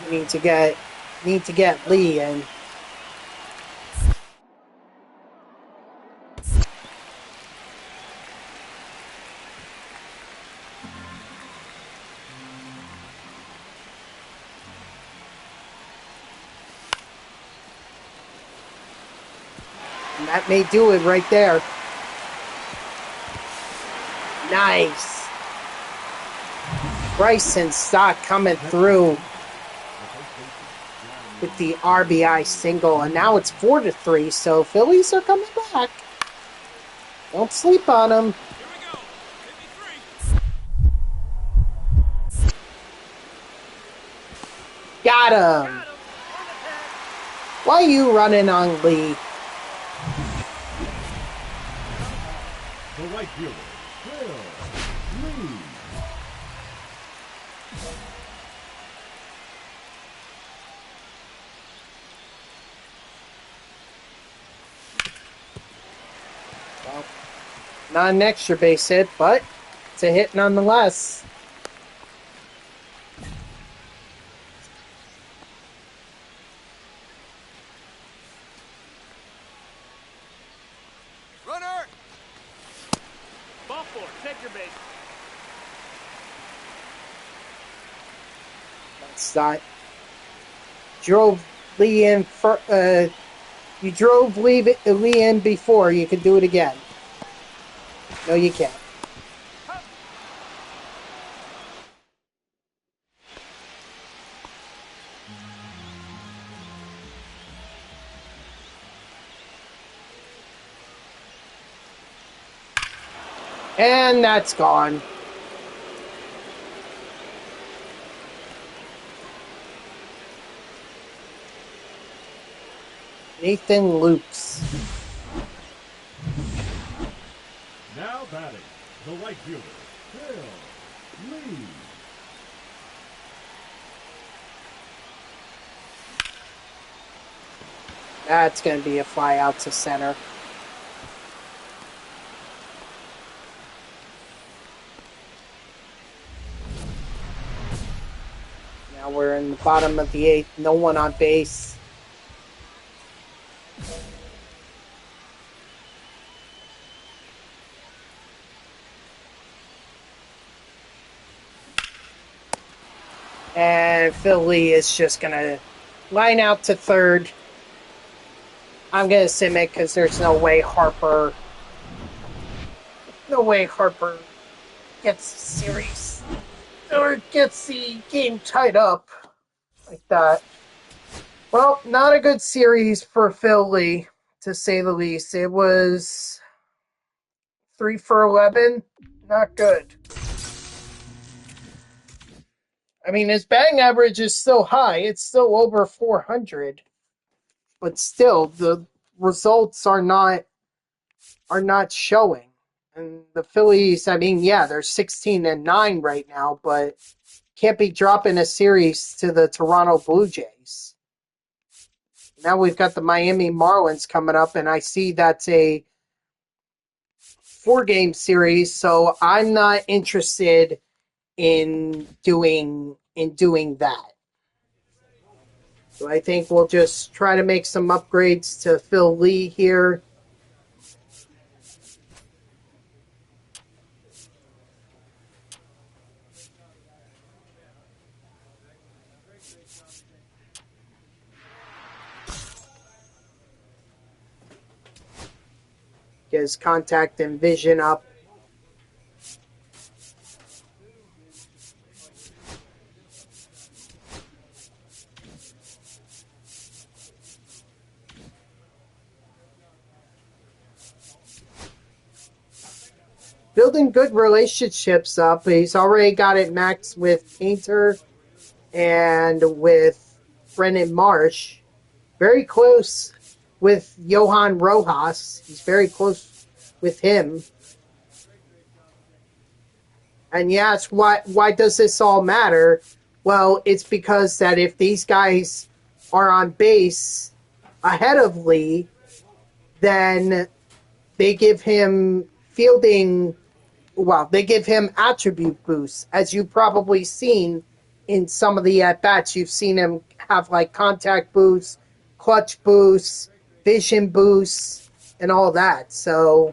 we need to get Lee in. And that may do it right there. Nice. Bryson Stott coming through with the RBI single, and now it's 4-3, so Phillies are coming back. Don't sleep on them. Here we go. Hit me three. Got him. Why are you running on Lee? The right fielder, Phil Lee. Well, not an extra base hit, but it's a hit nonetheless. Runner! Ball four. Take your base. Stott drove Lee in for, you drove Lee in before. You can do it again. No, you can't. And that's gone. Nathan Lukes. Now batting, the right fielder, Phil Lee. That's going to be a fly out to center. Now we're in the bottom of the 8th. No one on base. And Philly is just going to line out to third. I'm going to sim it because there's no way Harper gets the series or gets the game tied up like that. Well, not a good series for Philly, to say the least. It was 3 for 11. Not good. I mean, his batting average is still high. It's still over 400. But still, the results are not showing. And the Phillies, I mean, yeah, they're 16-9 right now, but can't be dropping a series to the Toronto Blue Jays. Now we've got the Miami Marlins coming up, and I see that's a 4-game series, so I'm not interested in doing that. So I think we'll just try to make some upgrades to Phil Lee here. Get his contact and vision up. Building good relationships up. He's already got it maxed with Painter and with Brennan Marsh. Very close with Johan Rojas. He's very close with him. And yes, why does this all matter? Well, it's because that if these guys are on base ahead of Lee, then they give him they give him attribute boosts, as you've probably seen in some of the at-bats. You've seen him have like contact boosts, clutch boosts, vision boosts, and all that. So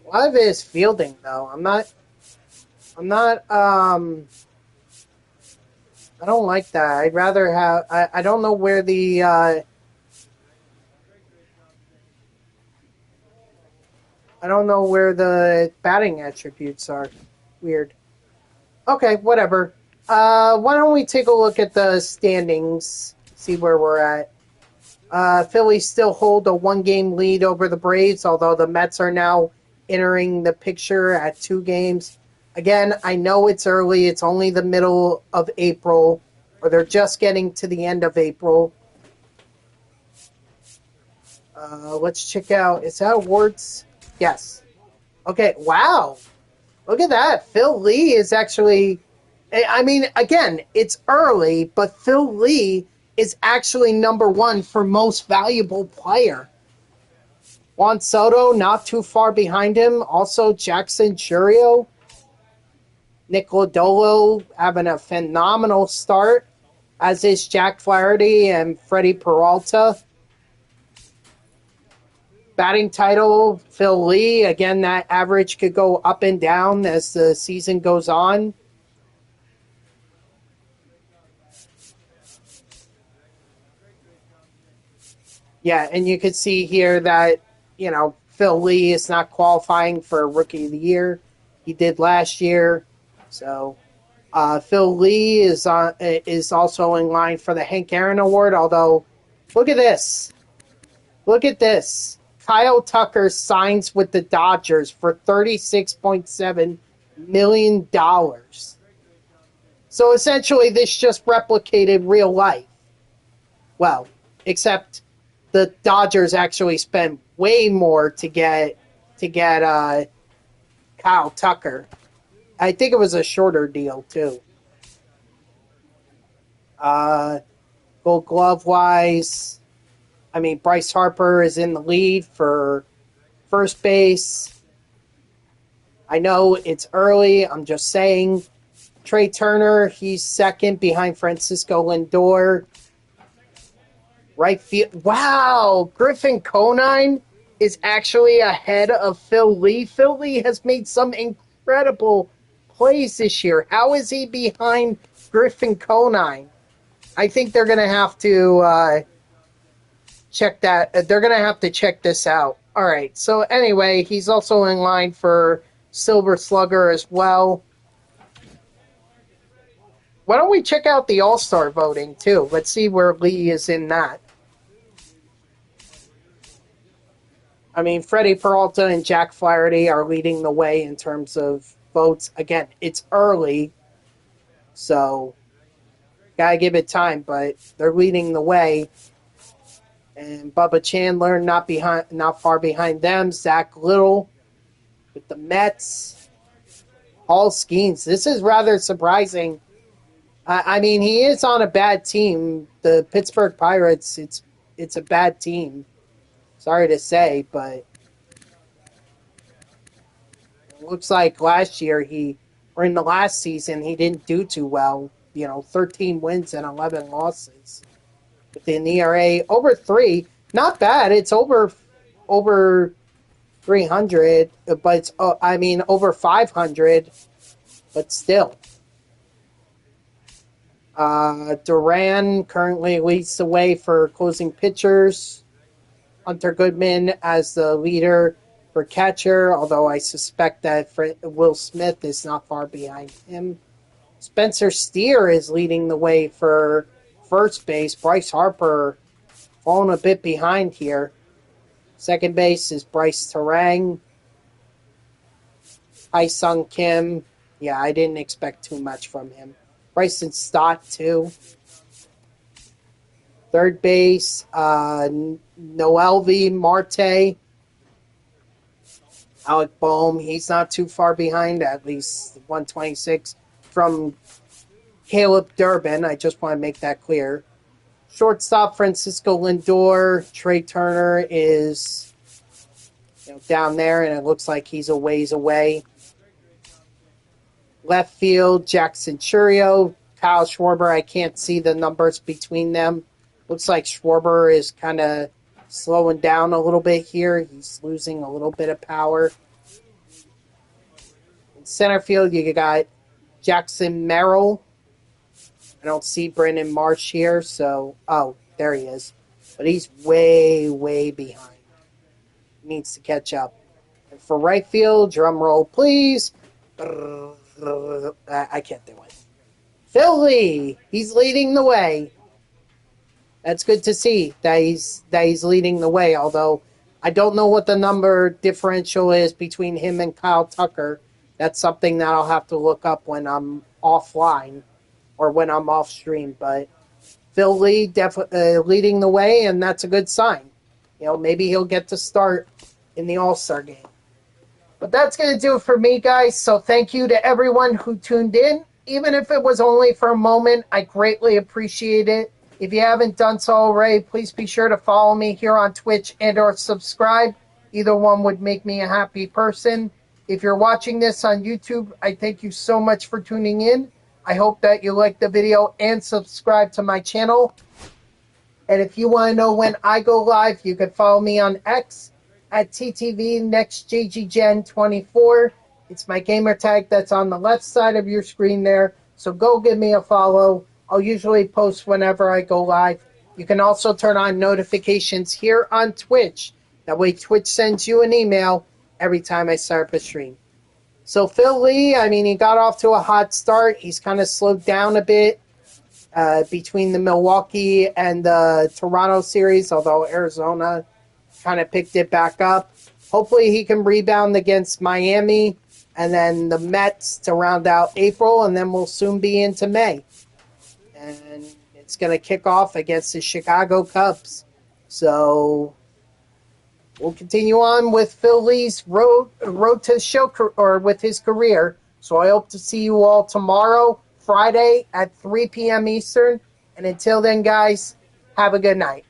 a lot of it is fielding, though. I don't like that. I'd rather have. I don't know where the. I don't know where the batting attributes are. Weird. Okay, whatever. Why don't we take a look at the standings? See where we're at. Phillies still hold a 1-game lead over the Braves, although the Mets are now entering the picture at 2 games. Again, I know it's early. It's only the middle of April, or they're just getting to the end of April. Let's check out. Is that awards? Yes. Okay, wow. Look at that. Phil Lee is actually... I mean, again, it's early, but Phil Lee is actually number 1 for most valuable player. Juan Soto, not too far behind him. Also, Jackson Chourio. Nick Lodolo having a phenomenal start, as is Jack Flaherty and Freddie Peralta. Batting title, Phil Lee. Again, that average could go up and down as the season goes on. Yeah, and you can see here that, Phil Lee is not qualifying for Rookie of the Year. He did last year. So Phil Lee is also in line for the Hank Aaron Award, although look at this. Look at this. Kyle Tucker signs with the Dodgers for $36.7 million. So essentially this just replicated real life. Well, except the Dodgers actually spent way more to get Kyle Tucker. I think it was a shorter deal, too. Gold Glove-wise, I mean, Bryce Harper is in the lead for first base. I know it's early. I'm just saying. Trey Turner, he's second behind Francisco Lindor. Right field. Wow! Griffin Conine is actually ahead of Phil Lee. Phil Lee has made some incredible plays this year. How is he behind Griffin Conine? I think they're going to have to check that. They're going to have to check this out. All right. So anyway, he's also in line for Silver Slugger as well. Why don't we check out the All-Star voting too? Let's see where Lee is in that. I mean, Freddie Peralta and Jack Flaherty are leading the way in terms of votes. Again, it's early, so gotta give it time, but they're leading the way. And Bubba Chandler not far behind them. Zach Little with the Mets. Paul Skeens. This is rather surprising. I mean, he is on a bad team. The Pittsburgh Pirates, it's a bad team. Sorry to say, but it looks like last year or in the last season, he didn't do too well. 13 wins and 11 losses. With an ERA over 3, not bad. It's over 300, but it's over 500, but still. Duran currently leads the way for closing pitchers. Hunter Goodman as the leader for catcher, although I suspect that Will Smith is not far behind him. Spencer Steer is leading the way for first base. Bryce Harper falling a bit behind here. Second base is Bryce Terang. Hai-Sung Kim. Yeah, I didn't expect too much from him. Bryson Stott, too. Third base, Noelvi Marte. Alec Boehm, he's not too far behind, at least 126 from Caleb Durbin. I just want to make that clear. Shortstop, Francisco Lindor. Trey Turner is down there, and it looks like he's a ways away. Left field, Jackson Churio. Kyle Schwarber, I can't see the numbers between them. Looks like Schwarber is kind of slowing down a little bit here. He's losing a little bit of power. In center field, you got Jackson Merrill. I don't see Brendan Marsh here, so... Oh, there he is. But he's way, way behind. He needs to catch up. And for right field, drum roll, please. I can't do it. Phil Lee, he's leading the way. That's good to see that he's leading the way, although I don't know what the number differential is between him and Kyle Tucker. That's something that I'll have to look up when I'm offline or when I'm off stream. But Phil Lee definitely leading the way, and that's a good sign. Maybe he'll get to start in the All-Star game. But that's going to do it for me, guys. So thank you to everyone who tuned in. Even if it was only for a moment, I greatly appreciate it. If you haven't done so already, please be sure to follow me here on Twitch and or subscribe. Either one would make me a happy person. If you're watching this on YouTube, I thank you so much for tuning in. I hope that you like the video and subscribe to my channel. And if you want to know when I go live, you can follow me on X at TTVNextJGGen24. It's my gamer tag that's on the left side of your screen there. So go give me a follow. I'll usually post whenever I go live. You can also turn on notifications here on Twitch. That way Twitch sends you an email every time I start a stream. So Phil Lee, he got off to a hot start. He's kind of slowed down a bit between the Milwaukee and the Toronto series, although Arizona kind of picked it back up. Hopefully he can rebound against Miami and then the Mets to round out April, and then we'll soon be into May. And it's going to kick off against the Chicago Cubs. So we'll continue on with Phil Lee's road to the show, or with his career. So I hope to see you all tomorrow, Friday at 3 p.m. Eastern. And until then, guys, have a good night.